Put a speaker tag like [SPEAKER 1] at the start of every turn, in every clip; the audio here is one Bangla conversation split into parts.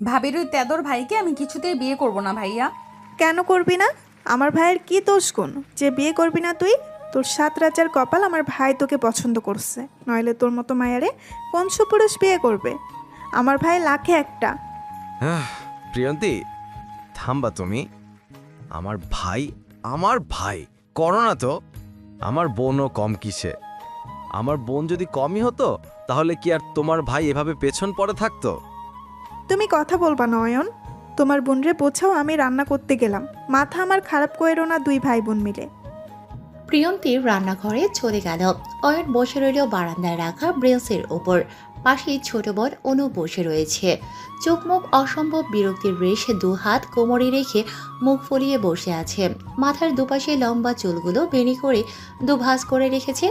[SPEAKER 1] ভাবির ওই তেদর ভাইকে আমি কিছুতেই বিয়ে করব না ভাইয়া।
[SPEAKER 2] কেন করবি না? আমার ভাইয়ের কি দোষ গুণ যে বিয়ে করবি না তুই? তোর সাত রাজার কপাল আমার ভাই তোকে পছন্দ করছে, নইলে তোর মতো মায়ারে কোন সুপুরুষ বিয়ে করবে? আমার ভাই লাখে একটা।
[SPEAKER 3] প্রিয়ন্তী, থামবা তুমি। আমার ভাই, আমার ভাই করো না তো। আমার বোনও কম কিসে? আমার বোন যদি কমই হতো তাহলে কি আর তোমার ভাই এভাবে পেছন পড়ে থাকতো?
[SPEAKER 2] তুমি কথা বলবা নয়ন। তোমার বোনরে বোঝাও আমি রান্না করতে গেলাম। মাথা আমার খারাপ করেরো না দুই ভাই বোন মিলে।
[SPEAKER 4] প্রিয়ন্তীর রান্নাঘরে চলে গেল। অয়ন বসে রইল বারান্দায় রাখা ব্রেঞ্চের ওপর। পাশেই ছোট বোন অনু বসে রয়েছে। চোখ মুখ অসম্ভব বিরক্তির রেশ, দু হাত কোমরে রেখে মুখ ফলিয়ে বসে আছে। মাথার দুপাশে লম্বা চুলগুলো বেনি করে দুভাঁজ করে রেখেছে।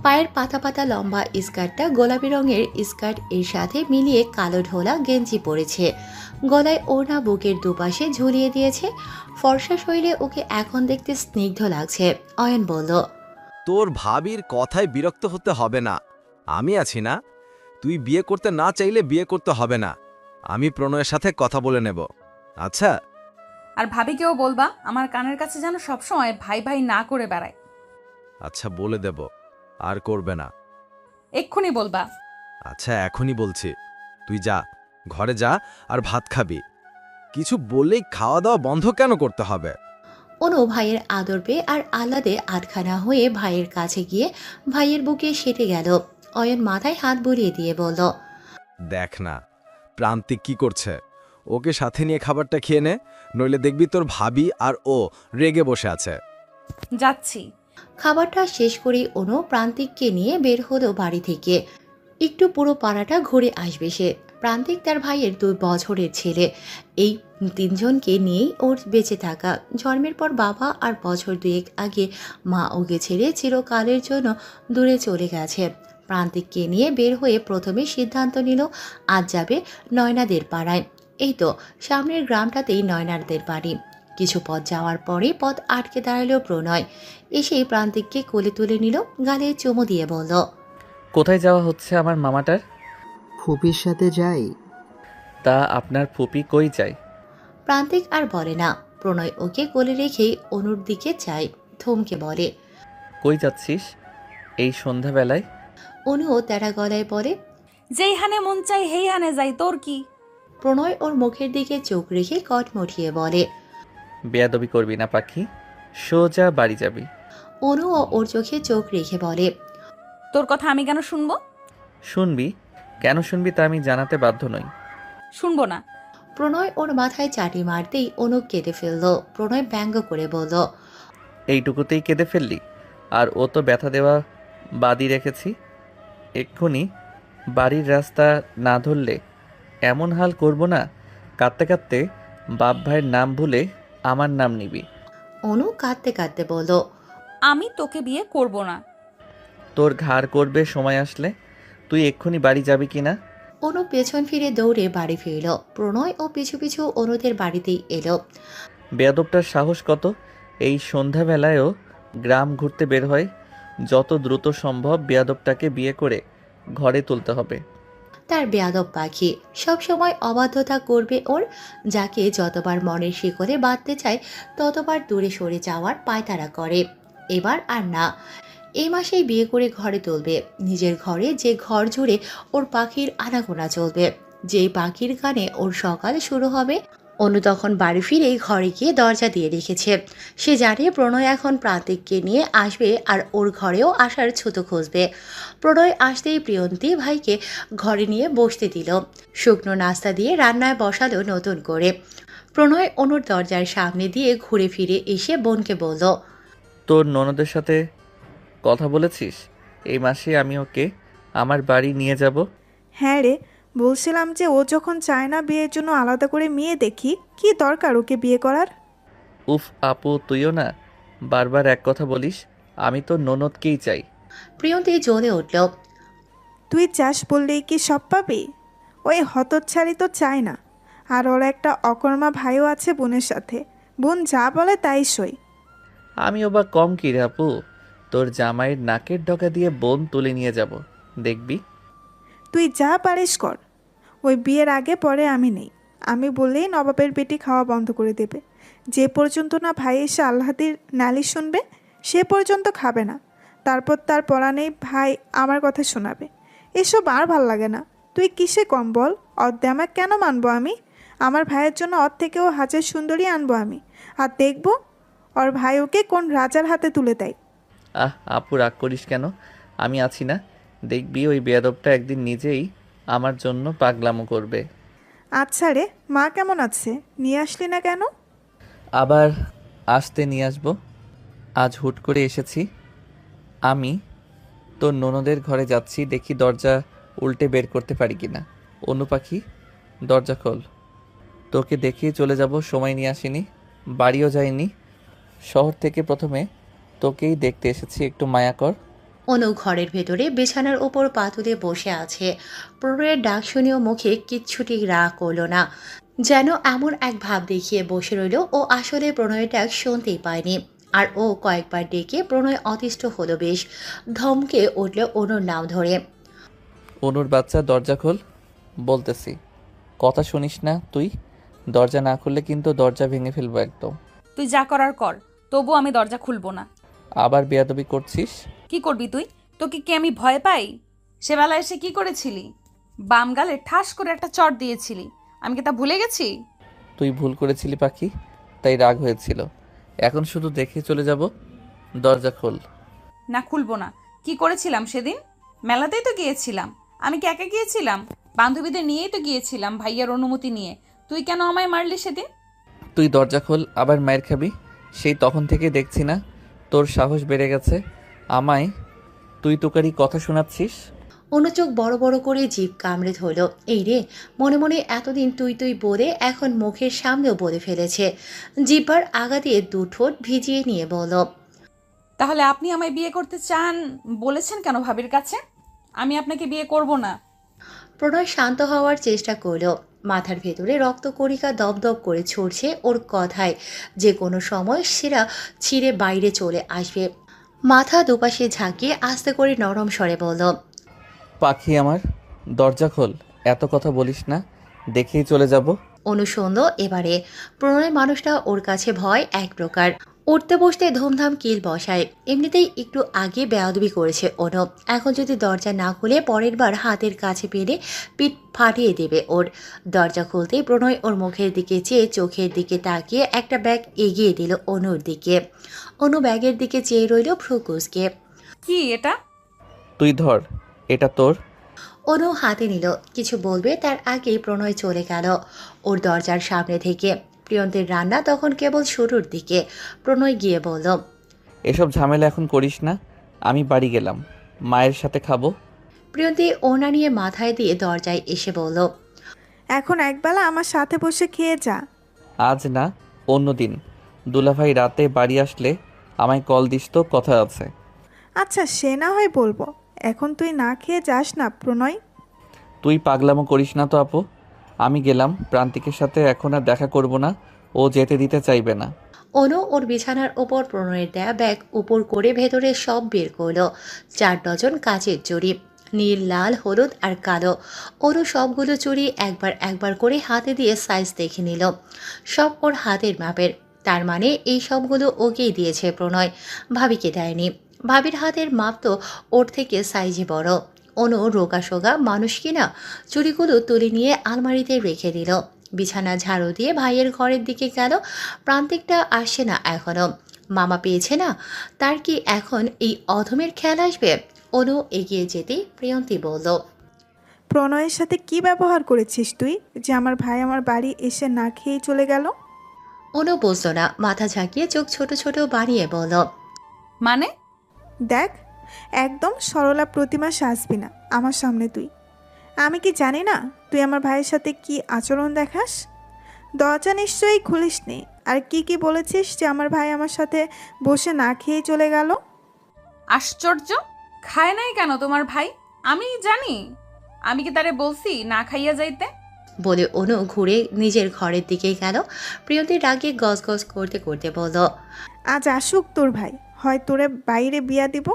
[SPEAKER 4] পায়ের পাতা পাতা লম্বা স্কার্টটা গোলাপি রঙের স্কার্ট এর সাথে মিলিয়ে কালো ঢোলা গেঞ্জি পরেছে। গলায় ওড়না বুকের দুপাশে ঝুলিয়ে দিয়েছে। ফর্সা শরীরে ওকে এখন দেখতে স্নিগ্ধ লাগছে। অয়ন বলল,
[SPEAKER 3] তোর ভাবির কথায় বিরক্ত হতে হবে না, আমি আছি না। তুই বিয়ে করতে না চাইলে বিয়ে করতে হবে না। আমি প্রণয়ের সাথে কথা বলে নেব। আচ্ছা?
[SPEAKER 1] আর ভাবিকেও বলবা আমার কানের কাছে যেন সবসময় ভাই ভাই না করে বেড়ায়।
[SPEAKER 3] আচ্ছা, বলে দেব, আর করবে না।
[SPEAKER 1] এক্ষুনি বলবা।
[SPEAKER 3] আচ্ছা, এখনই বলছি। তুই যা, ঘরে যা আর ভাত খাবি। কিছু বললেই খাওয়া দাওয়া বন্ধ কেন করতে হবে?
[SPEAKER 4] অনু ভাইয়ের আদর পেয়ে আর আহ্লাদে আটখানা হয়ে ভাইয়ের কাছে গিয়ে ভাইয়ের বুকে সেটে গেল। অয়ন মাথায় হাত বুলিয়ে দিয়ে বলল,
[SPEAKER 3] দেখ না প্রান্তিক কি করছে। ওকে সাথে নিয়ে খাবারটা খেয়ে নে, নইলে দেখবি তোর ভাবি আর ও রেগে বসে আছে।
[SPEAKER 1] যাচ্ছি।
[SPEAKER 4] খাবারটা শেষ করে অনু প্রান্তিককে নিয়ে বের হলো বাড়ি থেকে। একটু পুরো পাড়াটা ঘুরে আসবে সে। প্রান্তিক তার ভাইয়ের 2 বছরের ছেলে। এই তিনজনকে নিয়েই ওর বেঁচে থাকা। জন্মের পর বাবা আর বছর দুয়েক আগে মা ওকে ছেড়ে চিরকালের জন্য দূরে চলে গেছে। প্রান্তিককে নিয়ে বের হয়ে প্রথমে সিদ্ধান্ত নিল আজ যাবে নয়নাদের পাড়ায়। এই তো সামনের গ্রামটাতেই নয়নাদের বাড়ি। কিছু পথ যাওয়ার পরে পথ আটকে দাঁড়ালো প্রণয়। এসেই প্রান্তিককে কোলে তুলে নিল, গালে চুমু দিয়ে বলল,
[SPEAKER 5] কোথায় যাওয়া হচ্ছে আমার মামাটার?
[SPEAKER 6] ফুপির সাথে যাই।
[SPEAKER 5] তা আপনার ফুপি কই যায়?
[SPEAKER 4] প্রান্তিক আর বলে না। প্রণয় ওকে কোলে রেখেই অনুর দিকে চায়, থমকে বলে,
[SPEAKER 5] কই যাচ্ছিস এই সন্ধ্যাবেলায়?
[SPEAKER 4] অনুও তেরা গলায় বলে,
[SPEAKER 1] যেই হানে মন চাই হেই হানে যাই, তোর কি?
[SPEAKER 4] প্রণয় ওর মুখের দিকে চোখ রেখে কট মঠিয়ে বলে।
[SPEAKER 5] বেয়াদবি করবি না পাখি, সোজা বাড়ি যাবি।
[SPEAKER 4] অনুও ওর চোখে চোখ রেখে বলে,
[SPEAKER 1] তোর কথা আমি কেন শুনবো?
[SPEAKER 5] শুনবি? কেন শুনবি তা আমি জানাতে বাধ্য নই।
[SPEAKER 1] শুনবো না।
[SPEAKER 4] প্রণয় ওর মাথায় চাটি মারতেই অনু কেঁদে ফেলল। প্রণয় ব্যঙ্গ করে বলল,
[SPEAKER 5] এইটুকুতেই কেঁদে ফেললি? আর ও তো ব্যথা দেওয়া বাদই রেখেছি। এক্ষুনি বাড়ির রাস্তা না ধরলে এমন হাল করব না, কাঁদতে কাঁদতে বাপ ভাইয়ের নাম ভুলে আমার নাম নিবি।
[SPEAKER 4] অনু কাঁদতে কাঁদতে বলল,
[SPEAKER 1] আমি তোকে বিয়ে করব না।
[SPEAKER 5] তোর ঘাড় করবে সময় আসলে। তুই এক্ষুনি বাড়ি যাবি কি না?
[SPEAKER 4] অনু পেছন ফিরে দৌড়ে বাড়ি ফিরল। প্রণয় ও পিছু পিছু অনুদের বাড়িতেই এলো।
[SPEAKER 5] বেয়াদবটার সাহস কত! এই সন্ধ্যাবেলায়ও গ্রাম ঘুরতে বের হয়। যত দ্রুত সম্ভব বেয়াদবটাকে বিয়ে করে ঘরে তুলতে হবে।
[SPEAKER 4] তার বেয়াদব পাখি সব সময় অবাধ্যতা করবে ওর। যাকে যতবার মনের শিকলে বাঁধতে চায় ততবার দূরে সরে যাওয়ার পায়তারা করে। এবার আর না, এই মাসেই বিয়ে করে ঘরে তুলবে। নিজের ঘরে, যে ঘর জুড়ে ওর পাখির আনাগোনা চলবে, যেই পাখির গানে ওর সকাল শুরু হবে। অনু তখন বাড়ি ফিরেই ঘরে গিয়ে দরজা দিয়ে রেখেছে। সে জানে প্রণয় এখন প্রান্তিককে নিয়ে আসবে আর ওর ঘরেও আসার ছুতো খুঁজবে। প্রণয় আসতেই প্রিয়ন্তী ভাইকে ঘরে নিয়ে বসতে দিল। শুকনো নাস্তা দিয়ে রান্নায় বসালো নতুন করে। প্রণয় অনুর দরজার সামনে দিয়ে ঘুরে ফিরে এসে বোনকে বলল,
[SPEAKER 5] তোর ননদের সাথে কথা বলেছিস? এই মাসে আমি ওকে আমার বাড়ি নিয়ে যাব।
[SPEAKER 2] হ্যাঁ রে, বলছিলাম যে ও যখন চায় না বিয়ের জন্য আলাদা করে মেয়ে দেখি, কি দরকার ওকে বিয়ে করার?
[SPEAKER 5] উফ আপু, তুইও না বারবার এক কথা বলিস। আমি তো ননদকেই চাই।
[SPEAKER 4] প্রিয়ন্তী জ্বলে উঠল।
[SPEAKER 2] তুই চাস বললেই কি সব পাবি? ওই হতচ্ছাড়ি তো চায় না। আর ওর একটা অকর্মা ভাইও আছে বোনের সাথে। বোন যা বলে তাই সই।
[SPEAKER 5] আমিও বা কম কি রে আপু? তোর জামাইয়ের নাকের ডগা দিয়ে বোন তুলে নিয়ে যাব, দেখবি।
[SPEAKER 2] তুই যা পারিস কর। ওই বিয়ের আগে পরে আমি নেই। আমি বললেই নবাবের বেটি খাওয়া বন্ধ করে দেবে। যে পর্যন্ত না ভাই এসে আল্লাহদের নালিশ শুনবে সে পর্যন্ত খাবে না। তারপর তার পরাণেই ভাই আমার কথা শোনাবে। এসব আর ভাল লাগে না। তুই কিসে কম বল? অদ্যামা কেন মানবো আমি? আমার ভাইয়ের জন্য ওর থেকেও হাজার সুন্দরী আনবো আমি। আর দেখবো ওর ভাই ওকে কোন রাজার হাতে তুলে দেয়।
[SPEAKER 5] আপু রাগ করিস কেন? আমি আছি না? দেখবি ওই বেয়াদবটা একদিন নিজেই আমার জন্য পাগলামো করবে।
[SPEAKER 2] আচ্ছা রে, মা কেমন আছে? নিয়ে আসলি না কেন?
[SPEAKER 5] আবার আসতে নিয়ে আসবো। আজ হুট করে এসেছি। আমি তোর ননদের ঘরে যাচ্ছি, দেখি দরজা উল্টে বের করতে পারি কিনা। অনু পাখি, দরজা খোল। তোকে দেখেই চলে যাব, সময় নিয়ে আসিনি, বাড়িও যাইনি। শহর থেকে প্রথমে তোকেই দেখতে এসেছি, একটু মায়া কর।
[SPEAKER 4] অনু ঘরের ভেতরে বিছানার ওপর পা তুলে বসে আছে। প্রণয়ের ডাক শুনেও মুখে কিচ্ছুটি রাগ করল না, যেন এমন এক ভাব দেখিয়ে বসে রইল ও আসলে প্রণয়ের ডাক শুনতেই পায়নি। আর ও কয়েকবার ডেকে প্রণয় অতিষ্ঠ হলো বেশ, ধমকে উঠল অনুর নাম ধরে।
[SPEAKER 5] অনুর বাচ্চা, দরজা খোল বলতেছি। কথা শুনিস না তুই? দরজা না খুললে কিন্তু দরজা ভেঙে ফেলবো একদম।
[SPEAKER 1] তুই যা করার কর, তবু আমি দরজা খুলবো না।
[SPEAKER 5] আবার বেয়াদবি করছিস?
[SPEAKER 1] কি করবি তুই? তোকে কি আমি ভয় পাই? সেবেলা এসে কি করেছিলি? বাম গালে ঠাস করে একটা চট দিয়েছিলি, আমি কি তা ভুলে গেছি?
[SPEAKER 5] তুই ভুল করেছিলি পাখি, তাই রাগ হয়েছিল। এখন শুধু দেখে চলে যাব। দরজা খোল।
[SPEAKER 1] না, খুলবো না। কি করেছিলাম সেদিন? মেলাতেই তো গিয়েছিলাম। আমি কি একা গিয়েছিলাম? বান্ধবীদের নিয়েই তো গিয়েছিলাম, ভাইয়ার অনুমতি নিয়ে। তুই কেন আমায় মারলি সেদিন?
[SPEAKER 5] তুই দরজা খোল, আবার মায়ের খাবি। সেই তখন থেকে দেখছি না তোর সাহস বেড়ে গেছে, আমায় তুই তোকারি কথা শোনাচ্ছিস।
[SPEAKER 4] অনু চোখ বড় বড় করে জিভ কামড়ে ধরল। এই রে, মনে মনে এতদিন তুই তুই বলে এখন মুখের সামনেও বলে ফেলেছে। জিহ্বার আগা দিয়ে দু ঠোঁট ভিজিয়ে নিয়ে বলল,
[SPEAKER 1] তাহলে আপনি আমায় বিয়ে করতে চান বলেছেন কেন ভাবির কাছে? আমি আপনাকে বিয়ে করব না।
[SPEAKER 4] প্রণয় শান্ত হওয়ার চেষ্টা করল। মাথার ভেতরে রক্তকণিকা দপদপ করে ছড়ছে ওর কথায়, যে কোনো সময় সেরা ছিঁড়ে বাইরে চলে আসবে। মাথা দুপাশে ঝাঁকিয়ে আস্তে করে নরম স্বরে বলল,
[SPEAKER 5] পাখি আমার, দরজা খোল। এত কথা বলিস না, দেখেই চলে যাব।
[SPEAKER 4] অনুসন্দ এবারে। প্রণয় মানুষটা ওর কাছে ভয় এক প্রকার। উঠতে বসতে ধুমধাম কিল বসায়। এমনিতেই একটু আগে বেয়াদবি করেছে অনু, এখন যদি দরজা না খুলে পরের বার হাতের কাছে পেলে পিঠ ফাটিয়ে দেবে ওর। দরজা খুলতেই প্রণয় ওর মুখের দিকে চেয়ে চোখের দিকে তাকিয়ে একটা ব্যাগ এগিয়ে দিল অনুর দিকে। অনু ব্যাগের দিকে চেয়ে রইল ভ্রু কুঁচকে।
[SPEAKER 1] কি এটা?
[SPEAKER 5] তুই ধর, এটা তোর।
[SPEAKER 4] অনু হাতে নিল, কিছু বলবে তার আগেই প্রণয় চলে গেল ওর দরজার সামনে থেকে। প্রিয়ন্তীর রান্না তখন কেবল শুরুর দিকে। প্রণয় গিয়ে বলল,
[SPEAKER 5] এসব ঝামেলা এখন করিস না, আমি বাড়ি গেলাম, মায়ের সাথে খাবো।
[SPEAKER 4] প্রিয়ন্তী ওনা নিয়ে মাথায় দিয়ে দরজায় এসে বলল,
[SPEAKER 2] এখন একবেলা আমার সাথে বসে খেয়ে যা।
[SPEAKER 5] আজ না, অন্য দিন। দুলাভাই রাতে বাড়ি আসলে আমায় কল দিস তো, কথা আছে।
[SPEAKER 2] আচ্ছা, সে না হয় বলবো। এখন তুই না খেয়ে যাস না প্রণয়।
[SPEAKER 5] তুই পাগলামো করিস না তো আপু। আমি গেলাম, প্রান্তিকের সাথে এখন আর দেখা করব না, ও যেতে দিতে চাইবে না।
[SPEAKER 4] অনু ওর বিছানার ওপর প্রণয়ের দেয়া ব্যাগ উপর করে ভেতরে সব বের করলো। 4 ডজন কাচের চুড়ি, নীল, লাল, হলুদ আর কালো। অনু সবগুলো চুড়ি একবার একবার করে হাতে দিয়ে সাইজ দেখে নিল। সব ওর হাতের মাপের, তার মানে এই সবগুলো ওকেই দিয়েছে প্রণয়, ভাবিকে দেয়নি। ভাবির হাতের মাপ তো ওর থেকে সাইজে বড়। অনু রোগা সোগা মানুষ কিনা, চুড়িগুলো তুলে নিয়ে আলমারিতে রেখে দিল। বিছানা ঝাড়ু দিয়ে ভাইয়ের ঘরের দিকে গেল। প্রান্তিকটা আসছে না এখনো, মামা পেয়েছে না। তার কি এখন এই অধমের খেয়াল আসবে? অনু এগিয়ে যেতেই প্রিয়ন্তী বলল,
[SPEAKER 2] প্রণয়ের সাথে কি ব্যবহার করেছিস তুই যে আমার ভাই আমার বাড়ি এসে না খেয়েই চলে গেল?
[SPEAKER 4] অনু বুঝল না, মাথা ঝাঁকিয়ে চোখ ছোট ছোট বানিয়ে বলল,
[SPEAKER 1] মানে?
[SPEAKER 2] দেখ, একদম সরলা প্রতিমা সাজবি না আমার সামনে তুই। আমি কি জানি না তুই আমার ভাইয়ের সাথে কি আচরণ দেখাস? দরজা নিশ্চয়ই খুলিস নি। আর কি কি বলেছিস যে আমার ভাই আমার সাথে বসে না খেয়ে চলে গেল?
[SPEAKER 1] আশ্চর্য, খায় নাই কেন তোমার ভাই? আমি জানি। আমি কি তারে বলছি না খাইয়া যাইতে?
[SPEAKER 4] বলে অনু ঘুরে নিজের ঘরের দিকে গেল। প্রিয়ন্তী রাগে গজগজ করতে করতে বলল,
[SPEAKER 2] আজ আসুক তোর ভাই, হয় তোরে বাইরে বিয়া দিব,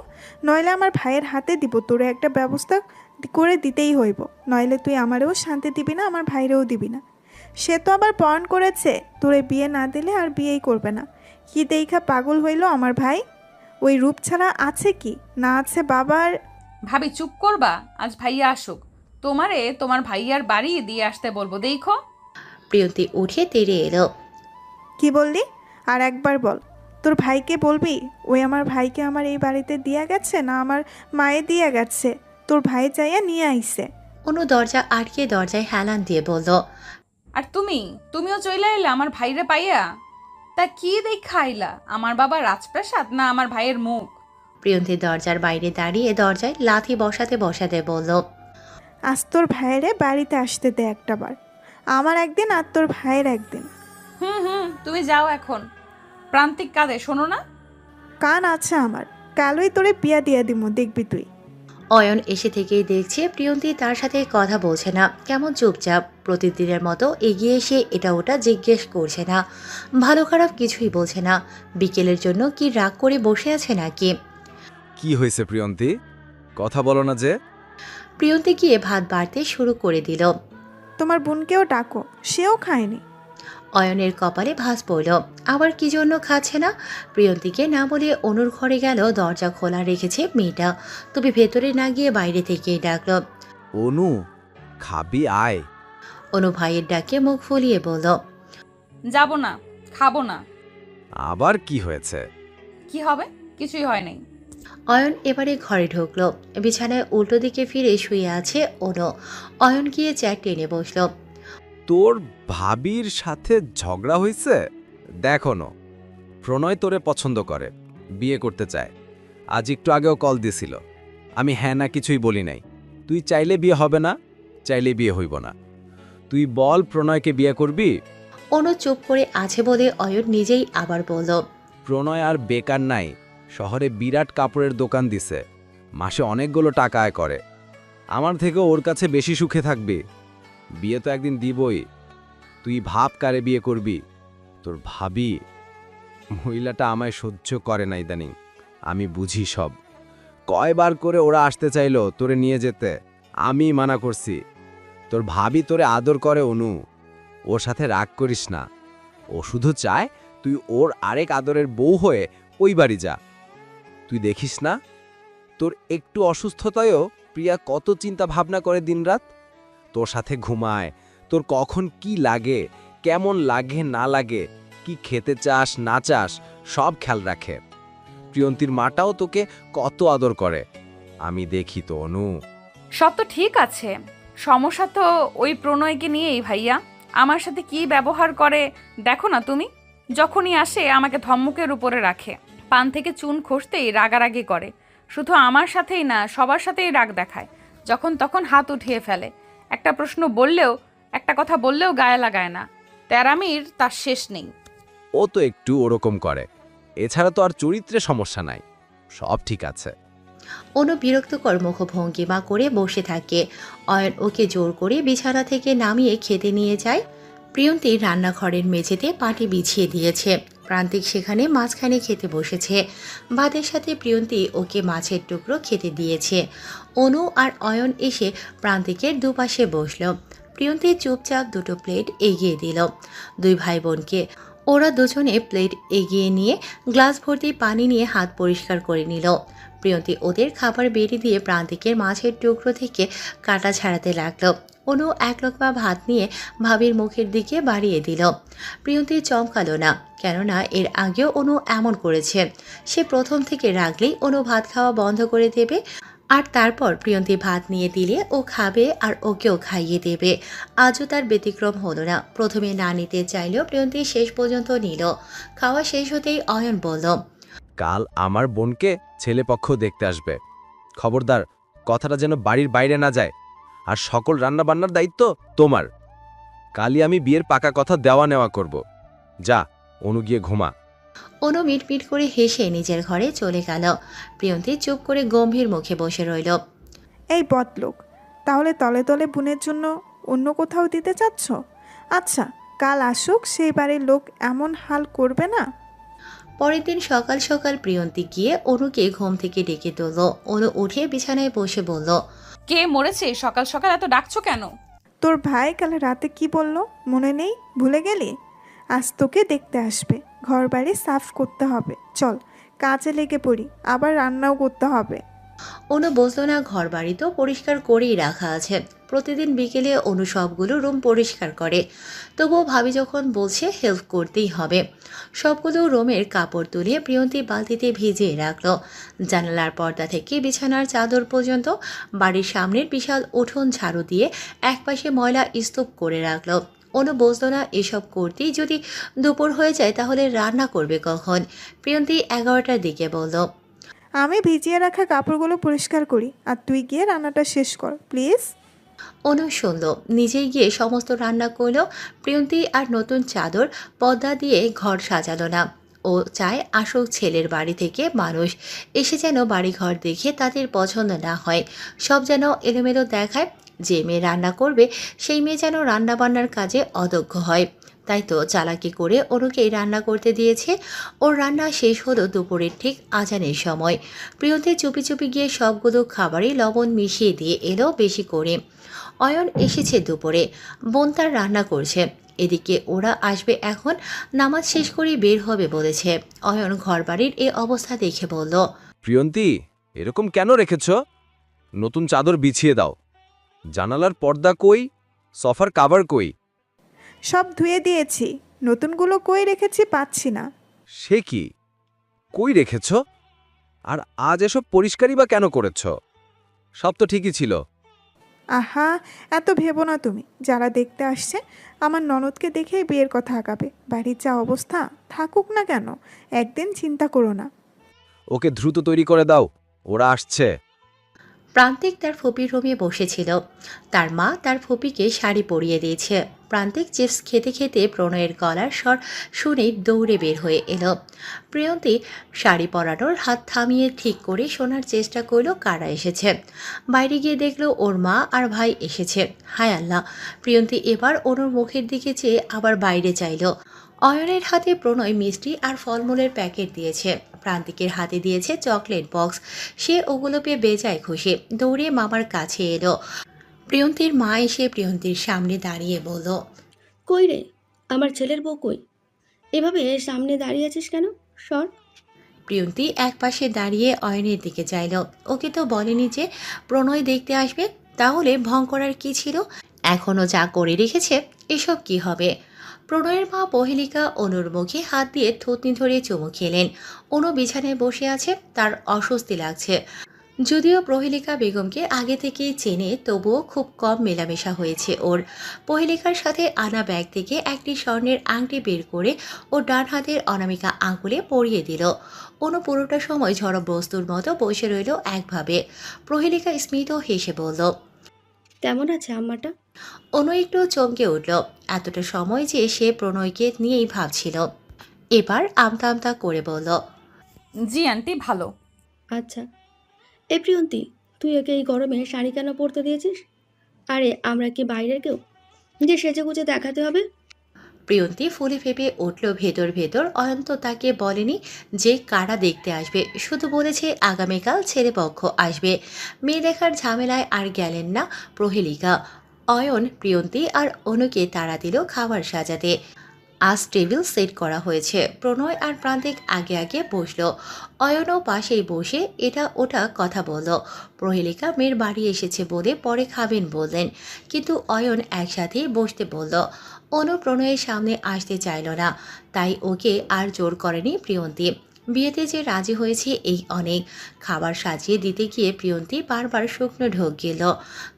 [SPEAKER 2] নইলে আমার ভাইয়ের হাতে দিব। তোরে একটা ব্যবস্থা করে দিতেই হইব, নইলে তুই আমারেও শান্তি দিবি না, আমার ভাইরেও দিবি না। সে তো আবার পণ করেছে তোরে বিয়ে না দিলে আর বিয়েই করবে না। কি দেখা পাগল হইল আমার ভাই? ওই রূপ ছাড়া আছে কি না আছে বাবার।
[SPEAKER 1] ভাবি চুপ করবা, আজ ভাইয়া আসুক, তোমারে তোমার ভাইয়ার বাড়ি দিয়ে আসতে বলবো, দেখো।
[SPEAKER 4] প্রিয়ন্তী উঠে তেড়ে এলো।
[SPEAKER 2] কি বললি? আর একবার বল। তোর ভাইকে বলবি ওই আমার ভাইকে আমার এই বাড়িতে দিয়া গেছে না আমার মায়ে দিয়া গেছে? তোর ভাই চাইয়া নিয়ে আইছে।
[SPEAKER 4] অনু দরজা আটকে দরজায় হেলান দিয়ে বলল।
[SPEAKER 1] আর তুমিও চইলা এলে আমার ভাইরে পাইয়া? তা কি দেখা আইলা, আমার বাবা রাজপ্রাসাদ না আমার ভাইয়ের মুখ?
[SPEAKER 4] প্রিয়ন্তী দরজার বাইরে দাঁড়িয়ে দরজায় লাথি বসাতে বসাতে বলল।
[SPEAKER 2] আজ তোর ভাইয়েরে বাড়িতে আসতে দে একটাবার। আমার একদিন আর তোর ভাইয়ের একদিন।
[SPEAKER 1] তুমি যাও এখন। প্রান্তিক কাঁদে, শোনো না?
[SPEAKER 2] কান আছে আমার, কালই তোরে বিয়া দিয়া দিমু, দেখবি তুই।
[SPEAKER 4] অয়ন এসে থেকেই দেখছে প্রিয়ন্তী তার সাথে কথা বলছে না, কেমন চুপচাপ। প্রতিদিনের মতো এগিয়ে এসে এটা ওটা জিজ্ঞেস করছে না, ভালো খারাপ কিছুই বলছে না। বিকেলের জন্য কি রাগ করে বসে আছে নাকি?
[SPEAKER 3] কি হয়েছে প্রিয়ন্তী, কথা বলো না যে?
[SPEAKER 4] প্রিয়ন্তী গিয়ে ভাত বাড়তে শুরু করে দিল।
[SPEAKER 2] তোমার বোনকেও ডাকো, সেও খায়নি।
[SPEAKER 4] অয়নের কপালে ভাঁজ পড়ল, আবার কি জন্য খাচ্ছে না। প্রিয়ন্তীকে না বলে অনুর ঘরে গেল, দরজা খোলা রেখেছে মেয়েটা। তবে ভেতরে না গিয়ে বাইরে থেকেই ডাকল।
[SPEAKER 3] অনু, খাবি আয়।
[SPEAKER 4] অনু ভাইয়ের ডাকে মুখ ফুলিয়ে বলল।
[SPEAKER 1] যাব না, খাবো না।
[SPEAKER 3] আবার কি হয়েছে?
[SPEAKER 1] কি হবে? কিছুই হয় নাই।
[SPEAKER 4] অয়ন এবারে ঘরে ঢুকলো। বিছানায় উল্টো দিকে ফিরে শুয়ে আছে অনু। অয়ন গিয়ে চেয়ার টেনে বসল।
[SPEAKER 3] তোর ভাবির সাথে ঝগড়া হয়েছে? দেখো না, প্রণয় তোরে পছন্দ করে, বিয়ে করতে চায়। আজ একটু আগেও কল দিছিল। আমি হ্যাঁ না কিছুই বলি নাই। তুই চাইলে বিয়ে হবে না, চাইলে বিয়ে হইব না। তুই বল প্রণয়কে বিয়ে করবি?
[SPEAKER 4] অনু চুপ করে আছে বলে অয়ন নিজেই আবার বলল।
[SPEAKER 3] প্রণয় আর বেকার নাই, শহরে বিরাট কাপড়ের দোকান দিছে, মাসে অনেকগুলো টাকা আয় করে। আমার থেকে ওর কাছে বেশি সুখে থাকবি। বিয়ে তো একদিন দিবই। তুই ভাব কারে বিয়ে করবি। তোর ভাবি, মহিলাটা আমায় সহ্য করে না ইদানিং। আমি বুঝি সব। কয়বার করে ওরা আসতে চাইলো তোরে নিয়ে যেতে, আমি মানা করছি। তোর ভাবি তোরে আদর করে অনু, ওর সাথে রাগ করিস না। ও শুধু চায় তুই ওর আরেক আদরের বউ হয়ে ওই বাড়ি যা। তুই দেখিস না তোর একটু অসুস্থতায়ও প্রিয়া কত চিন্তা ভাবনা করে দিনরাত। তোর সাথে ঘুমায়, তোর কখন কি লাগে, কেমন লাগে না লাগে, কি খেতে চাস না চাস সব খেয়াল রাখে। প্রিয়ন্তীর মাটাও তোকে কত আদর করে, আমি দেখি তো অনু।
[SPEAKER 1] সব তো ঠিক আছে, সমস্যা তো ওই প্রণয়কে নিয়েই ভাইয়া। আমার সাথে কি ব্যবহার করে দেখো না তুমি। যখনই আসে আমাকে ধম্মকের উপরে রাখে, পান থেকে চুন খসতেই রাগারাগি করে। শুধু আমার সাথেই না, সবার সাথেই রাগ দেখায়। যখন তখন হাত উঠিয়ে ফেলে। একটা প্রশ্ন বললেও, একটা কথা বললেও গায়ে লাগায় না। তেরামির তার শেষ নেই।
[SPEAKER 3] ও তো একটু ওরকম করে, এছাড়া তো আর চরিত্রে সমস্যা নাই, সব ঠিক আছে।
[SPEAKER 4] অনু বিরক্তকর মুখভঙ্গিমা করে বসে থাকে। অয়ন ওকে জোর করে বিছানা থেকে নামিয়ে খেতে নিয়ে যায়। প্রিয়ন্তী রান্নাঘরের মেঝেতে পাটি বিছিয়ে দিয়েছে। প্রান্তিক সেখানে মাঝখানে খেতে বসেছে। ভাতের সাথে প্রিয়ন্তী ওকে মাছের টুকরো খেতে দিয়েছে। অনু আর অয়ন এসে প্রান্তিকের দুপাশে বসল। প্রিয়ন্তী চুপচাপ দুটো প্লেট এগিয়ে দিল দুই ভাই বোনকে। ওরা দুজনে প্লেট এগিয়ে নিয়ে গ্লাস ভর্তি পানি নিয়ে হাত পরিষ্কার করে নিল। প্রিয়ন্তী ওদের খাবার বেড়ে দিয়ে প্রান্তিকের মাছের টুকরো থেকে কাটা ছাড়াতে লাগলো। অনু এক লোকমা ভাত নিয়ে ভাবির মুখের দিকে বাড়িয়ে দিল। প্রিয়ন্তী চমকালো না, কেননা এর আগেও অনু এমন করেছে। সে প্রথম থেকে রাগলেই অনু ভাত খাওয়া বন্ধ করে দেবে, আর তারপর প্রিয়ন্তী ভাত নিয়ে দিলে ও খাবে আর ওকেও খাইয়ে দেবে। আজও তার ব্যতিক্রম হলো না। প্রথমে না নিতে চাইলেও প্রিয়ন্তী শেষ পর্যন্ত নিল। খাওয়া শেষ হতেই অয়ন বলল,
[SPEAKER 3] কাল আমার বোনকে ছেলেপক্ষ দেখতে আসবে, খবরদার কথাটা যেন বাড়ির বাইরে না যায়। আর সকল রান্নাবান্নার দায়িত্ব তোমার। কালই আমি বিয়ের পাকা কথা দেওয়া নেওয়া করব। যা অনু, গিয়ে ঘুমা।
[SPEAKER 4] অনু মিটমিট করে হেসে নিজের ঘরে চলে গেল। প্রিয়ন্তী চুপ করে গম্ভীর মুখে বসে রইল।
[SPEAKER 2] এই বদলোক, তাহলে তলে তলে বোনের জন্য অন্য কোথাও দিতে চাচ্ছ? আচ্ছা, কাল আসুক, সেই বাড়ির লোক এমন হাল করবে না।
[SPEAKER 4] পরের দিন সকাল সকাল প্রিয়ন্তী গিয়ে অনুকে ঘুম থেকে ডেকে তুলল। অনু উঠে বিছানায় বসে বলল,
[SPEAKER 1] কে মরেছে? সকাল সকাল এত ডাকছো কেন?
[SPEAKER 2] তোর ভাই কাল রাতে কি বলল মনে নেই? ভুলে গেলি? আজ তোকে দেখতে আসবে, ঘর বাড়ি সাফ করতে হবে। চল কাজে লেগে পড়ি, আবার রান্নাও করতে হবে।
[SPEAKER 4] অনু বুঝলো না ঘর বাড়ি তো পরিষ্কার করেই রাখা আছে। প্রতিদিন বিকেলে অনু সবগুলো রুম পরিষ্কার করে, তবুও ভাবি যখন বলছে হেল্প করতেই হবে। সবগুলো রুমের কাপড় তুলে প্রিয়ন্তী বালতিতে ভিজিয়ে রাখলো। জানালার পর্দা থেকে বিছানার চাদর পর্যন্ত বাড়ির সামনের বিশাল উঠোন ঝাড়ু দিয়ে একপাশে ময়লা স্তূপ করে রাখলো। অনু বুঝলো না এসব করতেই যদি দুপুর হয়ে যায় তাহলে রান্না করবে কখন। প্রিয়ন্তী 11টার দিকে বলল,
[SPEAKER 2] আমি ভিজিয়ে রাখা কাপড়গুলো পরিষ্কার করি, আর তুই গিয়ে রান্নাটা শেষ কর প্লিজ।
[SPEAKER 4] অনু শুনল, নিজেই গিয়ে সমস্ত রান্না করলো। প্রিয়ন্তী আর নতুন চাদর পর্দা দিয়ে ঘর সাজালো না। ও চায় আসল ছেলের বাড়ি থেকে মানুষ এসে যেন বাড়িঘর দেখে তাদের পছন্দ না হয়, সব যেন এলোমেলো দেখায়। যে মেয়ে রান্না করবে সেই মেয়ে যেন রান্নাবান্নার কাজে অদক্ষ হয়। তাই তো চালাকি করে অনুকেই রান্না করতে দিয়েছে। ওর রান্না শেষ হলো দুপুরের ঠিক আজানের সময়। প্রিয়ন্তী চুপি চুপি গিয়ে সবগুলো খাবারে লবণ মিশিয়ে দিয়ে এলো বেশি করে। অয়ন এসেছে দুপুরে, বোন তার রান্না করছে। এদিকে ওরা আসবে এখন, নামাজ শেষ করে বের হবে বলেছে। অয়ন ঘরবাড়ির এ অবস্থা দেখে বলল,
[SPEAKER 3] প্রিয়ন্তী, এরকম কেন রেখেছ? নতুন চাদর বিছিয়ে দাও। জানালার পর্দা কই? সোফার কাভার কই?
[SPEAKER 2] সব ধুয়ে দিয়েছি, নতুনগুলো কই রেখেছি পাচ্ছি না।
[SPEAKER 3] সে কি, কই রেখেছ? আর আজ এসব পরিষ্কারই বা কেন করেছ? সব তো ঠিকই ছিল।
[SPEAKER 2] আহা, এত ভেবো না তুমি। যারা দেখতে আসছে আমার ননদকে দেখেই বিয়ের কথা আগাবে। বাড়ির যা অবস্থা, থাকুক না কেন, একদিন চিন্তা করো না।
[SPEAKER 3] ওকে দ্রুত তৈরি করে দাও, ওরা আসছে।
[SPEAKER 4] প্রান্তিক তার ফুপির রুমে বসেছিল। তার মা তার ফুপিকে শাড়ি পরিয়ে দিয়েছে। প্রান্তিক চিপস খেতে খেতে প্রণয়ের গলার স্বর শুনেই দৌড়ে বের হয়ে এলো। প্রিয়ন্তী শাড়ি পরানোর হাত থামিয়ে ঠিক করে শোনার চেষ্টা করলো কারা এসেছে। বাইরে গিয়ে দেখলো ওর মা আর ভাই এসেছে। হায় আল্লাহ! প্রিয়ন্তী এবার অনুর মুখের দিকে চেয়ে আবার বাইরে চাইল। অয়নের হাতে প্রণয় মিষ্টি আর ফলমূলের প্যাকেট দিয়েছে। প্রান্তিকের হাতে দিয়েছে চকলেট বক্স। সে ওগুলো পেয়ে বেজায় খুশি, দৌড়ে মামার কাছে এলো। প্রিয়ন্তীর মা এসে প্রিয়ন্তীর সামনে দাঁড়িয়ে বলল,
[SPEAKER 7] কই রে, আমার ছেলের বউ কই? এভাবে সামনে দাঁড়িয়ে আছিস কেন? সর।
[SPEAKER 4] প্রিয়ন্তী একপাশে দাঁড়িয়ে অয়নের দিকে চাইল। ওকে তো বলেনি যে প্রণয় দেখতে আসবে, তাহলে ভং করার কি ছিল? এখনও যা করে রেখেছে, এসব কি হবে? প্রণয়ের মা পহেলিকা অনুর মুখে হাত দিয়ে থুতনি ধরে চুমু খেলেন। অনু বিছানায় বসে আছে, তার অস্বস্তি লাগছে। যদিও প্রহেলিকা বেগমকে আগে থেকেই চেনে, তবুও খুব কম মেলামেশা হয়েছে ওর। প্রহেলিকার সাথে আনা ব্যাগ থেকে একটি স্বর্ণের আংটি বের করে ও ডান হাতের অনামিকা আঙুলে পরিয়ে দিল। অনু পুরোটা সময় ঝড়বস্তুর মতো বসে রইল একভাবে। প্রহেলিকা স্মিত হেসে বলল,
[SPEAKER 7] কেমন আছে আম্মাটা?
[SPEAKER 4] অনু একটু চমকে উঠল। এতটা সময় যে সে প্রণয়কে নিয়েই ভাবছিল। এবার আমতা আমতা করে বলল,
[SPEAKER 1] জি আন্টি, ভালো।
[SPEAKER 7] আচ্ছা। এ প্রিয়ন্তী, তুই ওকে এই গরমে শাড়ি কেন পরতে দিয়েছিস? আরে আমরা কি বাইরের কেউ যে সেজে গুজে দেখাতে হবে?
[SPEAKER 4] প্রিয়ন্তী ফুলে ফেপে উঠল ভেতর ভেতর। অয়ন্ত তাকে বলেনি যে কারা দেখতে আসবে, শুধু বলেছে আগামীকাল ছেলেপক্ষ আসবে। মেয়ে দেখার ঝামেলায় আর গেলেন না প্রহেলিকা। অয়ন প্রিয়ন্তী আর অনুকে তাড়া দিল খাবার সাজাতে। আজ টেবিল সেট করা হয়েছে। প্রণয় আর প্রান্তিক আগে আগে বসলো। অয়নও পাশেই বসে এটা ওটা কথা বলল। প্রহেলিকা মেয়ের বাড়ি এসেছে বলে পরে খাবেন বললেন, কিন্তু অয়ন একসাথেই বসতে বলল। অনু প্রণয়ের সামনে আসতে চাইল না, তাই ওকে আর জোর করেনি প্রিয়ন্তী। বিয়েতে যে রাজি হয়েছে এই অনেক। খাবার সাজিয়ে দিতে গিয়ে প্রিয়ন্তী বারবার শুকনো ঢোক গেল।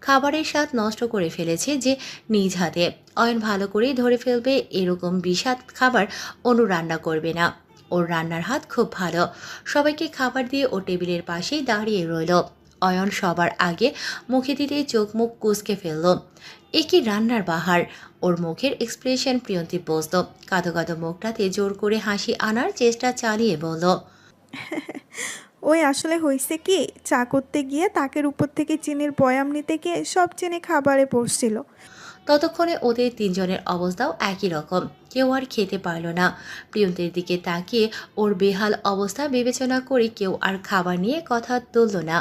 [SPEAKER 4] খাবারের স্বাদ নষ্ট করে ফেলেছে যে নিজ হাতে। অয়ন ভালো করেই ধরে ফেলবে এরকম বিষাদ খাবার অনু রান্না করবে না। ওর রান্নার হাত খুব ভালো। সবাইকে খাবার দিয়ে ও টেবিলের পাশেই দাঁড়িয়ে রইল। অয়ন সবার আগে মুখে দিতে চোখ মুখ কুঁচকে ফেলল। এ কি রান্নার বাহার! ওর মুখের এক্সপ্রেশন প্রিয়ন্তী বুঝল। কাঁদো কাঁদো মুখটাতে জোর করে হাসি আনার চেষ্টা চালিয়ে বলল,
[SPEAKER 2] ওই আসলে হয়েছে কি, চা করতে গিয়ে তাকের উপর থেকে চিনির বয়াম নিতে গিয়ে সব চিনি খাবারে পড়ছিল।
[SPEAKER 4] ততক্ষণে ওদের তিনজনের অবস্থাও একই রকম, কেউ আর খেতে পারল না। প্রিয়ন্তীর দিকে তাকিয়ে ওর বেহাল অবস্থা বিবেচনা করে কেউ আর খাবার নিয়ে কথা তুলল না।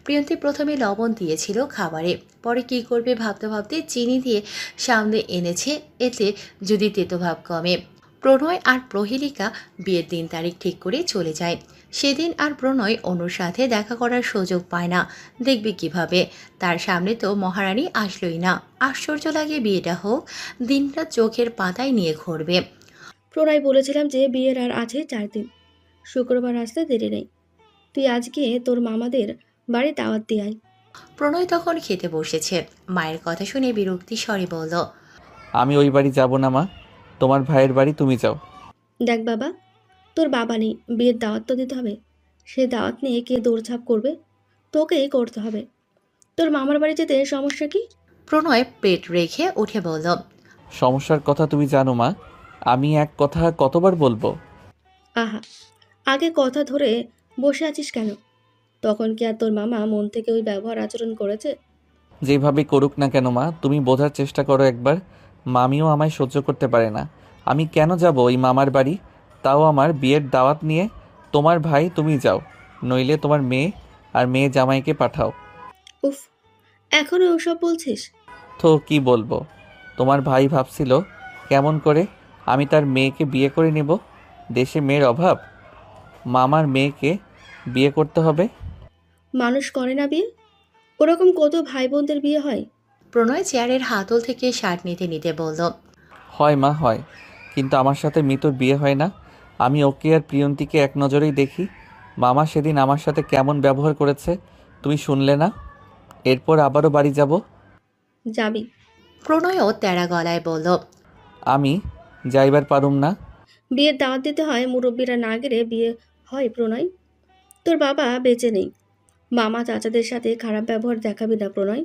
[SPEAKER 4] প্রিয়ন্তী প্রথমে লবণ দিয়েছিল খাবারে, পরে কী করবে ভাবতে ভাবতে চিনি দিয়ে সামনে এনেছে, এতে যদি তেতোভাব কমে। প্রণয় আর প্রহেলিকা বিয়ের দিন তারিখ ঠিক করে চলে যায়। সেদিন আর প্রণয় অনুর সাথে দেখা করার সুযোগ পায় না, দেখবে কিভাবে? তার সামনে তো মহারানী আসলোই না। আশ্চর্য লাগে, বিয়েটা হোক, দিনটা চোখের পাতায় নিয়ে ঘুরবে।
[SPEAKER 7] প্রণয় বলেছিলাম যে বিয়ের আর আছে 4 দিন, শুক্রবার আসতে দেরি নেই। তুই আজকে তোর মামাদের বাড়ি দাওয়াত দিয়ে আয়।
[SPEAKER 4] প্রণয় তখন খেতে বসেছে, মায়ের কথা শুনে বিরক্তি স্বরে বলল,
[SPEAKER 5] আমি ওই বাড়ি যাব না মা, তোমার ভাইয়ের বাড়ি তুমি যাও।
[SPEAKER 7] দেখ বাবা, তোর বাবা নেই, বিয়ের দাওয়াত তো দিতে হবে। সে দাওয়াত নিয়ে কে দৌড়ঝাঁপ করবে? তোকেই করতে হবে। তোর মামার বাড়ি যেতে সমস্যা কি?
[SPEAKER 4] প্রণয় পেট রেখে উঠে বলল,
[SPEAKER 5] সমস্যার কথা তুমি জানো মা, আমি এক কথা কতবার বলবো?
[SPEAKER 7] আহা, আগে কথা ধরে বসে আছিস কেন? তখন কি আর তোর মামা মন থেকে ওই ব্যবহার আচরণ করেছে?
[SPEAKER 5] যেভাবে করুক না কেন মা, তুমি বোঝার চেষ্টা করো একবার। মামিও আমায় সহ্য করতে পারে না। আমি কেন যাব ওই মামার বাড়ি, তাও আমার বিয়ের দাওয়াত নিয়ে? তোমার ভাই তুমি যাও, নইলে তোমার মেয়ে আর মেয়ে জামাইকে পাঠাও।
[SPEAKER 7] উফ, এখনো ওসব বলছিস?
[SPEAKER 5] তো কি বলবো? তোমার ভাই ভাবছিল কেমন করে আমি তার মেয়েকে বিয়ে করে নেব। দেশে মেয়ের অভাব, মামার মেয়েকে বিয়ে করতে হবে।
[SPEAKER 7] মানুষ করে না বিয়ে? ওরকম কত ভাই বোনদের বিয়ে হয়।
[SPEAKER 4] প্রণয় চেয়ারের হাতল থেকে শার্ট নিতে নিতে বলল,
[SPEAKER 5] হয় মা হয়, কিন্তু আমার সাথে মিতুর বিয়ে হয় না। আমি ওকে আর প্রিয়ন্তীকে এক নজরেই দেখি। মামা সেদিন আমার সাথে কেমন ব্যবহার করেছে তুমি শুনলে না? এরপর আবারও বাড়ি যাব।
[SPEAKER 7] যাবি?
[SPEAKER 4] প্রণয়ও তেরা গলায় বলল,
[SPEAKER 5] আমি যাইবার পারুম না।
[SPEAKER 7] বিয়ের দাওয়াত দিতে হয়, মুরব্বীরা না গেলে বিয়ে হয় প্রণয়? তোর বাবা বেঁচে নেই, মামা চাচাদের সাথে খারাপ ব্যবহার দেখাবি না প্রণয়।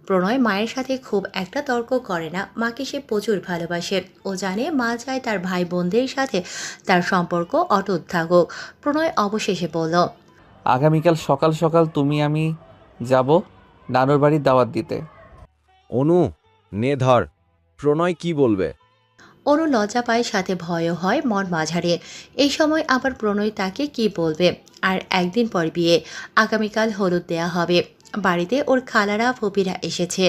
[SPEAKER 4] প্রণয় মায়ের সাথে খুব একটা তর্ক করে না, মাকে সে প্রচুর ভালোবাসে। ও জানে মা চায় তার ভাই বোনদের সাথে তার সম্পর্ক অটুট থাকুক। প্রণয় অবশেষে বলল,
[SPEAKER 5] আগামীকাল সকাল সকাল তুমি আমি যাব নানুর বাড়ির দাওয়াত দিতে।
[SPEAKER 3] অনু, নে ধর, প্রণয় কি বলবে?
[SPEAKER 4] অনু লজ্জা পায়, সাথে ভয়ও হয় মন মাঝারে। এই সময় আবার প্রণয় তাকে কি বলবে? আর একদিন পর বিয়ে, আগামীকাল হলুদ দেয়া হবে। বাড়িতে ওর খালারা ফুপিরা এসেছে।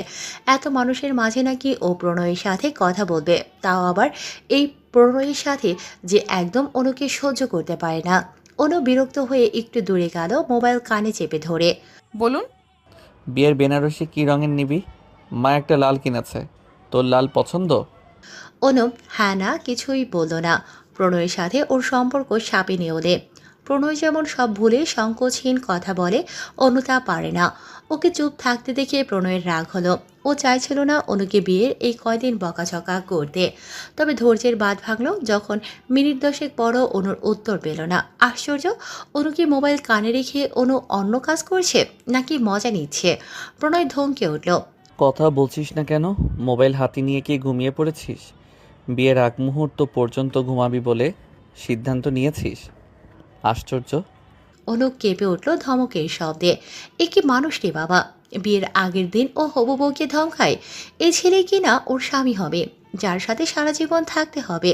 [SPEAKER 4] এত মানুষের মাঝে নাকি ও প্রণয়ের সাথে কথা বলবে, তাও আবার এই প্রণয়ের সাথে যে একদম অনুকে সহ্য করতে পারে না। অনু বিরক্ত হয়ে একটু দূরে গেল, মোবাইল কানে চেপে ধরে।
[SPEAKER 1] বলুন।
[SPEAKER 5] বিয়ের বেনারসি কি রঙের নিবি? মা একটা লাল কিনেছে, তোর লাল পছন্দ?
[SPEAKER 4] অনু হ্যাঁ না কিছুই বলল না। প্রণয়ের সাথে ওর সম্পর্ক সাপে নেওলে। প্রণয় যেমন সব ভুলে সংকোচহীন কথা বলে, অনু তা পারে না। ওকে চুপ থাকতে দেখে প্রণয়ের রাগ হলো। ও চাইছিল না অনুকে বিয়ের এই কয়দিন বকাঝকা করতে। তবে ধৈর্যের বাঁধ ভাঙল যখন মিনিট 10 পরও অনুর উত্তর পেল না। আশ্চর্য, অনুকে মোবাইল কানে রেখে অনু অন্য কাজ করছে নাকি মজা নিচ্ছে? প্রণয় ধমকে উঠল,
[SPEAKER 5] কথা বলছিস না কেন? মোবাইল হাতে নিয়ে কি ঘুমিয়ে পড়েছিস? বিয়ের আগ মুহূর্ত পর্যন্ত ঘুমাবি বলে সিদ্ধান্ত নিয়েছিস? আশ্চর্য।
[SPEAKER 4] অনু কেঁপে উঠল ধমকের শব্দে। এ কি মানুষ রে বাবা! বিয়ের আগের দিন ও হবু বউকে ধমকায়। এ ছেলে কিনা ওর স্বামী হবে, যার সাথে সারা জীবন থাকতে হবে।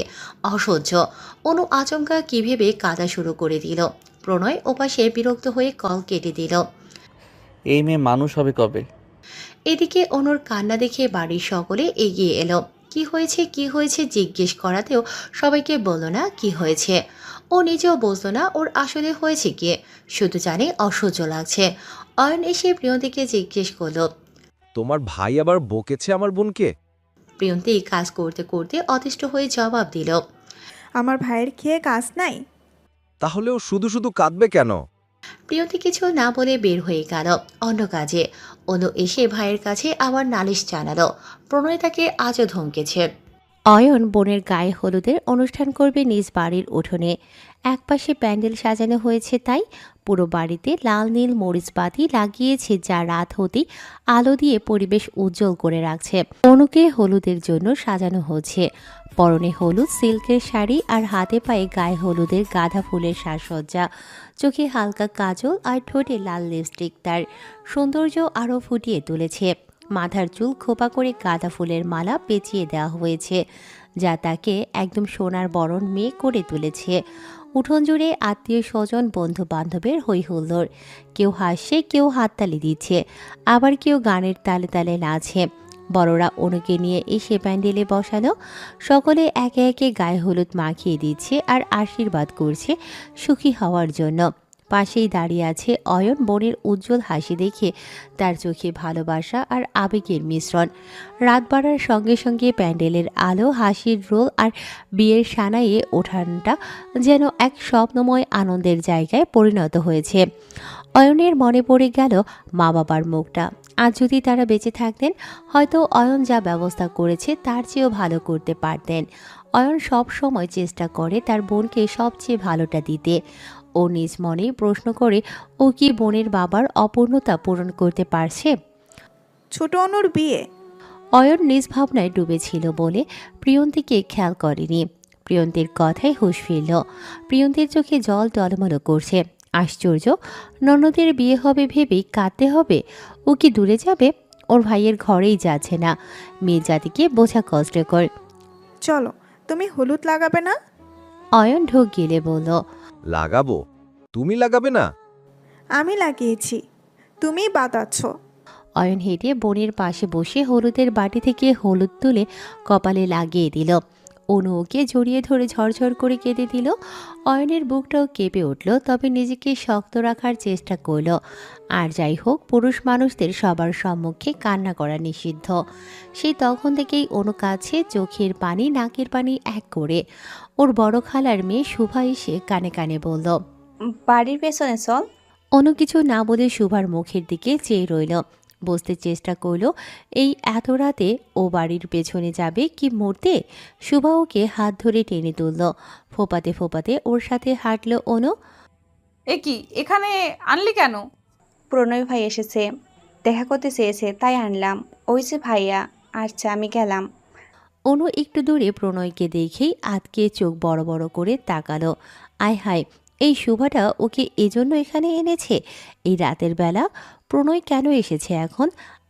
[SPEAKER 4] অসহ্য। অনু আচমকা কি ভেবে কাঁদা শুরু করে দিল। প্রণয় ওপাশে বিরক্ত হয়ে কল কেটে দিল।
[SPEAKER 5] এই মেয়ে মানুষ হবে কবে?
[SPEAKER 4] এদিকে অনুর কান্না দেখে বাড়ির সকলে এগিয়ে এলো। কি হয়েছে কি হয়েছে জিজ্ঞেস করাতেও সবাইকে বলল না কি হয়েছে। ও নিজেও বুঝলো না ওর আসলে হয়েছে কি, শুধু জানে অসহ্য লাগছে। অয়ন এসে প্রিয়ন্তীকে জিজ্ঞেস করলো।
[SPEAKER 3] তোমার ভাই আবার বকেছে আমার বোনকে?
[SPEAKER 4] প্রিয়ন্তী কাজ করতে করতে অতিষ্ঠ হয়ে জবাব দিল।
[SPEAKER 2] আমার ভাইয়ের খেয়ে কাজ নাই?
[SPEAKER 3] তাহলে ও শুধু শুধু কাঁদবে কেন?
[SPEAKER 4] প্রিয়ন্তী কিছু না বলে বের হয়ে গেল অন্য কাজে। অনু এসে ভাইয়ের কাছে আবার নালিশ জানালো। প্রণয় তাকে আজও ধমকেছে। অয়ন বোনের গায়ে হলুদের অনুষ্ঠান করবে নিজ বাড়ির উঠোনে। একপাশে প্যান্ডেল সাজানো হয়েছে, তাই পুরো বাড়িতে লাল নীল মরিচবাতি লাগিয়েছে, যা রাত হতেই আলো দিয়ে পরিবেশ উজ্জ্বল করে রাখছে। অনুকে হলুদের জন্য সাজানো হচ্ছে। পরনে হলুদ সিল্কের শাড়ি আর হাতে পায়ে গায়ে হলুদের গাঁদা ফুলের সাজসজ্জা। চোখে হালকা কাজল আর ঠোঁটে লাল লিপস্টিক তার সৌন্দর্য আরও ফুটিয়ে তুলেছে।
[SPEAKER 8] মাথার চুল খোপা করে গাঁদা ফুলের মালা পেঁচিয়ে দেওয়া হয়েছে, যা তাকে একদম সোনার বরণ মেয়ে করে তুলেছে। উঠোন জুড়ে আত্মীয় স্বজন বন্ধু বান্ধবের হই হুল্লোড়। কেউ হাসছে, কেউ হাততালি দিচ্ছে, আবার কেউ গানের তালে তালে নাচে। বড়রা অনুকে নিয়ে এসে প্যান্ডেলে বসালো। সকলে একে একে গায়ে হলুদ মাখিয়ে দিচ্ছে আর আশীর্বাদ করছে সুখী হওয়ার জন্য। পাশেই দাঁড়িয়ে আছে অয়ন। বোনের উজ্জ্বল হাসি দেখে তার চোখে ভালোবাসা আর আবেগের মিশ্রণ। রাত বাড়ার সঙ্গে সঙ্গে প্যান্ডেলের আলো, হাসির রোল আর বিয়ের সানাইয়ে ওঠানটা যেন এক স্বপ্নময় আনন্দের জায়গায় পরিণত হয়েছে। অয়নের মনে পড়ে গেল মা বাবার মুখটা। আজ যদি তারা বেঁচে থাকতেন, হয়তো অয়ন যা ব্যবস্থা করেছে তার চেয়েও ভালো করতে পারতেন। অয়ন সব সময় চেষ্টা করে তার বোনকে সবচেয়ে ভালোটা দিতে। ও নিজ মনেই প্রশ্ন করে, ও কি বোনের বাবার অপূর্ণতা পূরণ করতে পারছে?
[SPEAKER 2] ছোট অনুর বিয়ে।
[SPEAKER 8] অয়ন নিজ ভাবনায় ডুবেছিল বলে প্রিয়ন্তীকে খেয়াল করেনি। প্রিয়ন্তীর কথায় হুঁশ ফিরল। প্রিয়ন্তীর চোখে জল টলমল করছে। আশ্চর্য, ননদের বিয়ে হবে ভেবেই কাঁদতে হবে? ও কি দূরে যাবে? ওর ভাইয়ের ঘরেই যাচ্ছে না। মেয়ে জাতিকে বোঝা কষ্টকর।
[SPEAKER 2] চলো, তুমি হলুদ লাগাবে না?
[SPEAKER 8] অয়ন ঢোক গিলে বলল,
[SPEAKER 3] লাগাবো? তুমি লাগাবে না?
[SPEAKER 2] আমি লাগিয়েছি, তুমি বাতাচ্ছ।
[SPEAKER 8] অয়ন হেঁটে বোনের পাশে বসে হলুদের বাটি থেকে হলুদ তুলে কপালে লাগিয়ে দিল। অনু ওকে জড়িয়ে ধরে ঝরঝর করে কেঁদে দিল। অয়নের বুকটাও কেঁপে উঠল, তবে নিজেকে শক্ত রাখার চেষ্টা করল। আর যাই হোক, পুরুষ মানুষদের সবার সম্মুখে কান্না করা নিষিদ্ধ। সেই তখন থেকেই অনু কাছে চোখের পানি নাকের পানি এক করে। ওর বড় খালার মেয়ে শুভা এসে কানে কানে বলল,
[SPEAKER 9] বাড়ির পেছনে চল।
[SPEAKER 8] অনু কিছু না বলে শুভার মুখের দিকে চেয়ে রইল। বুঝতে চেষ্টা করল এই এত রাতে ও বাড়ির পেছনে যাবে কি মরতে। শুভা ওকে হাত ধরে টেনে তুলল। ফোপাতে ফোপাতে ওর সাথে হাঁটল অনু।
[SPEAKER 1] এ কি, এখানে আনলি কেন?
[SPEAKER 9] প্রণয় ভাই এসেছে, দেখা করতে চেয়েছে, তাই আনলাম। ওই যে ভাইয়া। আচ্ছা, আমি গেলাম।
[SPEAKER 8] অনু একটু দূরে প্রণয়কে দেখেই আতকে চোখ বড় বড় করে তাকালো। আয় হায়, এই শুভাটা ওকে এজন্য এখানে এনেছে এই রাতের বেলা? প্রণয় কেন এসেছে এখন?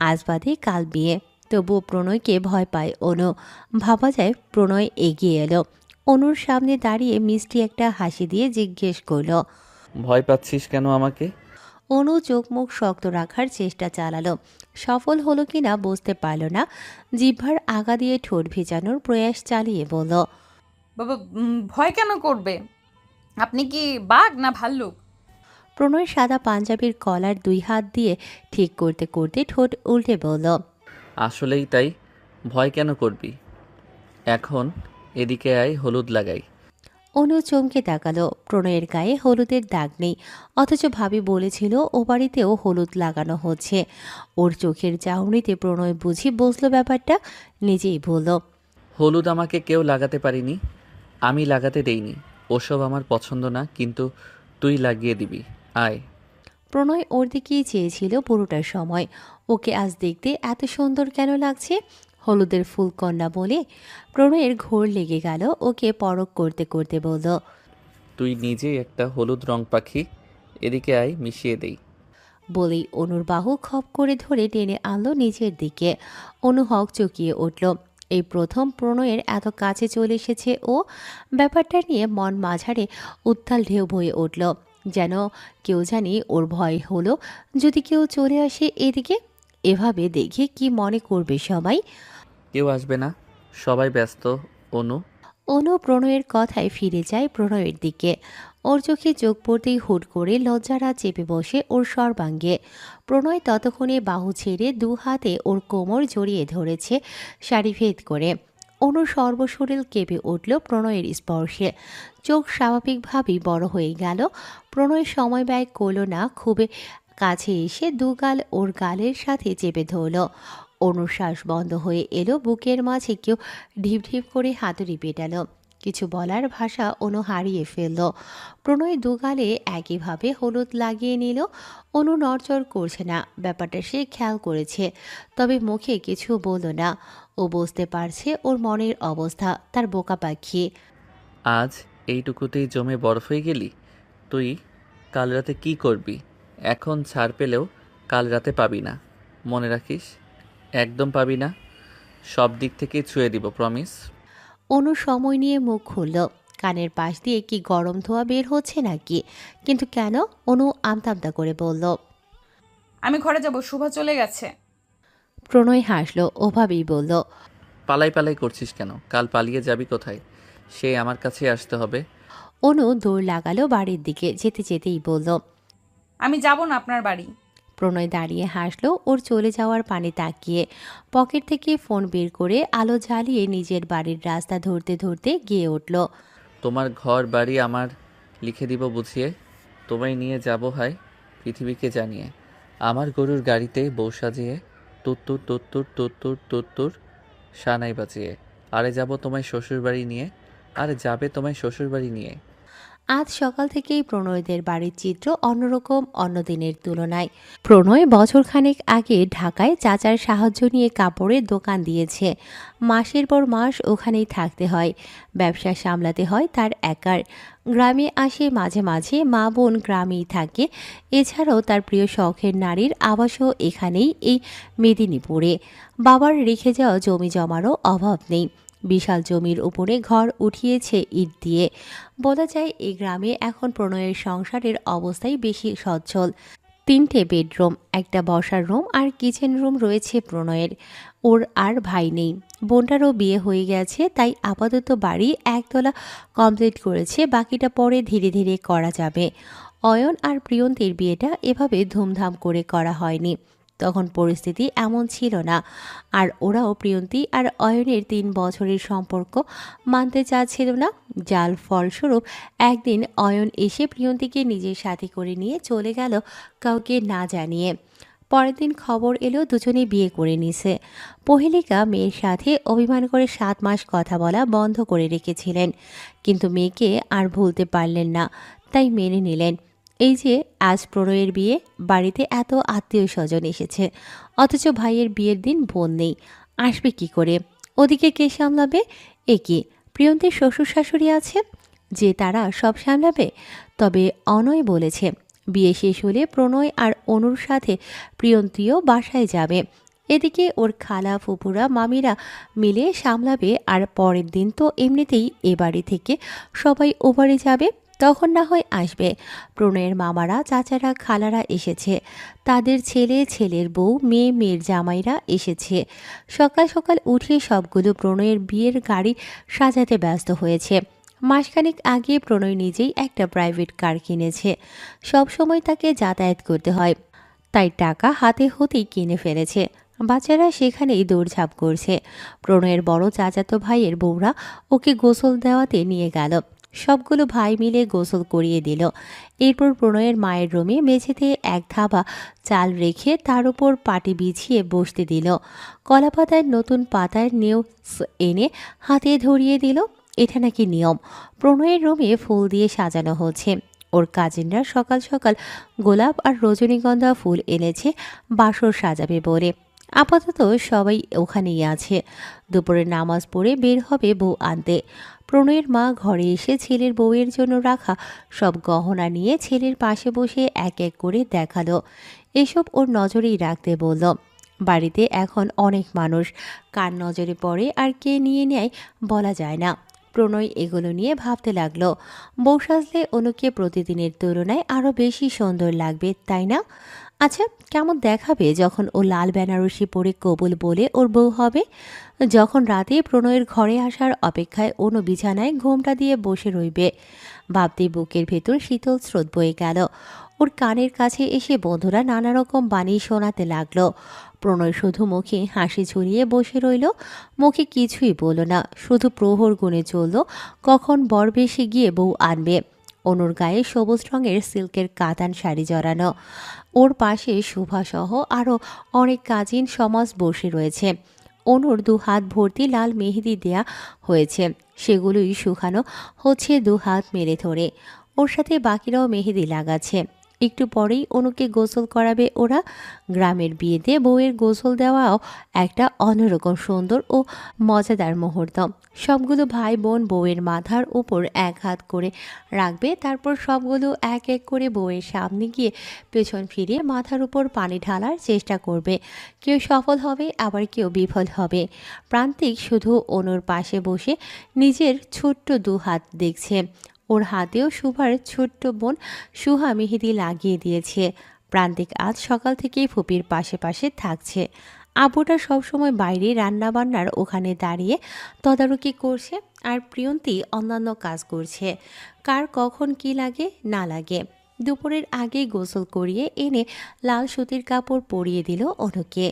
[SPEAKER 8] আজ বাদে কাল বিয়ে, তবুও প্রণয়কে ভয় পায় অনু। ভাবা যায় প্রণয় এগিয়ে এলো। অনুর সামনে দাঁড়িয়ে মিষ্টি একটা হাসি দিয়ে জিজ্ঞেস করলো,
[SPEAKER 5] ভয় পাচ্ছিস কেন আমাকে?
[SPEAKER 8] অনু চোখ মুখ শক্ত রাখার চেষ্টা চালালো। সফল হলো কিনা বুঝতে পারল না। জিহ্বার আগা দিয়ে ঠোঁট ভেজানোর প্রয়াস চালিয়ে বলল,
[SPEAKER 1] বাবা, ভয় কেন করবে? আপনি কি বাঘ না ভাল্লুক?
[SPEAKER 8] প্রণয় সাদা পাঞ্জাবির কলার দুই হাত দিয়ে ঠিক করতে করতে ঠোঁট উল্টে বলল,
[SPEAKER 5] আসলেই তাই, ভয় কেন করবি? এখন এদিকে আয়, হলুদ লাগাই।
[SPEAKER 8] অনু চমকে তাকালো। প্রণয়ের গায়ে হলুদের দাগ নেই, অথচ ভাবি বলেছিল ও বাড়িতেও হলুদ লাগানো হচ্ছে। ওর চোখের চাউনিতে প্রণয় বুঝি বুঝলো ব্যাপারটা, নিজেই বলল,
[SPEAKER 5] হলুদ আমাকে কেউ লাগাতে পারিনি, আমি লাগাতে দেইনি। ওসব আমার পছন্দ না, কিন্তু তুই লাগিয়ে দিবি। আয়।
[SPEAKER 8] প্রণয় ওর দিকেই চেয়েছিল পুরোটার সময়। ওকে আজ দেখতে এত সুন্দর কেন লাগছে? হলুদের ফুলকন্যা বলে প্রণয়ের ঘোর লেগে গেল। ওকে পরখ করতে করতে বলল,
[SPEAKER 5] তুই নিজেই একটা হলুদ রং পাখি, এদিকে আয়, মিশিয়ে দেই।
[SPEAKER 8] বলেই অনুর বাহু খপ করে ধরে টেনে আনলো নিজের দিকে। অনু হক চকিয়ে উঠল। এই প্রথম প্রণয়ের এত কাছে চলে এসেছে ও। ব্যাপারটা নিয়ে মন মাঝারে উত্তাল ঢেউ বয়ে উঠল। যেন কেউ জানি ওর ভয় হলো, যদি কেউ চলে আসে এদিকে, এভাবে দেখে কি মনে করবে সবাই।
[SPEAKER 5] কেউ আসবে না, সবাই ব্যস্ত। অনু।
[SPEAKER 8] অনু প্রণয়ের কথায় ফিরে যায় প্রণয়ের দিকে। ওর চোখে চোখ পড়তেই হুট করে লজ্জারা চেপে বসে ওর সর্বাঙ্গে। প্রণয় ততক্ষণে বাহু ছেড়ে দু হাতে ওর কোমর জড়িয়ে ধরেছে শাড়ি ভেদ করে। অনুর সর্বশরীর কেঁপে উঠল প্রণয়ের স্পর্শে। চোখ স্বাভাবিকভাবেই বড় হয়ে গেল। প্রণয় সময় ব্যয় করল না, খুবই কাছে এসে দুগাল ওর গালের সাথে চেপে ধরল। অনুর শ্বাস বন্ধ হয়ে এলো। বুকের মাঝে কেউ ঢিপ ঢিপ করে হাতুড়ি পেটালো। কিছু বলার ভাষা অনু হারিয়ে ফেলল। প্রণয় দুগালে একইভাবে হলুদ লাগিয়ে নিল। অনু নড়চড় করছে না, ব্যাপারটা সে খেয়াল করেছে, তবে মুখে কিছু বলল না। ও বুঝতে পারছে ওর মনের অবস্থা, তার বোকা পাখি।
[SPEAKER 5] আজ এইটুকুতেই জমে বরফ হয়ে গেলি? তুই কাল রাতে কি করবি? এখন ছাড় পেলেও কাল রাতে পাবি না, মনে রাখিস। একদম পাবি না, সব দিক থেকে ছুঁয়ে দিব, প্রমিস।
[SPEAKER 8] অনু সময় নিয়ে মুখ খুলল। কানের পাশ দিয়ে কি গরম ধোঁয়া বের হচ্ছে নাকি? কিন্তু কেন? অনু আমতা করে বলল।
[SPEAKER 1] আমি ঘরে যাব, শুভা চলে গেছে।
[SPEAKER 8] প্রণয় হাসল, ওভাবেই বলল।
[SPEAKER 5] পালাই পালাই করছিস কেন? কাল পালিয়ে যাবি কোথায়? সে আমার কাছে আসতে হবে।
[SPEAKER 8] অনু দৌড় লাগালো বাড়ির দিকে, যেতে যেতেই বলল।
[SPEAKER 1] আমি যাব না আপনার বাড়ি।
[SPEAKER 8] প্রণয় দাঁড়িয়ে হাসলো ওর চলে যাওয়ার পানে তাকিয়ে। পকেট থেকে ফোন বের করে আলো জ্বালিয়ে নিজের বাড়ির রাস্তা ধরতে ধরতে গিয়ে উঠল।
[SPEAKER 5] তোমার ঘর বাড়ি আমার লিখে দিব বুঝিয়ে। তোমায় নিয়ে যাব হয় পৃথিবীকে জানিয়ে। আমার গরুর গাড়িতে বউ সাজিয়ে, তুত্তুর তুত্তুর তুত্তুর তুত্তুর সানাই বাজিয়ে। আরে যাব তোমায় শ্বশুর বাড়ি নিয়ে, আরে যাবে তোমায় শ্বশুর বাড়ি নিয়ে।
[SPEAKER 8] আজ সকাল থেকেই প্রণয়দের বাড়ির চিত্র অন্যরকম অন্য দিনের তুলনায়। প্রণয় বছরখানেক আগে ঢাকায় চাচার সাহায্য নিয়ে কাপড়ের দোকান দিয়েছে। মাসের পর মাস ওখানেই থাকতে হয়, ব্যবসা সামলাতে হয় তার একার। গ্রামে আসে মাঝে মাঝে, মা বোন গ্রামেই থাকে। এছাড়াও তার প্রিয় শখের নারীর আবাসও এখানেই, এই মেদিনীপুরে। বাবার রেখে যাওয়া জমি জমারও অভাব নেই। বিশাল জমির উপরে ঘর উঠিয়েছে ইট দিয়ে। বলা যায় এই গ্রামে এখন প্রণয়ের সংসারের অবস্থাই বেশি সচ্ছল। 3টে বেডরুম, একটা বসার রুম আর কিচেন রুম রয়েছে প্রণয়ের। ওর আর ভাই নেই, বোনটারও বিয়ে হয়ে গেছে, তাই আপাতত বাড়ি একতলা কমপ্লিট করেছে, বাকিটা পরে ধীরে ধীরে করা যাবে। অয়ন আর প্রিয়ন্তীর বিয়েটা এভাবে ধুমধাম করে করা হয়নি, তখন পরিস্থিতি এমন ছিল না। আর ওরাও প্রিয়ন্তী আর অয়নের 3 বছরের সম্পর্ক মানতে চাচ্ছিল না, যার ফলস্বরূপ একদিন অয়ন এসে প্রিয়ন্তীকে নিজের সাথে করে নিয়ে চলে গেল কাউকে না জানিয়ে। পরের দিন খবর এলো দুজনে বিয়ে করে নিছে। পহেলিকা মেয়ের সাথে অভিমান করে 7 মাস কথা বলা বন্ধ করে রেখেছিলেন, কিন্তু মেয়েকে আর ভুলতে পারলেন না, তাই মেনে নিলেন। এই যে আজ প্রণয়ের বিয়ে, বাড়িতে এত আত্মীয় স্বজন এসেছে, অথচ ভাইয়ের বিয়ের দিন বোন নেই, আসবে কি করে? ওদিকে কে সামলাবে? এ কি, প্রিয়ন্তীর শ্বশুর শাশুড়ি আছে যে তারা সব সামলাবে? তবে অনয় বলেছে বিয়ে শেষ হলে প্রণয় আর অনুর সাথে প্রিয়ন্তীও বাসায় যাবে। এদিকে ওর খালা ফুপুরা মামিরা মিলে সামলাবে, আর পরের দিন তো এমনিতেই এ বাড়ি থেকে সবাই ও বাড়ি যাবে, তখন না হয় আসবে। প্রণয়ের মামারা চাচারা খালারা এসেছে, তাদের ছেলে ছেলের বউ মেয়ে মেয়ের জামাইরা এসেছে। সকাল সকাল উঠে সবগুলো প্রণয়ের বিয়ের গাড়ি সাজাতে ব্যস্ত হয়েছে। মাসখানেক আগে প্রণয় নিজেই একটা প্রাইভেট কার কিনেছে, সব সময় তাকে যাতায়াত করতে হয়, তাই টাকা হাতে হতেই কিনে ফেলেছে। বাচ্চারা সেখানেই দৌড়ঝাঁপ করছে। প্রণয়ের বড় চাচাতো ভাইয়ের বউরা ওকে গোসল দেওয়াতে নিয়ে গেল। সবগুলো ভাই মিলে গোসল করিয়ে দিল। এরপর প্রণয়ের মায়ের রুমে মেঝেতে এক থাবা চাল রেখে তার উপর পাটি বিছিয়ে বসতে দিল। কলাপাতার নতুন পাতার নেও এনে হাতে ধরিয়ে দিল। এটা নাকি নিয়ম। প্রণয়ের রুমে ফুল দিয়ে সাজানো হচ্ছে। ওর কাজিনরা সকাল সকাল গোলাপ আর রজনীগন্ধা ফুল এনেছে বাসর সাজাবে বলে। আপাতত সবাই ওখানেই আছে। দুপুরে নামাজ পড়ে বের হবে বউ আনতে। প্রণয়ের মা ঘরে এসে ছেলের বউয়ের জন্য রাখা সব গহনা নিয়ে ছেলের পাশে বসে এক এক করে দেখালো। এসব ওর নজরেই রাখতে বলল। বাড়িতে এখন অনেক মানুষ, কার নজরে পড়ে আর কে নিয়ে নেয় বলা যায় না। প্রণয় এগুলো নিয়ে ভাবতে লাগলো, বউ সাজলে অনুকে প্রতিদিনের তুলনায় আরও বেশি সুন্দর লাগবে, তাই না? আচ্ছা, কেমন দেখাবে যখন ও লাল বেনারসি পরে কবুল বলে ওর বউ হবে? যখন রাতে প্রণয়ের ঘরে আসার অপেক্ষায় অনু বিছানায় ঘোমটা দিয়ে বসে রইবে, ভাবতে বুকের ভেতর শীতল স্রোত বয়ে গেল। ওর কানের কাছে এসে বন্ধুরা নানা রকম বাণী শোনাতে লাগলো। প্রণয় শুধু মুখে হাসি ঝুলিয়ে বসে রইল, মুখে কিছুই বলল না, শুধু প্রহর গুনে চলল কখন বর বেশি গিয়ে বউ আনবে। অনুর গায়ে সবুজ রঙের সিল্কের কাতান শাড়ি জড়ানো। ওর পাশে শোভাসহ আরও অনেক কাজিন সমাজ বসে রয়েছে। অনুর 2 হাত ভর্তি লাল মেহেদি দেয়া হয়েছে, সেগুলোই শুকানো হচ্ছে 2 হাত মেলে ধরে। ওর সাথে বাকিরাও মেহেদি লাগাচ্ছে। একটু পরেই অনুকে গোসল করাবে ওরা। গ্রামের বিয়েতে বউয়ের গোসল দেওয়াও একটা অন্যরকম সুন্দর ও মজাদার মুহূর্ত। সবগুলো ভাই বোন বউয়ের মাথার উপর এক হাত করে রাখবে, তারপর সবগুলো এক এক করে বউয়ের সামনে গিয়ে পেছন ফিরে মাথার উপর পানি ঢালার চেষ্টা করবে। কেউ সফল হবে, আবার কেউ বিফল হবে। প্রান্তিক শুধু অনুর পাশে বসে নিজের ছোট্ট দু হাত দেখছে। ওর হাতেও সুভার ছোট্ট বোন সুহা মেহেদি লাগিয়ে দিয়েছে। প্রান্তিক আজ সকাল থেকেই ফুপির পাশে পাশে থাকছে। আব্বুটা সবসময় বাইরে রান্নাবান্নার ওখানে দাঁড়িয়ে তদারকি করছে, আর প্রিয়ন্তী অন্যান্য কাজ করছে। কার কখন কি লাগে না লাগে। দুপুরের আগেই গোসল করিয়ে এনে লাল সুতির কাপড় পরিয়ে দিল অনুকে।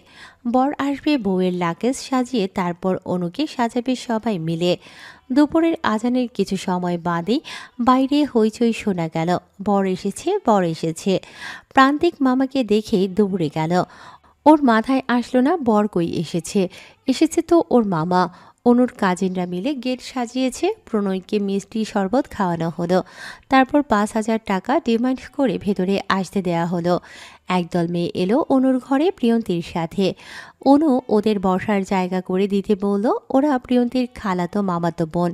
[SPEAKER 8] বর আসবে, বউয়ের লাগেজ সাজিয়ে তারপর অনুকে সাজাবে সবাই মিলে। দুপুরের আজানের কিছু সময় বাদেই বাইরে হইচই শোনা গেল। বর এসেছে, বর এসেছে। প্রান্তিক মামাকে দেখেই দৌড়ে গেল। ওর মাথায় আসলো না বর কই এসেছে। এসেছে তো ওর মামা। অনুর কাজিনরা মিলে গেট সাজিয়েছে। প্রণয়কে মিষ্টি শরবত খাওয়ানো হলো। তারপর 5,000 টাকা ডিমান্ড করে ভেতরে আসতে দেয়া হলো। একদল মেয়ে এলো অনুর ঘরে প্রিয়ন্তীর সাথে। অনু ওদের বসার জায়গা করে দিতে বলল। ওরা প্রিয়ন্তীর খালাতো মামাতো বোন।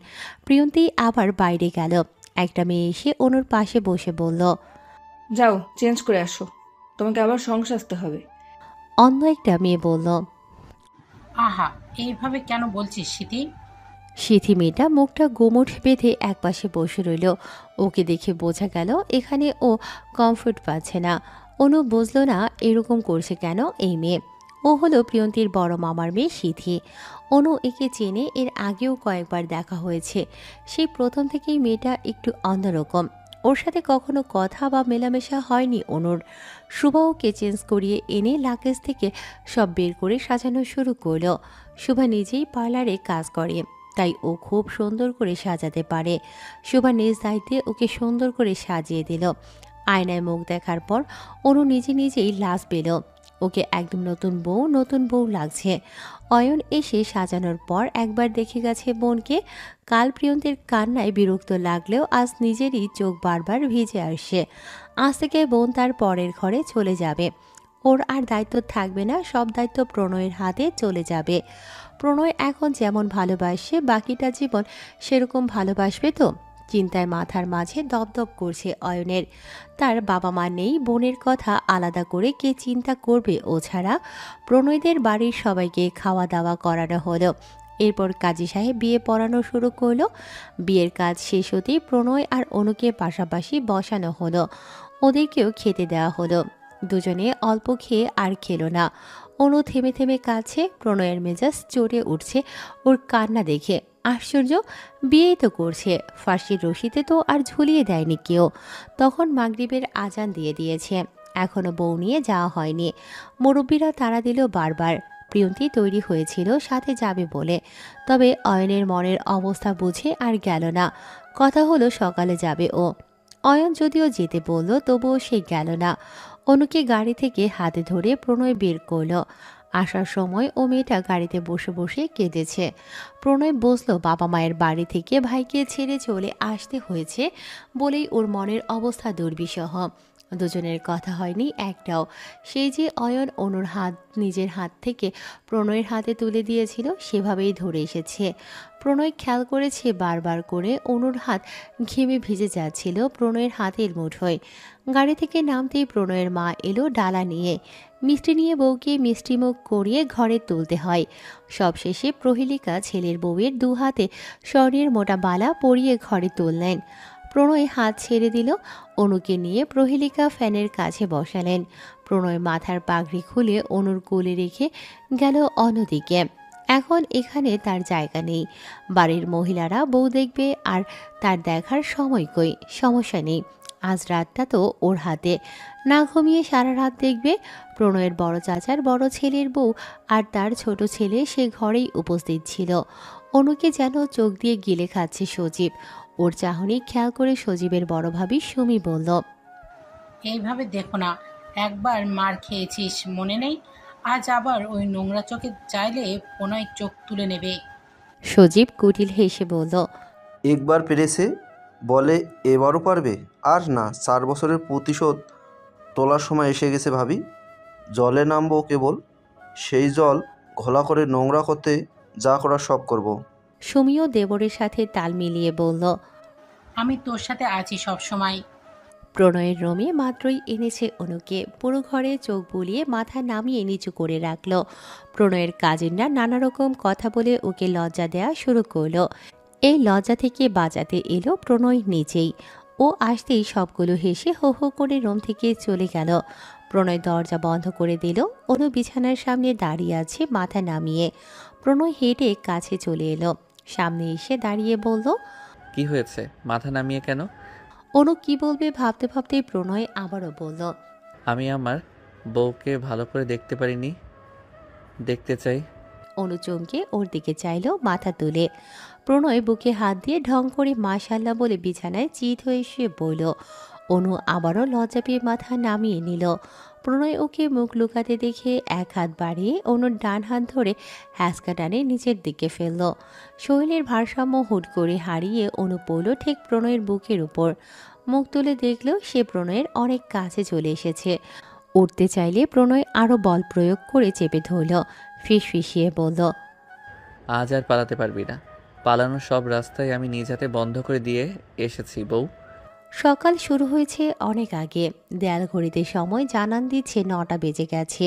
[SPEAKER 8] প্রিয়ন্তী আবার বাইরে গেল। একটা মেয়ে এসে অনুর পাশে বসে বলল,
[SPEAKER 10] যাও চেঞ্জ করে আসো, তোমাকে আবার সাজতে হবে।
[SPEAKER 8] অন্য একটা মেয়ে বলল,
[SPEAKER 11] আহা, এইভাবে কেন বলছিস সিথি?
[SPEAKER 8] সিথি মেয়েটা মুখটা গোমট বেঁধে একপাশে বসে রইল। ওকে দেখে বোঝা গেল এখানে ও কমফোর্ট পাচ্ছে না। অনু বুঝল না এরকম করছে কেন এই মেয়ে। ও হলো প্রিয়ন্তীর বড় মামার মেয়ে সিথি। অনু একে চেনে, এর আগেও কয়েকবার দেখা হয়েছে। সেই প্রথম থেকেই মেয়েটা একটু অন্যরকম। ওর সাথে কখনো কথা বা মেলামেশা হয়নি অনুর। শুভা ওকে চেঞ্জ করিয়ে এনে লাগেজ থেকে সব বের করে সাজানো শুরু করলো। শুভা নিজেই পার্লারে কাজ করে, তাই ও খুব সুন্দর করে সাজাতে পারে। শুভা নিজ দায়িত্বে ওকে সুন্দর করে সাজিয়ে দিল। আয়নায় মুখ দেখার পর অনু নিজে নিজেই লাজ পেল। ওকে একদম নতুন বউ লাগছে। অয়ন এসে সাজানোর পর একবার দেখে গেছে বোনকে। কাল প্রিয়ন্তীর কান্নায় বিরক্ত লাগলেও আজ নিজেরই চোখ বারবার ভিজে আসছে। আজ থেকে বোন তার পরের ঘরে চলে যাবে। ওর আর দায়িত্ব থাকবে না, সব দায়িত্ব প্রণয়ের হাতে চলে যাবে। প্রণয় এখন যেমন ভালোবাসে বাকিটা জীবন সেরকম ভালোবাসবে তো। চিন্তায় মাথার মাঝে দপদপ করছে অয়নের। তার বাবা মা নেই, বোনের কথা আলাদা করে কে চিন্তা করবে ও ছাড়া। প্রণয়দের বাড়ির সবাইকে খাওয়া দাওয়া করানো হলো। এরপর কাজী সাহেব বিয়ে পড়ানো শুরু করলো। বিয়ের কাজ শেষ হতেই প্রণয় আর অনুকে পাশাপাশি বসানো হলো। ওদেরকেও খেতে দেওয়া হলো। দুজনে অল্প খেয়ে আর খেলো না। অনু থেমে থেমে কাছে। প্রণয়ের মেজাজ চড়ে উঠছে ওর কান্না দেখে। আশ্চর্য, বিয়েই তো করছে, ফাঁসির রশিতে তো আর ঝুলিয়ে দেয়নি কেউ। তখন মাগরিবের আজান দিয়ে দিয়েছে, এখনো বউ নিয়ে যাওয়া হয়নি। মুরব্বীরা তাড়া দিল বারবার। প্রিয়ন্তী তৈরি হয়েছিল সাথে যাবে বলে, তবে অয়নের মনের অবস্থা বুঝে আর গেল না। কথা হলো সকালে যাবে ও। অয়ন যদিও যেতে বলল, তবুও সে গেল না। অনুকে গাড়ি থেকে হাতে ধরে প্রণয় বের করল। আসার সময় ও মেয়েটা গাড়িতে বসে বসে কেঁদেছে। প্রণয় বুঝলো বাবা মায়ের বাড়ি থেকে ভাইকে ছেড়ে চলে আসতে হয়েছে বলেই ওর মনের অবস্থা দুর্বিষহ। দুজনের কথা হয়নি একটাও। সেই যে অয়ন অনুর হাত নিজের হাত থেকে প্রণয়ের হাতে তুলে দিয়েছিল সেভাবেই ধরে এসেছে। প্রণয় খেয়াল করেছে বারবার করে অনুর হাত ঘেমে ভিজে যাচ্ছিল প্রণয়ের হাতের মুঠোয়। গাড়ি থেকে নামতেই প্রণয়ের মা এলো ডালা নিয়ে। মিষ্টি নিয়ে বউকে মিষ্টিমুখ করিয়ে ঘরে তুলতে হয়। সবশেষে প্রহেলিকা ছেলের বউয়ের দু হাতে স্বর্ণের মোটা বালা পরিয়ে ঘরে তুললেন। প্রণয় হাত ছেড়ে দিল। অনুকে নিয়ে প্রহেলিকা ফ্যানের কাছে বসালেন। প্রণয় মাথার পাগড়ি খুলে অনুর কোলে রেখে গেল অন্যদিকে। এখন এখানে তার জায়গা নেই। বাড়ির মহিলারা বউ দেখবে, আর তার দেখার সময় কই। সমস্যা নেই, আজ রাতটা তো ওর হাতে। না ঘুমিয়ে সারা রাত দেখবে। প্রণয়ের বড় চাচার বড় ছেলের বউ আর তার ছোট ছেলে সে ঘরেই উপস্থিত ছিল। অনুকে যেন চোখ দিয়ে গিলে খাচ্ছে সজীব। ওর চাহনি খেয়াল করে সজীবের বড় ভাবি সুমি বলল,
[SPEAKER 11] এইভাবে দেখো না, একবার মার খেয়েছিস মনে নেই? আজ আবার ওই নোংরা চোখে চাইলে প্রণয় চোখ তুলে নেবে।
[SPEAKER 8] সজীব কুটিল হেসে বলল,
[SPEAKER 12] একবার পেরেছে বলে এবারও পারবে? আর না, 4 বছরের প্রতিশোধ তোলার সময় এসে গেছে ভাবি। জলে নামবো কেবল, সেই জল ঘোলা করে নোংরা করতে যা করার সব করব।
[SPEAKER 8] সুমিও দেবরের সাথে তাল মিলিয়ে বলল।
[SPEAKER 11] আমি তোর সাথে আছি সব সময়।
[SPEAKER 8] প্রণয়ের রুমে মাত্রই এনেছে অনুকে, পুরো ঘরে চোখ বুলিয়ে মাথা নামিয়ে নিচু করে রাখলো। প্রণয়ের কাজিনরা নানা রকম কথা বলে ওকে লজ্জা দেওয়া শুরু করলো। এই লজ্জা থেকে বাঁচাতে এলো প্রণয় নিজেই। ও আসতেই সবগুলো হেসে হো হো করে রুম থেকে চলে গেল। প্রণয় দরজা বন্ধ করে দিল। অনু বিছানার সামনে দাঁড়িয়ে আছে মাথা নামিয়ে। প্রণয় হেঁটে কাছে চলে এলো, সামনে এসে দাঁড়িয়ে বলল,
[SPEAKER 5] কি হয়েছে, মাথা নামিয়ে কেন?
[SPEAKER 8] অনু কি বলবে ভাবতে ভাবতে প্রণয় আবারও বলল,
[SPEAKER 5] আমি আমার বউকে ভালো করে দেখতে পারিনি, দেখতে চাই।
[SPEAKER 8] অনু চমকে ওর দিকে চাইল মাথা তুলে। প্রণয় বুকে হাত দিয়ে ঢং করে মাশাল্লাহ বলে বিছানায় চিত হয়ে শুয়ে বলল। অনু আবারও লজ্জা পেয়ে মাথা নামিয়ে নিল। প্রণয় ওকে মুখ লুকাতে দেখে এক হাত বাড়িয়ে অনুর ডান হাত ধরে হ্যাঁচকা টানে নিচের দিকে ফেলল। শরীরের ভারসাম্য হুট করে হারিয়ে অনু পড়ল ঠিক প্রণয়ের বুকের উপর। মুখ তুলে দেখল সে প্রণয়ের অনেক কাছে চলে এসেছে। উঠতে চাইলে প্রণয় আরও বল প্রয়োগ করে চেপে ধরল। ফিসফিসিয়ে বলল,
[SPEAKER 5] আজ আর পালাতে পারবি না। পালানোর সব রাস্তায় আমি নিজ হাতে বন্ধ করে দিয়ে এসেছি বউ।
[SPEAKER 8] সকাল শুরু হয়েছে অনেক আগে। দেয়াল ঘড়িতে সময় জানান দিচ্ছে 9টা বেজে গেছে।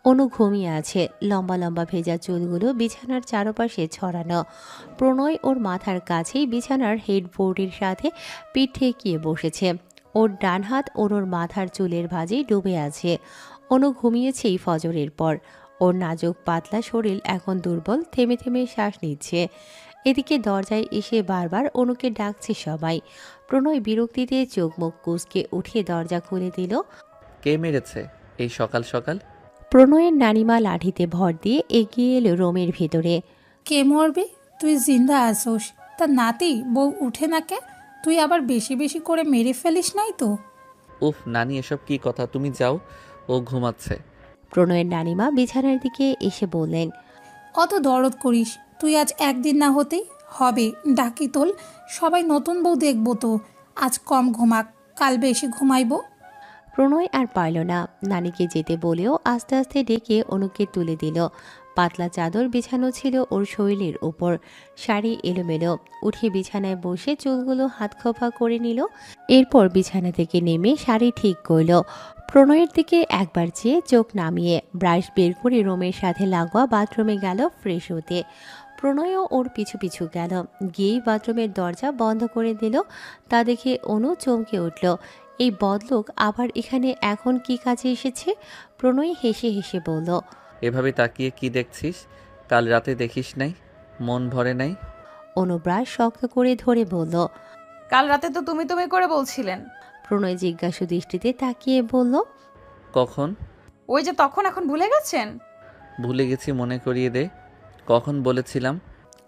[SPEAKER 8] অনু ঘুমিয়ে আছে, লম্বা লম্বা ভেজা চুলগুলো বিছানার চারপাশে ছড়ানো। প্রণয় ওর মাথার কাছেই বিছানার হেডবোর্ডের সাথে পিঠ ঠেকিয়ে বসেছে। ওর ডান হাত অনুর মাথার চুলের ভাঁজে ডুবে আছে। অনু ঘুমিয়েছেই ফজরের পর। ওর নাজুক পাতলা শরীর এখন দুর্বল, থেমে থেমে শ্বাস নিচ্ছে। এদিকে দরজায় এসে বারবার অনুকে ডাকছে সবাই। প্রণয় বিরক্তিতে চোখ মুখ কুঁচকে উঠে দরজা খুলে দিল।
[SPEAKER 5] কে মেরেছে এই সকাল সকাল?
[SPEAKER 8] প্রণয়ের নানিমা লাঠিতে ভর দিয়ে এগিয়ে এলো রুমের ভেতরে।
[SPEAKER 13] কে মরবি? তুই জিন্দা আসোস, তা নাতি বউ উঠে না কে? তুই আবার বেশি বেশি করে মেরে ফেলিস নাই তো?
[SPEAKER 5] উফ নানি, এসব কি কথা? তুমি যাও, ও ঘুমাচ্ছে।
[SPEAKER 8] প্রণয়ের নানিমা বিছানার দিকে এসে বললেন,
[SPEAKER 13] অত দরদ করিস, তুই আজ একদিন না হতেই হবে ডাকি তোল। সবাই নতুন বউ দেখবো তো। আজ কম ঘুমাক, কাল বেশি ঘুমাইবো।
[SPEAKER 8] প্রণয় আর পারল না। নানিকে যেতে বলেও আস্তে আস্তে ডেকে অনুকে তুলে দিল। পাতলা চাদর বিছানো ছিল ওর শরীরের উপর, শাড়ি এলোমেলো। উঠে বিছানায় বসে চুলগুলো হাত খোপা করে নিল। এরপর বিছানা থেকে নেমে শাড়ি ঠিক করল। প্রণয়ের দিকে একবার চেয়ে চোখ নামিয়ে ব্রাশ বের করে রুমের সাথে লাগোয়া বাথরুমে গেল ফ্রেশ হতে। প্রণয়ও ওর পিছু পিছু গেল। গিয়েই বাথরুমের দরজা বন্ধ করে দিল। তা দেখে অনু চমকে উঠল। এই বদলোক আবার এখানে এখন কি কাজে এসেছে? প্রণয় হেসে হেসে বলল,
[SPEAKER 5] এভাবে তাকিয়ে কি দেখছিস? কাল রাতে দেখিস নাই? মন ভরে নাই?
[SPEAKER 8] অনু ব্রাশ শক্ত করে ধরে বলল,
[SPEAKER 1] কাল রাতে তো তুমি তুমি করে বলছিলেন।
[SPEAKER 8] প্রণয় জিজ্ঞাসু দৃষ্টিতে তাকিয়ে বলল,
[SPEAKER 5] কখন?
[SPEAKER 1] ওই যে তখন, এখন ভুলে গেছেন?
[SPEAKER 5] ভুলে গেছি, মনে করিয়ে দে। কখন বলেছিলাম?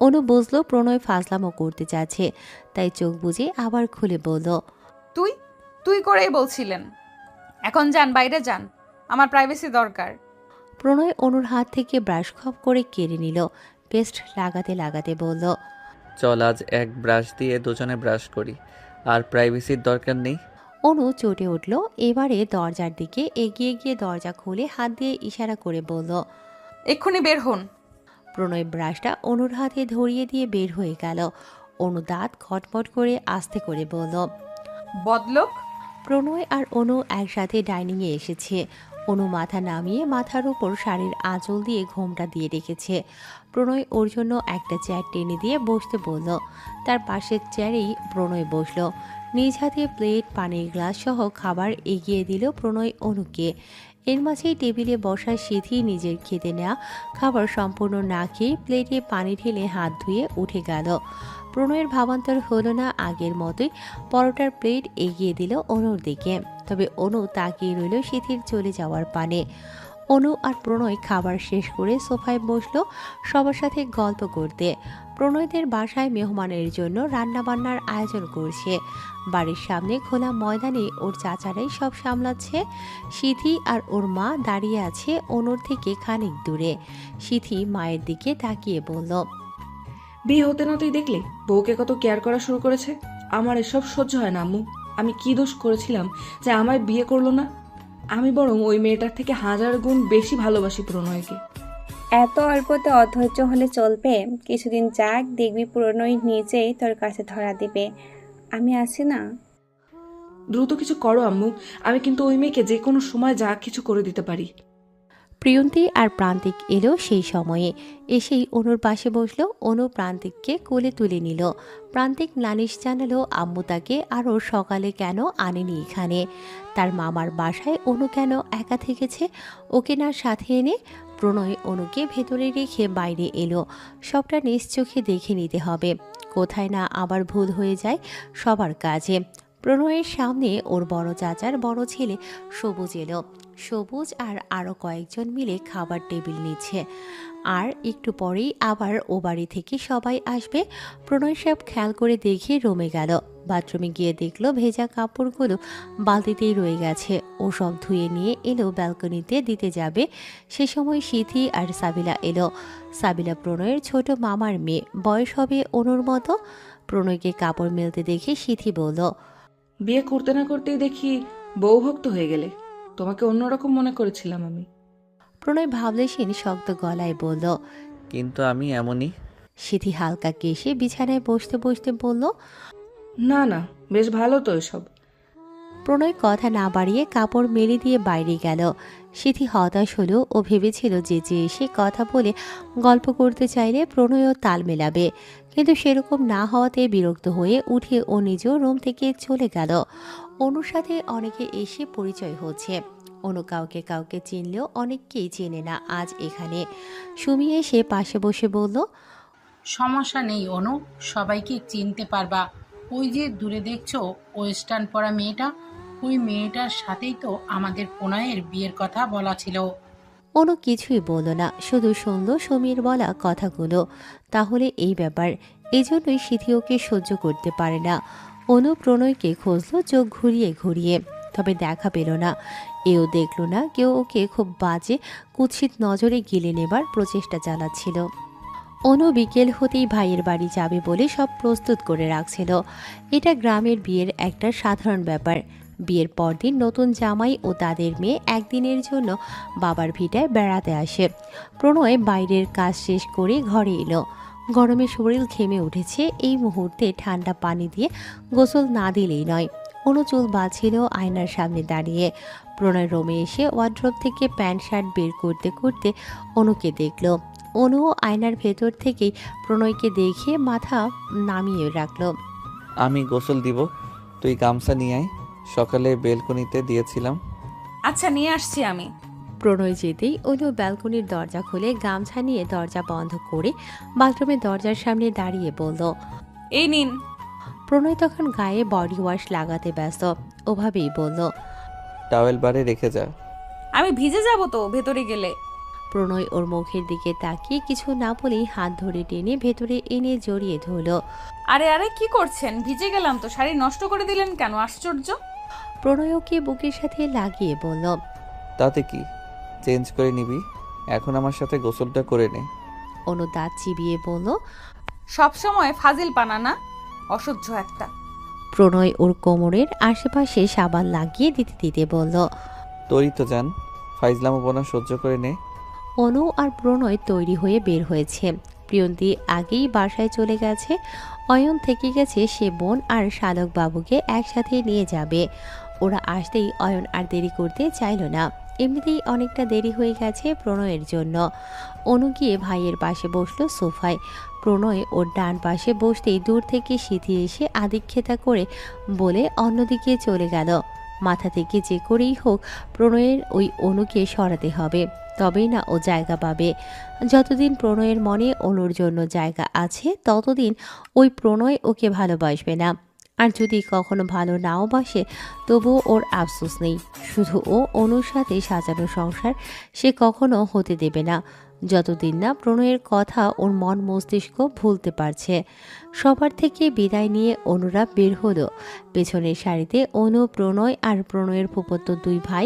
[SPEAKER 8] অনু বুঝলো প্রণয় ফাজলামো করতে চাচ্ছে, তাই চোখ বুজে আবার খুলে বলল,
[SPEAKER 1] তুই তুই করেই বলছিলেন। এখন যান, বাইরে যান, আমার প্রাইভেসি দরকার।
[SPEAKER 8] প্রণয় অনুর হাত থেকে ব্রাশ খপ করে কেড়ে নিল। পেস্ট লাগাতে লাগাতে বলল,
[SPEAKER 5] চল আজ এক ব্রাশ দিয়ে দুজনে ব্রাশ করি, আর প্রাইভেসির দরকার নেই।
[SPEAKER 8] অনু চটে উঠল। এবারে দরজার দিকে এগিয়ে গিয়ে দরজা খুলে হাত দিয়ে ইশারা করে বলল,
[SPEAKER 1] এক্ষুনি বের হন।
[SPEAKER 8] প্রণয় ব্রাশটা অনুর হাতে ধরিয়ে দিয়ে বের হয়ে গেল। অনু দাঁত খটমট করে আস্তে করে বলল,
[SPEAKER 1] বদলোক।
[SPEAKER 8] প্রণয় আর অনু একসাথে ডাইনিংয়ে এসেছে। অনু মাথা নামিয়ে মাথার উপর শাড়ির আঁচল দিয়ে ঘোমটা দিয়ে রেখেছে। প্রণয় ওর জন্য একটা চেয়ার টেনে দিয়ে বসতে বলল। তার পাশের চেয়ারেই প্রণয় বসল। নিজ হাতে প্লেট, পানির গ্লাস সহ খাবার এগিয়ে দিল প্রণয় অনুকে। এর মাঝেই টেবিলে বসা সিথি নিজের খেতে নেওয়া খাবার সম্পূর্ণ না খেয়ে প্লেটে পানি ঢেলে হাত ধুয়ে উঠে গেল। প্রণয়ের ভাবান্তর হলো না, আগের মতোই পরোটার প্লেট এগিয়ে দিল অনুর দিকে। তবে অনু তাকিয়ে রইল সিথির চলে যাওয়ার পানে। অনু আর প্রণয় খাবার শেষ করে সোফায় বসলো সবার সাথে গল্প করতে। প্রণয়দের বাসায় মেহমানের জন্য রান্নাবান্নার আয়োজন করছে। বাড়ির সামনে খোলা ময়দানে ওর চাচারাই সব সামলাচ্ছে। সিথি আর ওর মা দাঁড়িয়ে আছে অনুর থেকে খানিক দূরে। সিথি মায়ের দিকে তাকিয়ে বলল,
[SPEAKER 10] বিয়ে হতে না তুই দেখলে বউকে কত কেয়ার করা শুরু করেছে। আমার এসব সহ্য হয় না আম্মু। আমি কি দোষ করেছিলাম যে আমায় বিয়ে করলো না? আমি বরং ওই মেয়েটার থেকে 1000 গুণ বেশি ভালোবাসি প্রণয়কে।
[SPEAKER 9] এত অল্পতে অধৈর্য হলে চলবে? কিছুদিন যাক, দেখবি প্রণয় নিজেই তোর কাছে ধরা দিবে। আমি আছি না?
[SPEAKER 10] দ্রুত কিছু করো আম্মু, আমি কিন্তু ওই মেয়েকে যে কোনো সময় যা কিছু করে দিতে পারি।
[SPEAKER 8] প্রিয়ন্তী আর প্রান্তিক এলো সেই সময়ে। এসেই অনুর পাশে বসলো। অনু প্রান্তিককে কোলে তুলে নিল। প্রান্তিক নালিশ জানালো আম্মু তাকে আরও সকালে কেন আনেনি এখানে। তার মামার বাসায় অনু কেন একা থেকেছে, ওকে না সাথে এনে। প্রণয় অনুকে ভেতরে রেখে বাইরে এলো। সবটা নিজ চোখে দেখে নিতে হবে, কোথায় না আবার ভুল হয়ে যায় সবার কাজে। প্রণয়ের সামনে ওর বড় চাচার বড় ছেলে সবুজ এলো। সবুজ আর আরও কয়েকজন মিলে খাবার টেবিল নিচ্ছে। আর একটু পরেই আবার ও বাড়ি থেকে সবাই আসবে। প্রণয় সব খেয়াল করে দেখে রুমে গেল। বাথরুমে গিয়ে দেখলো ভেজা কাপড়গুলো বালতিতেই রয়ে গেছে। ও সব ধুয়ে নিয়ে এলো ব্যালকনিতে দিতে যাবে। সে সময় সিথি আর সাবিলা এলো। সাবিলা প্রণয়ের ছোট মামার মেয়ে, বয়স হবে অনুর মতো। প্রণয়কে কাপড় মেলতে দেখে সিথি বলল,
[SPEAKER 10] বিয়ে করতে না করতেই দেখি বউ ভক্ত হয়ে গেলে। তোমাকে অন্যরকম মনে করেছিলাম আমি।
[SPEAKER 8] প্রণয় ভাবলেশীন শক্ত গলায় বলল,
[SPEAKER 5] কিন্তু আমি এমনই।
[SPEAKER 8] সিথি হালকা কেশে বিছানায় বসতে বসতে বলল,
[SPEAKER 10] না না, বেশ ভালো তো এসব।
[SPEAKER 8] প্রণয় কথা না বাড়িয়ে কাপড় মেলে দিয়ে বাইরে গেল। সিথি হতাশ হলো। ও ভেবেছিল যে এসে কথা বলে গল্প করতে চাইলে প্রণয়ও তাল মেলাবে, কিন্তু সেরকম না হওয়াতে বিরক্ত হয়ে উঠে ও নিজেও রুম থেকে চলে গেল। অনুর সাথে অনেকে এসে পরিচয় হচ্ছে। অনু কাউকে কাউকে চিনলেও অনেককেই চেনে না আজ এখানে। সুমি এসে পাশে বসে বলল,
[SPEAKER 11] সমস্যা নেই অনু, সবাইকে চিনতে পারবা। ওই যে দূরে দেখছো ওয়েস্টার্ন পরা মেয়েটা, ওই মেয়েটার সাথেই তো আমাদের প্রণয়ের বিয়ের কথা বলা ছিল।
[SPEAKER 8] অনু কিছুই বলল না, শুধু শুনল সুমির বলা কথাগুলো। তাহলে এই ব্যাপার। এজন্যই সিথি ওকে সহ্য করতে পারে না। অনু প্রণয়কে খুঁজলো চোখ ঘুরিয়ে ঘুরিয়ে, তবে দেখা পেল না। এও দেখল না কেউ ওকে খুব বাজে কুৎসিত নজরে গিলে নেবার প্রচেষ্টা চালাচ্ছিল। অনু বিকেল হতেই ভাইয়ের বাড়ি যাবে বলে সব প্রস্তুত করে রাখছিল। এটা গ্রামের বিয়ের একটা সাধারণ ব্যাপার। বিয়ের পরদিন নতুন জামাই ও তাদের মেয়ে একদিনের জন্য বাবার ভিটায় বেড়াতে আসে। প্রণয় বাইরের কাজ শেষ করে ঘরে এলো। গরমে শরীর ঘেমে উঠেছে। এই মুহূর্তে ঠান্ডা পানি দিয়ে গোসল না দিলেই নয়। অনু চুল বাঁধছিল আয়নার সামনে দাঁড়িয়ে। প্রণয় রুমে এসে ওয়ার্ড্রোব থেকে প্যান্ট শার্ট বের করতে করতে অনুকে দেখল। অনুও আয়নার ভেতর থেকেই প্রণয়কে দেখে মাথা নামিয়ে রাখল।
[SPEAKER 5] আমি গোসল দিব, তুই গামছা নিয়ে আয়, সকালে বেলকনিতে দিয়েছিলাম।
[SPEAKER 1] আচ্ছা, নিয়ে আসছি আমি।
[SPEAKER 8] প্রণয় যেতেই অনু ব্যালকনির দরজা খুলে গামছা নিয়ে দরজা বন্ধ করে বাথরুমের দরজার সামনে দাঁড়িয়ে বলল,
[SPEAKER 1] এই নিন।
[SPEAKER 8] প্রণয় তখন গায়ে বডি ওয়াশ লাগাতে ব্যস্ত। ওভাবেই বলল,
[SPEAKER 5] টাওয়েল বারে রেখে যা।
[SPEAKER 1] আমি ভিজে যাব তো ভেতরে গেলে।
[SPEAKER 8] প্রণয় ওর মুখের দিকে তাকিয়ে কিছু না বলেই হাত ধরে টেনে ভেতরে এনে জড়িয়ে ধরল।
[SPEAKER 1] আরে আরে, কি করছেন? ভিজে গেলাম তো, শাড়ি নষ্ট করে দিলেন কেন? আশ্চর্য।
[SPEAKER 8] প্রণয় ওকে বুকের সাথে লাগিয়ে বলল,
[SPEAKER 5] তাতে কি, চেঞ্জ করে নিবি, এখন আমার সাথে গোসলটা করে নে।
[SPEAKER 8] অনু দাঁত চিবিয়ে বলল,
[SPEAKER 1] সবসময় ফাজিল পানা না, অসহ্য একটা।
[SPEAKER 8] প্রণয় ওর কোমরের আশেপাশে সাবান লাগিয়ে দিতে দিতে বলল,
[SPEAKER 5] তোরই তো জান, ফাইজলামোপনা সহ্য করে নে।
[SPEAKER 8] অনু আর প্রণয় তৈরি হয়ে বের হয়েছে। প্রিয়ন্তী আগেই বাসায় চলে গেছে। অয়ন থেকে গেছে সে বোন আর শালক বাবুকে একসাথে নিয়ে যাবে। ওরা আসতেই অয়ন আর দেরি করতে চাইল না। এমনিতেই অনেকটা দেরি হয়ে গেছে প্রণয়ের জন্য। অনু গিয়ে ভাইয়ের পাশে বসলো সোফায়। প্রণয় ওর ডান পাশে বসতেই দূর থেকে সিথি এসে আদিক্ষেতা করে বলে অন্যদিকে চলে গেল। মাথা থেকে যে করেই হোক প্রণয়ের ওই অনুকে সরাতে হবে, তবেই না ও জায়গা পাবে। যতদিন প্রণয়ের মনে অনুর জন্য জায়গা আছে ততদিন ওই প্রণয় ওকে ভালোবাসবে না। আর যদি কখনো ভালো নাও বাসে তবুও ওর আফসোস নেই। শুধু ও অনুর সাথে সাজানো সংসার সে কখনো হতে দেবে না। যতদিন না প্রণয়ের কথা ওর মন মস্তিষ্ক ভুলতে পারছে। সবার থেকে বিদায় নিয়ে অনুরা বের হলো। পেছনের সারিতে অনু, প্রণয় আর প্রণয়ের ফুপত্ত দুই ভাই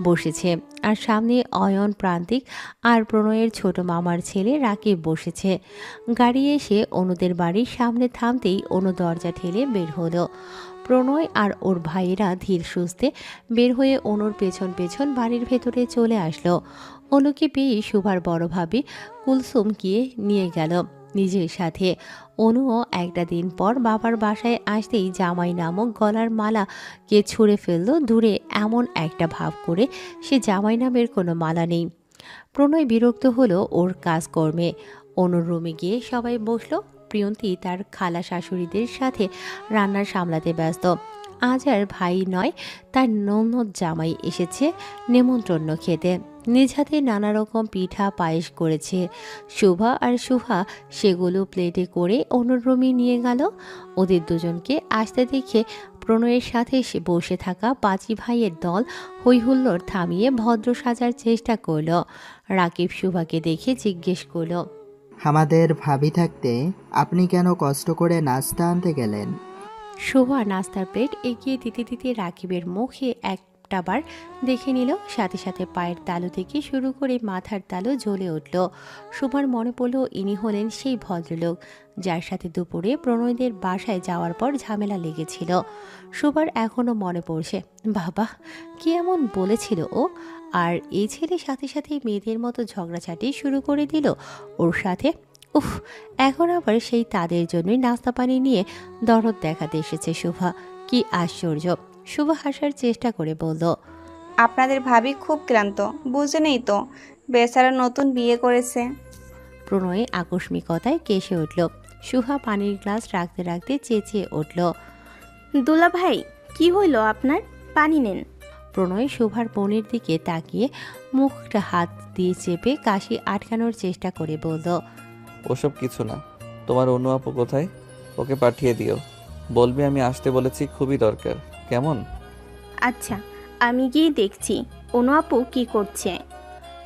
[SPEAKER 8] বসেছে, আর সামনে অয়ন, প্রান্তিক আর প্রণয়ের ছোট মামার ছেলে রাকিব বসেছে। গাড়ি এসে অনুদের বাড়ির সামনে থামতেই অনু দরজা ঠেলে বের হলো। প্রণয় আর ওর ভাইয়েরা ধীর সুস্থে বের হয়ে অনুর পেছন পেছন বাড়ির ভেতরে চলে আসলো। অনুকে পেয়ে শুভার বড় ভাবি কুলসুম গিয়ে নিয়ে গেল নিজের সাথে। অনুও একটা দিন পর বাবার বাসায় আসতেই জামাই নামক গলার মালা কে ছুঁড়ে ফেললো দূরে, এমন একটা ভাব করে সে জামাই নামের কোনো মালা নেই। প্রণয় বিরক্ত হলো ওর কাজকর্মে। অনুর রুমে গিয়ে সবাই বসলো। প্রিয়ন্তী তার খালা শাশুড়িদের সাথে রান্না সামলাতে ব্যস্ত। আজ আর ভাই নয়, তার ননদ জামাই এসেছে নেমন্ত্রণ খেতে। নিজ হাতে নানা রকম পিঠা পায়েস করেছে। শুভা আর শুভা সেগুলো প্লেটে করে অনুর রুমে নিয়ে গেল। ওদের দুজনকে আসতে দেখে প্রণয়ের সাথে সে বসে থাকা পাঁচি ভাইয়ের দল হৈহুল্লোড় থামিয়ে ভদ্র সাজার চেষ্টা করল। রাকিব শুভাকে দেখে জিজ্ঞেস করল,
[SPEAKER 6] আমাদের ভাবি থাকতে আপনি কেন কষ্ট করে নাস্তা আনতে গেলেন?
[SPEAKER 8] শুভা নাস্তার প্লেট এগিয়ে দিতে দিতে রাকিবের মুখে একটাবার দেখে নিল, সাথে সাথে পায়ের তালু থেকে শুরু করে মাথার তালু জ্বলে উঠল। শুভার মনে পড়ল ইনি হলেন সেই ভদ্রলোক যার সাথে দুপুরে প্রণয়দের বাসায় যাওয়ার পর ঝামেলা লেগেছিল। শুভার এখনও মনে পড়ছে, বাবা কি এমন বলেছিল ও। আর এই ছেলে সাথে সাথে মেয়েদের মতো ঝগড়াঝাটি শুরু করে দিল ওর সাথে। উফ, এখন আবার সেই তাদের জন্যই নাস্তা পানি নিয়ে দরদ দেখাতে এসেছে শুভা। কি আশ্চর্য। শুভা হাসার চেষ্টা করে বলল,
[SPEAKER 9] আপনাদের ভাবি খুব ক্লান্ত, বুঝে নেই তো, বেচারা নতুন বিয়ে করেছে।
[SPEAKER 8] প্রণয়ে আকস্মিকতায় কেসে উঠল। শুভা পানির গ্লাস রাখতে রাখতে চেঁচিয়ে উঠল,
[SPEAKER 14] দুলা ভাই কি হইল আপনার? পানি নেন।
[SPEAKER 8] প্রণয় শুভার বোনের দিকে তাকিয়ে মুখটা হাত দিয়ে চেপে কাশি আটকানোর চেষ্টা করে বলল,
[SPEAKER 5] ওসব কিছু না। তোমার অনু আপু কোথায়? ওকে পাঠিয়ে দিও, বলবি আমি আসতে বলেছি, খুবই দরকার। কেমন?
[SPEAKER 14] আচ্ছা, আমি গিয়ে দেখছি অনু আপু কি করছে।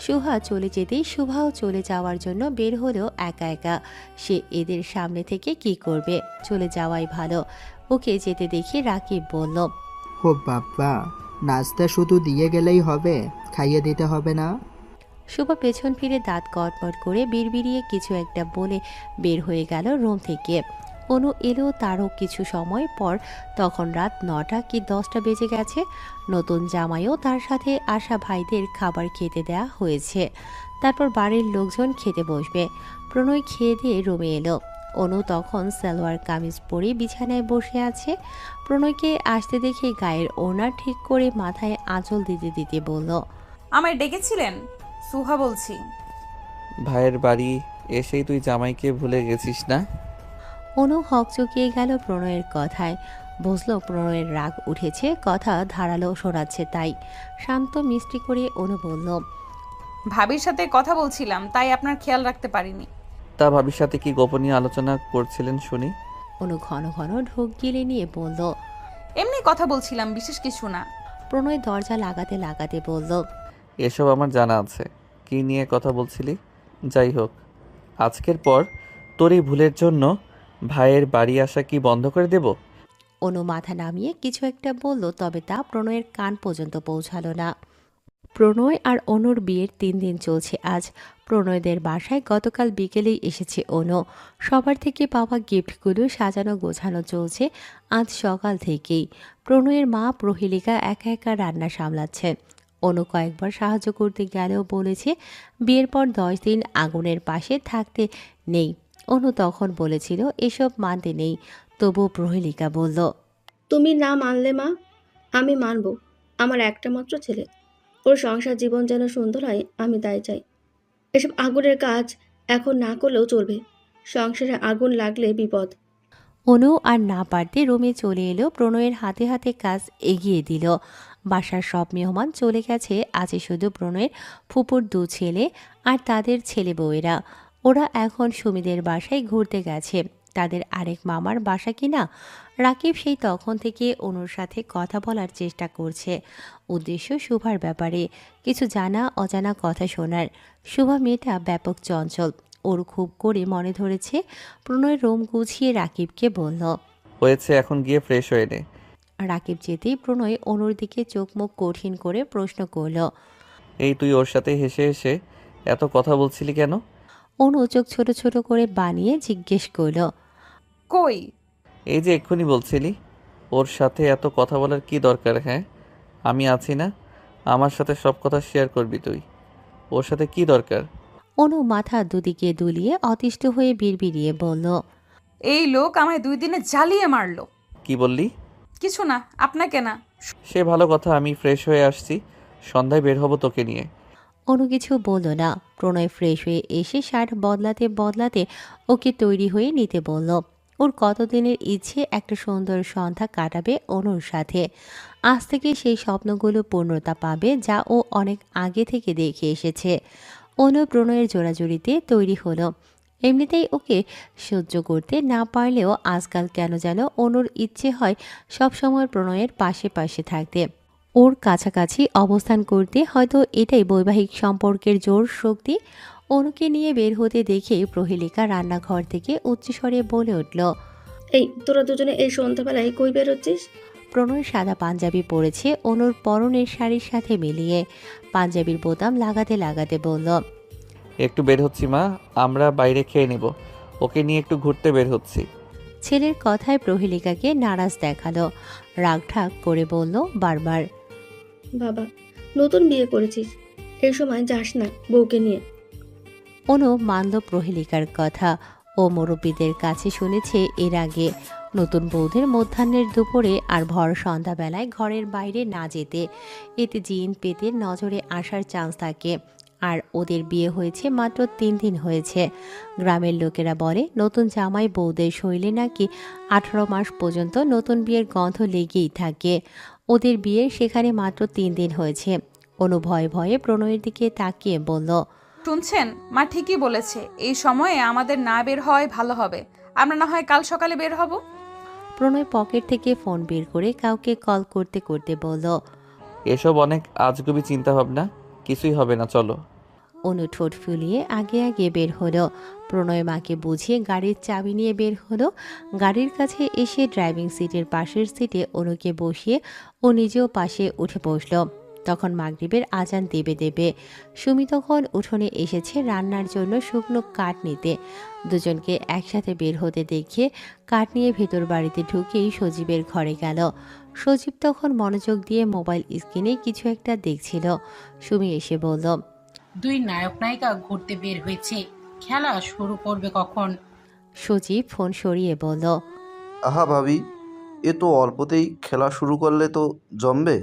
[SPEAKER 8] শুভা চলে যেতেই শুভাও চলে যাওয়ার জন্য বের হলো একা একা। সে এদের সামনে থেকে কি করবে, চলে যাওয়াই ভালো। ওকে যেতে দেখে রাকিব বলল,
[SPEAKER 6] ও বাবা, নাস্তা শুধু দিয়ে গেলেই হবে, খাইয়ে দিতে হবে না?
[SPEAKER 8] শুভা পেছন ফিরে দাঁত কটমট করে বিড়বিড়িয়ে কিছু একটা বলে বের হয়ে গেল রুম থেকে। অনু এলো তারও কিছু সময় পর, তখন রাত 9টা কি 10টা বেজে গেছে। নতুন জামাইও তার সাথে আসা ভাইদের খাবার খেতে দেয়া হয়েছে। তারপর বাড়ির লোকজন খেতে বসবে। প্রণয় খেয়ে দিয়ে রুমে এলো। অনু তখন সালোয়ার কামিজ পরে বিছানায় বসে আছে। প্রণয়কে আসতে দেখে গায়ের ওড়না ঠিক করে মাথায় আঁচল দিতে দিতে বলল,
[SPEAKER 1] আমায় ডেকেছিলেন? সুহা বলছি।
[SPEAKER 5] ভাইয়ের বাড়ি এসেই তুই জামাইকে ভুলে গেছিস না?
[SPEAKER 8] অনু হকচকিয়ে গেল প্রণয়ের কথায়। বুঝলো প্রণয়ের রাগ উঠেছে, কথা ধারালো শোনাচ্ছে তাই। শান্ত মিষ্টি করে অনু বলল,
[SPEAKER 1] ভাবির সাথে কথা বলছিলাম, তাই আপনার খেয়াল রাখতে পারিনি।
[SPEAKER 5] তা ভাবির সাথে কি গোপনীয় আলোচনা করছিলেন শুনি?
[SPEAKER 8] অনু ঘন ঘন ঢোক গিলে নিয়ে বলল,
[SPEAKER 1] এমনি কথা বলছিলাম, বিশেষ কিছু না।
[SPEAKER 8] প্রণয় দরজা লাগাতে লাগাতে বলল,
[SPEAKER 5] এসব আমার জানা আছে, কি নিয়ে কথা বলছিলি? যাই হোক, আজকের পর তোর এই ভুলের জন্য ভাইয়ের বাড়ি আসা কি বন্ধ করে দেব?
[SPEAKER 8] অনু মাথা নামিয়ে কিছু একটা বলল, তবে তা প্রণয়ের কান পর্যন্ত পৌঁছালো না। প্রণয় আর অনুর বিয়ের 3 দিন চলছে আজ। প্রণয়দের বাসায় গতকাল বিকেলেই এসেছে অনু। সবার থেকে পাওয়া গিফটগুলো সাজানো গোছানো চলছে আজ সকাল থেকেই। প্রণয়ের মা প্রহেলিকা একা একা রান্না সামলাচ্ছে। অনু কয়েকবার সাহায্য করতে গেলেও বলেছে বিয়ের পর 10 দিন আগুনের পাশে থাকতে নেই। অনু তখন বলেছিল এসব মানতে নেই, তবু প্রহেলিকা বলল,
[SPEAKER 7] তুমি না মানলে মা, আমি মানব। আমার একটা মাত্র ছেলে, ওর সংসার জীবন যেন সুন্দর হয়, আমি তাই চাই। এসব আগুনের কাজ এখন না করলেও চলবে, সংসারে আগুন লাগলে বিপদ।
[SPEAKER 8] অনু আর না পারতে রুমে চলে এলো। প্রণয়ের হাতে হাতে কাজ এগিয়ে দিল। বাসার সব মেহমান চলে গেছে, আছে শুধু প্রণয়ের ফুপুর 2 ছেলে আর তাদের ছেলে বউয়েরা। ওরা এখন সুমিদের বাসায় ঘুরতে গেছে। তাদের আরেক মামার বাসা কিনা। রাকিব সেই তখন থেকে অনুর সাথে কথা বলার চেষ্টা করছে, উদ্দেশ্য শুভার ব্যাপারে কিছু জানা অজানা কথা শোনার। শুভা মেয়েটা ব্যাপক চঞ্চল, ওর খুব করে মনে ধরেছে। প্রণয় রোম গুছিয়ে রাকিবকে বলল।
[SPEAKER 5] হয়েছে, এখন গিয়ে ফ্রেশ হয়ে নে।
[SPEAKER 8] রাকিব যেতেই প্রণয় অনুর দিকে চোখ মুখ কঠিন করে প্রশ্ন করল।
[SPEAKER 5] এই তুই ওর সাথে হেসে হেসে এত কথা বলছিলি কেন?
[SPEAKER 8] অনু চোখ ছোট ছোট করে বানিয়ে জিজ্ঞেস করল।
[SPEAKER 1] কই?
[SPEAKER 5] এই যে এক্ষুনি বলছিলি, ওর সাথে এত কথা বলার কি দরকার? হ্যাঁ, আমি আছি না, আমার সাথে সব কথা শেয়ার করবি তুই, ওর সাথে কি দরকার?
[SPEAKER 8] অনু মাথা দুদিকে দুলিয়ে অতিষ্ঠ হয়ে বিড়বিড়িয়ে বলল।
[SPEAKER 1] এই লোক আমায় 2 দিনে জ্বালিয়ে মারলো।
[SPEAKER 5] কি বললি?
[SPEAKER 1] কিছু না, আপনাকে না।
[SPEAKER 5] সে ভালো কথা, আমি ফ্রেশ হয়ে আসছি, সন্ধ্যায় বের হব তোকে নিয়ে।
[SPEAKER 8] অনু কিছু বলল না। প্রণয় ফ্রেশ হয়ে এসে শার্ট বদলাতে বদলাতে ওকে তৈরি হয়ে নিতে বলল। ওর কতদিনের ইচ্ছে একটা সুন্দর সন্ধ্যা কাটাবে অনুর সাথে। আজ থেকে সেই স্বপ্নগুলো পূর্ণতা পাবে যা ও অনেক আগে থেকে দেখে এসেছে। অনু প্রণয়ের জোড়াজুড়িতে তৈরি হলো। এমনিতেই ওকে সহ্য করতে না পারলেও আজকাল কেন যেন অনুর ইচ্ছে হয় সবসময় প্রণয়ের পাশে পাশে থাকতে, ওর কাছাকাছি অবস্থান করতে। হয়তো এটাই বৈবাহিক সম্পর্কের জোর শক্তি। অনুকে নিয়ে বের হতে দেখে প্রহেলিকা রান্নাঘর থেকে উচ্চস্বরে বলে উঠল।
[SPEAKER 7] এই তোরা দুজনে এই সন্ধ্যাবেলায় কই বেরোচ্ছিস?
[SPEAKER 8] প্রণয় সাদা পাঞ্জাবি পরেছে অনুর পরনের শাড়ির সাথে মিলিয়ে। পাঞ্জাবির বোতাম লাগাতে লাগাতে বলল।
[SPEAKER 5] একটু বের হচ্ছি মা, আমরা বাইরে খেয়ে নেব, ওকে নিয়ে একটু ঘুরতে বের হচ্ছি।
[SPEAKER 8] ছেলের কথায় প্রহেলিকাকে নারাজ দেখালো, রাগঢাক করে বলল বারবার।
[SPEAKER 7] বাবা, নতুন বিয়ে করেছিস, এই সময় যাস না বউকে নিয়ে।
[SPEAKER 8] অনু মানল প্রহেলিকার কথা। ও মুরব্বীদের কাছে শুনেছে এর আগে নতুন বৌদের মধ্যাহ্নের দুপুরে আর ভর সন্ধ্যাবেলায় ঘরের বাইরে না যেতে, এতে জিন পেতে নজরে আসার চান্স থাকে। আর ওদের বিয়ে হয়েছে মাত্র 3 দিন হয়েছে। গ্রামের লোকেরা বলে নতুন জামাই বৌদের শরীরে নাকি 18 মাস পর্যন্ত নতুন বিয়ের গন্ধ লেগেই থাকে। ওদের বিয়ের সেখানে মাত্র 3 দিন হয়েছে। অনু ভয়ে ভয়ে প্রণয়ের দিকে তাকিয়ে বলল।
[SPEAKER 1] শুনছেন, মা ঠিকই বলেছে, এই সময়ে আমাদের না বের হয় ভালো হবে। আমরা না হয় কাল সকালে বের হব।
[SPEAKER 8] প্রণয় পকেট থেকে ফোন বের করে কাউকে কল করতে করতে বলল।
[SPEAKER 5] এসব অনেক আজগুবি চিন্তা ভাবনা, কিছুই হবে না, চলো।
[SPEAKER 8] অনু ঠোঁট ফুলিয়ে আগে আগে বের হলো। প্রণয় মাকে বুঝিয়ে গাড়ির চাবি নিয়ে বের হলো। গাড়ির কাছে এসে ড্রাইভিং সিটের পাশের সিটে অনুকে বসিয়ে ও নিজেও পাশে উঠে বসল। তখন মাগরিবের আজান দেবে দেবে। সুমি তখন উঠোনে এসেছে রান্নার জন্য শুকনো কাঠ নিতে। দুজনকে একসাথে বের হতে দেখে কাঠ নিয়ে ভেতর বাড়িতে ঢুকেই সজীবের ঘরে গেল। সজীব তখন মনোযোগ দিয়ে মোবাইল স্ক্রিনে কিছু একটা দেখছিল। সুমি এসে বলল।
[SPEAKER 11] 2 নায়ক নায়িকা ঘুরতে বের হয়েছে, খেলা শুরু করবে কখন?
[SPEAKER 8] সজীব ফোন সরিয়ে বলল।
[SPEAKER 12] আহা ভাবি, এ তো অল্পতেই খেলা শুরু করলে তো জমবে।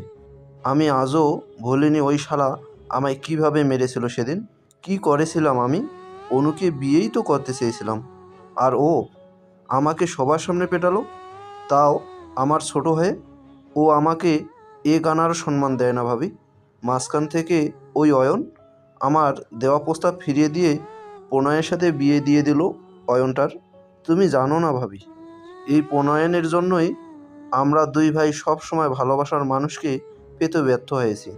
[SPEAKER 12] আমি আজও ভুলিনি ওই শালা আমায় কিভাবে মেরেছিল সেদিন। কি করেছিলাম আমি? অনুকে বিয়েই তো করতে চেয়েছিলাম, আর ও আমাকে সবার সামনে পেটালো, তাও আমার ছোট হয়ে। ও আমাকে এ গানার সম্মান দেয় না ভাবি। মাঝখান থেকে ওই অয়ন আমার দেওয়া প্রস্তাব ফিরিয়ে দিয়ে প্রণয়ের সাথে বিয়ে দিয়ে দিল অয়নটার। তুমি জানো না ভাবি, এই প্রণয়নের জন্যই আমরা 2 ভাই সব সময় ভালোবাসার মানুষকে পেতে ব্যর্থ হয়েছি।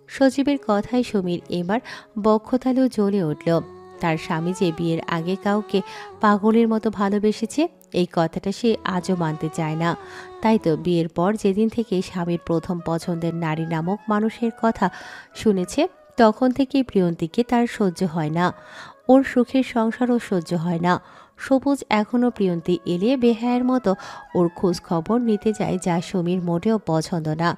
[SPEAKER 8] সজীবের কথায় সুমির এবার বক্ষতালু জ্বলে উঠল। তার স্বামী যে বিয়ের আগে কাউকে পাগলের মতো ভালোবেসেছে এই কথাটা সে আজও মানতে চায় না। তাই তো বিয়ের পর যেদিন থেকে স্বামীর প্রথম পছন্দের নারী নামক মানুষের কথা শুনেছে তখন থেকেই প্রিয়ন্তীকে তার সহ্য হয় না। ওর সুখের সংসারও সহ্য হয় না। সবুজ এখনও প্রিয়ন্তী এলে বেহায়ের মতো ওর খোঁজ খবর নিতে যায়, যা সুমির মোটেও পছন্দ না।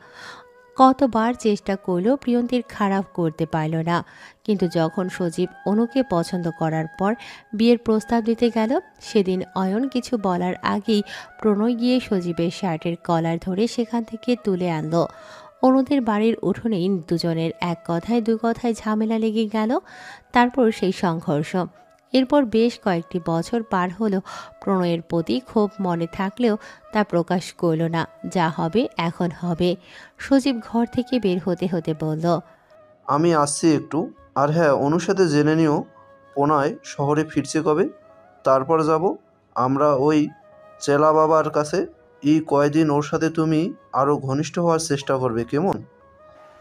[SPEAKER 8] কতবার চেষ্টা করলেও প্রিয়ন্তীর খারাপ করতে পারল না। কিন্তু যখন সজীব অনুকে পছন্দ করার পর বিয়ের প্রস্তাব দিতে গেল, সেদিন অয়ন কিছু বলার আগেই প্রণয় গিয়ে সজীবের শার্টের কলার ধরে সেখান থেকে তুলে আনলো। অনুদের বাড়ির উঠোনেই দুজনের এক কথায় 2 কথায় ঝামেলা লেগে গেল। তারপর সেই সংঘর্ষ। এরপর বেশ কয়েকটি বছর পার হলো। প্রণয়ের প্রতি ক্ষোভ মনে থাকলেও তা প্রকাশ করল না। যা হবে এখন হবে। সজীব ঘর থেকে বের হতে হতে বলল।
[SPEAKER 12] আমি আসছি একটু। আর হ্যাঁ, অনুর সাথে জেনে নিও প্রণয় শহরে ফিরছে কবে, তারপর যাব। আমরা ওই চেলা বাবার কাছে। এই কয়দিন ওর সাথে তুমি আরও ঘনিষ্ঠ হওয়ার চেষ্টা করবে, কেমন?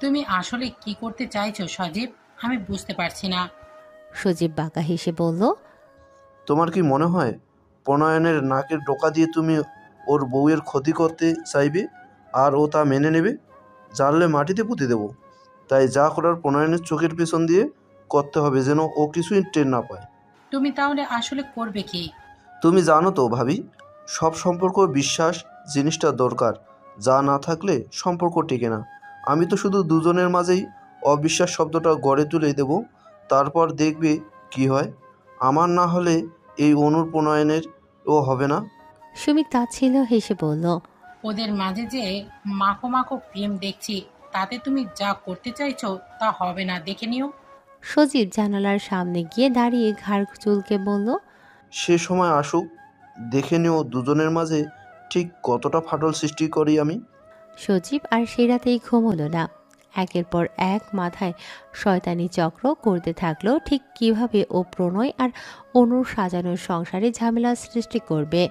[SPEAKER 11] তুমি আসলে কি করতে চাইছো সজীব? আমি বুঝতে পারছি না।
[SPEAKER 8] সজীব বাঁকা হেসে বলল,
[SPEAKER 12] তোমার কি মনে হয় প্রণয়নের নাকের ডোকা দিয়ে তুমি ওর বউয়ের ক্ষতি করতে চাইবে আর ও তা মেনে নেবে? জানলে মাটিতে পুঁতে দেবো। তাই যা করার প্রণয়নের চোখের পেছন দিয়ে করতে হবে, যেন ও কিছুই টের না পায়।
[SPEAKER 11] তুমি তাহলে আসলে করবে কি?
[SPEAKER 12] তুমি জানো তো ভাবি, সব সম্পর্ক বিশ্বাস জিনিসটা দরকার। যা না থাকলে সম্পর্ক টেকে না। আমি তো শুধু দুজনের মাঝেই অবিশ্বাস শব্দটা গড়ে তুলে দেব, তারপর দেখবে কি হয়। আমার না হলে এই অনুর প্রণয়নের ও হবে না।
[SPEAKER 8] সুমিত তাচ্ছিল্য হেসে বলল,
[SPEAKER 11] ওদের মাঝে যে মাখো মাখো প্রেম দেখছি, তাতে তুমি যা করতে চাইছো তা হবে না, দেখে নিও।
[SPEAKER 8] সজীব জানালার সামনে গিয়ে দাঁড়িয়ে ঘাড় চুলকে বলল,
[SPEAKER 12] সে সময় আসুক, দেখে নিও দুজনের মাঝে ঠিক কতটা ফাটল সৃষ্টি করি আমি।
[SPEAKER 8] সজীব আর সে রাতেই ঘুমোলো না। একের পর এক মাথায় শয়তানি চক্র করতে থাকলো, ঠিক কিভাবে ও প্রণয় আর অনুর সাজানোর সংসারে ঝামেলা সৃষ্টি করবে।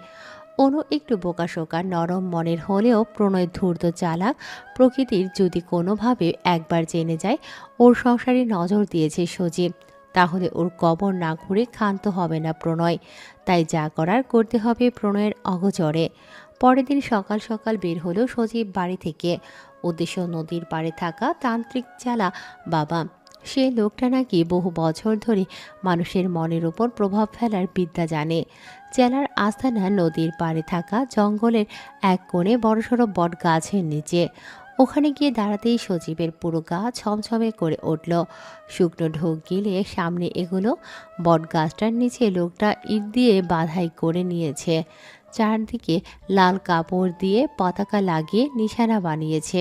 [SPEAKER 8] অনু একটু বোকাশোকা নরম মনের হলেও প্রণয় ধূর্ত চালাক প্রকৃতির। যদি কোনোভাবে একবার জেনে যায় ওর সংসারে নজর দিয়েছে সজীব, তাহলে ওর কবর না ঘুরে ক্ষান্ত হবে না প্রণয়। তাই যা করার করতে হবে প্রণয়ের অগোচরে। পরের দিন সকাল সকাল বের হলো সজীব বাড়ি থেকে। উদ্দেশ্য নদীর পাড়ে থাকা তান্ত্রিক চালা বাবা। সে লোকটা নাকি বহু বছর ধরে মানুষের মনের ওপর প্রভাব ফেলার বিদ্যা জানে। চেলার আস্তানা নদীর পাড়ে থাকা জঙ্গলের এক কোণে বড়সড় বট গাছের নিচে। ওখানে গিয়ে দাঁড়াতেই সজীবের পুরো গা ছমছমে করে উঠল। শুকনো ঢোক গিলে সামনে এগুলো। বট গাছটার নিচে লোকটা ইট দিয়ে বাধাই করে নিয়েছে। চারদিকে লাল কাপড় দিয়ে পতাকা লাগিয়ে নিশানা বানিয়েছে।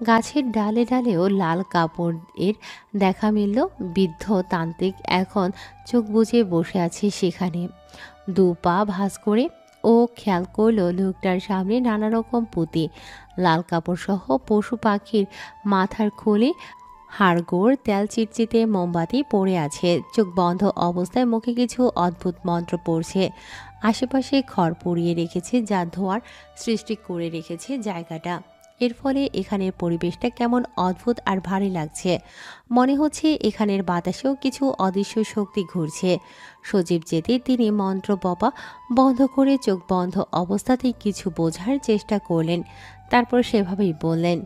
[SPEAKER 8] গাছের ডালে ডালেও লাল কাপড়ের দেখা মিলল। বৃদ্ধ তান্ত্রিক এখন চোখ বুজে বসে আছে সেখানে, দু পা ভাঁজ করে। ও খেয়াল করল লোকটার সামনে নানা রকম পুঁতি, লাল কাপড় সহ পশু পাখির মাথার খুলি, হাড়গোড়, তেল চিটচিটে মোমবাতি পড়ে আছে। চোখ বন্ধ অবস্থায় মুখে কিছু অদ্ভুত মন্ত্র পড়ছে। আশেপাশে খড় পুড়িয়ে রেখেছে, যা ধোঁয়ার সৃষ্টি করে রেখেছে জায়গাটা। এর ফলে এখানের পরিবেশটা কেমন অদ্ভুত আর ভারী লাগছে। মনে হচ্ছে এখানের বাতাসেও কিছু অদৃশ্য শক্তি ঘুরছে। সজীব যেতে তিনি মন্ত্র বপা বন্ধ করে চোখ বন্ধ অবস্থাতেই কিছু বোঝার চেষ্টা করলেন। তারপর সেভাবেই বললেন,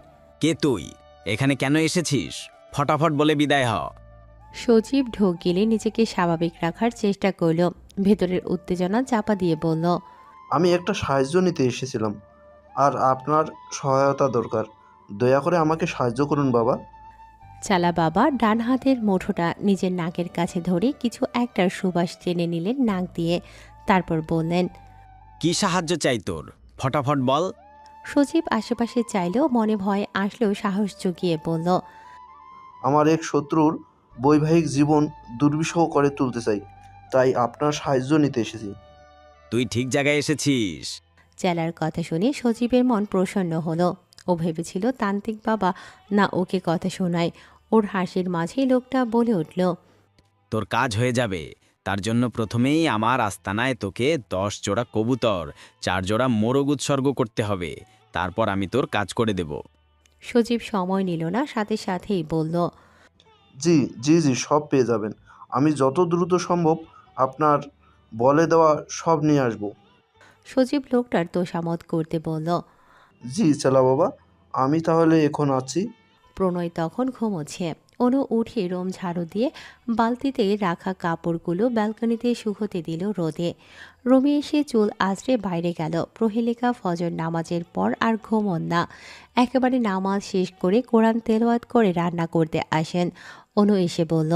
[SPEAKER 15] কে তুই? এখানে কেন এসেছিস? ফটাফট বলে বিদায় হ।
[SPEAKER 8] সজীব ঢোক গিলে নিজেকে স্বাভাবিক রাখার চেষ্টা করল। ভেতরের উত্তেজনা চাপা দিয়ে বলল,
[SPEAKER 12] আমি একটা সাহায্য নিতে এসেছিলাম, আর আপনার সহায়তা দরকার। দয়া করে আমাকে সাহায্য করুন বাবা।
[SPEAKER 8] চালা বাবা ডান হাতের মুঠোটা নিজের নাকের কাছে ধরে কিছু একটা সুবাস টেনে নিলেন নাক দিয়ে। তারপর বললেন,
[SPEAKER 15] কি সাহায্য চাই তোর? ফটাফট বল।
[SPEAKER 8] সজীব আশেপাশে চাইলেও মনে ভয় আসলেও সাহস জুগিয়ে বলল,
[SPEAKER 12] আমার এক শত্রুর বৈবাহিক জীবন দুর্বিষহ করে তুলতে চাই, তাই আপনার সাহায্য নিতে এসেছি।
[SPEAKER 15] তুই ঠিক জায়গায় এসেছিস।
[SPEAKER 8] চেলার কথা শুনে সজীবের মন প্রসন্ন হলো। ও ভেবেছিল তান্ত্রিক বাবা না ওকে কথা শোনায়। ওর হাসির মাঝেই লোকটা বলে উঠল,
[SPEAKER 15] তোর কাজ হয়ে যাবে। তার জন্য প্রথমেই আমার আস্তানায় তোকে 10 জোড়া কবুতর, 4 জোড়া মোরগ উৎসর্গ করতে হবে। তারপর আমি তোর কাজ করে দেব।
[SPEAKER 8] সজীব সময় নিল না, সাথে সাথেই বলল,
[SPEAKER 12] জি জি জি, সব পেয়ে যাবেন। আমি যত দ্রুত সম্ভব আপনার বলে দেওয়া সব নিয়ে আসব।
[SPEAKER 8] সজীব লোকটার তোষামত করতে বলল,
[SPEAKER 12] জি চেলা বাবা, আমি তাহলে এখন আছি।
[SPEAKER 8] প্রণয় তখন ঘুমোচ্ছে। অনু উঠে রোম ঝাড়ু দিয়ে বালতিতে রাখা কাপড়গুলো ব্যালকনিতে শুকোতে দিল রোদে। রোমে এসে চুল আঁচড়ে বাইরে গেল। প্রহেলিকা ফজর নামাজের পর আর ঘুমন না। একেবারে নামাজ শেষ করে কোরআন তেলাওয়াত করে রান্না করতে আসেন। অনু এসে বলল,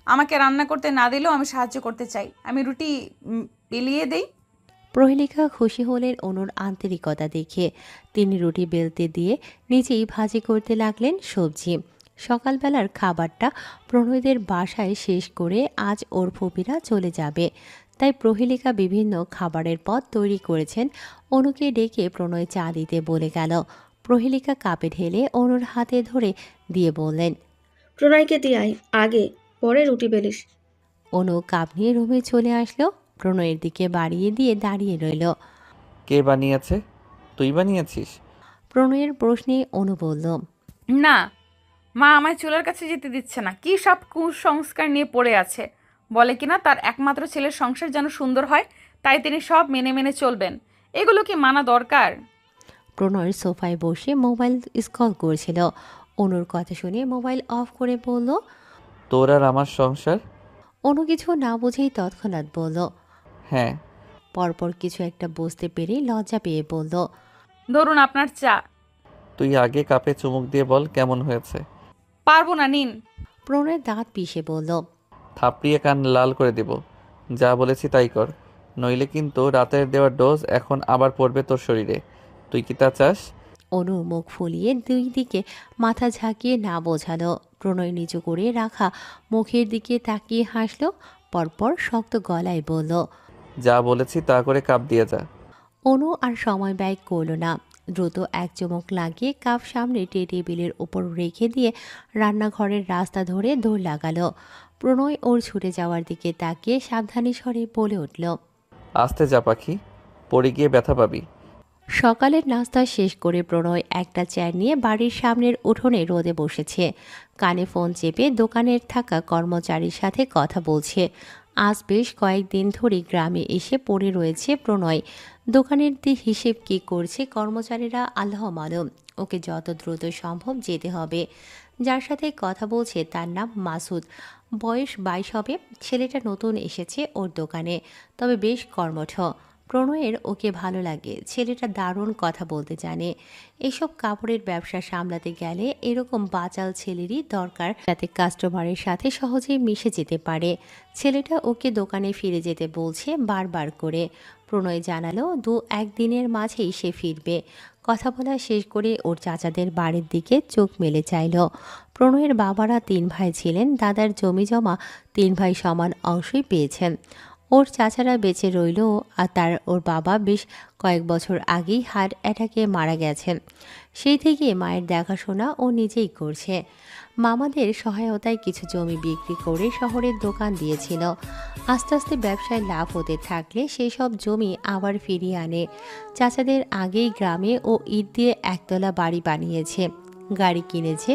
[SPEAKER 1] আমাকে রান্না করতে না দিলেও আমি সাহায্য করতে চাই। আমি রুটি বেলিয়ে দেই।
[SPEAKER 8] প্রহেলিকা খুশি হলেন অনুর আন্তরিকতা দেখে। তিনি রুটি বেলতে দিয়ে নিজেই ভাজি করতে লাগলেন সবজি। সকালবেলার খাবারটা প্রণয়দের বাসায় শেষ করে আজ ওর ফুপিরা চলে যাবে। তাই প্রহেলিকা বিভিন্ন খাবারের পদ তৈরি করেছেন। অনুকে ডেকে প্রণয় চা দিতে বলে গেল। প্রহেলিকা কাপে ঢেলে অনুর হাতে ধরে দিয়ে বললেন,
[SPEAKER 7] প্রণয়কে দিয়ে আয় আগে, পরে রুটি বেলিস।
[SPEAKER 8] অনু কাপ নিয়ে রুমে চলে আসলো। প্রণয়ের দিকে বাড়িয়ে দিয়ে দাঁড়িয়ে রইল।
[SPEAKER 5] কে বানিয়েছে? তুই বানিয়েছিস?
[SPEAKER 8] প্রণয়ের প্রশ্নে অনু বলল,
[SPEAKER 1] না, মা আমায় চুলার কাছে যেতে দিচ্ছে না। কি সব কুসংস্কার নিয়ে পড়ে আছে। বলে কিনা তার একমাত্র ছেলের সংসার যেন সুন্দর হয়, তাই তিনি সব মেনে মেনে চলবেন। এগুলো কি মানা দরকার?
[SPEAKER 8] প্রণয়ের সোফায় বসে মোবাইল স্ক্রল করছিল। অনুর কথা শুনে মোবাইল অফ করে বলল,
[SPEAKER 5] তোর আর আমার সংসার?
[SPEAKER 8] অনু কিছু না বুঝেই তৎক্ষণাৎ বলল,
[SPEAKER 5] হ্যাঁ।
[SPEAKER 8] পরপর কিছু একটা বুঝতে পেরে লজ্জা পেয়ে বলল,
[SPEAKER 1] ধরুন আপনার চা।
[SPEAKER 5] তুই আগে কাপে চুমুক দিয়ে বল কেমন হয়েছে।
[SPEAKER 1] পারবো না, নিন।
[SPEAKER 8] প্রণয়ের দাঁত পিষে বলল,
[SPEAKER 5] থাপড়িয়ে কান লাল করে দেব। যা বলেছি তাই কর, নইলে কিন্তু রাতের দেওয়ার ডোজ এখন আবার পড়বে তোর শরীরে। তুই কি তা চাস?
[SPEAKER 8] অনু মুখ ফুলিয়ে দুই দিকে মাথা ঝাঁকিয়ে না বোঝালো। প্রণয় নিচু করে রাখা মুখের দিকে তাকিয়ে হাসল। পরপর শক্ত গলায় বলল,
[SPEAKER 5] যা বলেছি তা করে কাপ দিয়ে যা।
[SPEAKER 8] অনু আর সময় ব্যয় করল না। দ্রুত এক চুমুক লাগিয়ে কাপ সামনে টেবিলের উপর রেখে দিয়ে রান্নাঘরের রাস্তা ধরে দৌড় লাগালো। প্রণয় ওর ছুটে যাওয়ার দিকে তাকিয়ে সাবধানী স্বরে বলে উঠল,
[SPEAKER 5] আস্তে যা পাখি, পড়ে গিয়ে ব্যথা পাবি।
[SPEAKER 8] সকালের নাস্তা শেষ করে প্রণয় একটা চেয়ার নিয়ে বাড়ির সামনের উঠোনে রোদে বসেছে। কানে ফোন চেপে দোকানের থাকা কর্মচারীর সাথে কথা বলছে। আজ বেশ কয়েকদিন ধরে গ্রামে এসে পড়ে রয়েছে প্রণয়। দোকানের হিসেব কী করছে কর্মচারীরা আল্লাহ মালুম। ওকে যত দ্রুত সম্ভব যেতে হবে। যার সাথে কথা বলছে তার নাম মাসুদ। বয়স 22 হবে। ছেলেটা নতুন এসেছে ওর দোকানে, তবে বেশ কর্মঠ। প্রণয়ের ওকে ভালো লাগে। ছেলেটা দারুণ কথা বলতে জানে। এসব কাপড়ের ব্যবসা সামলাতে গেলে এরকম বাচাল ছেলেরই দরকার, যাতে কাস্টমারের সাথে সহজেই মিশে যেতে পারে। ছেলেটা ওকে দোকানে ফিরে যেতে বলছে বারবার করে। প্রণয় জানালো 2-1 দিনের মাঝেই সে ফিরবে। কথা বলা শেষ করে ওর চাচাদের বাড়ির দিকে চোখ মেলে চাইল। প্রণয়ের বাবারা 3 ভাই ছিলেন। দাদার জমি জমা 3 ভাই সমান অংশই পেয়েছেন। ওর চাচারা বেঁচে রইল, আর ওর বাবা বেশ কয়েক বছর আগেই হার্ট অ্যাটাকে মারা গেছেন। সেই থেকে মায়ের দেখাশোনা ও নিজেই করছে। মামাদের সহায়তায় কিছু জমি বিক্রি করে শহরের দোকান দিয়েছিল। আস্তে আস্তে ব্যবসায় লাভ হতে থাকলে সেই সব জমি আবার ফিরিয়ে আনে। চাচাদের আগেই গ্রামে ও ইট দিয়ে একতলা বাড়ি বানিয়েছে, গাড়ি কিনেছে,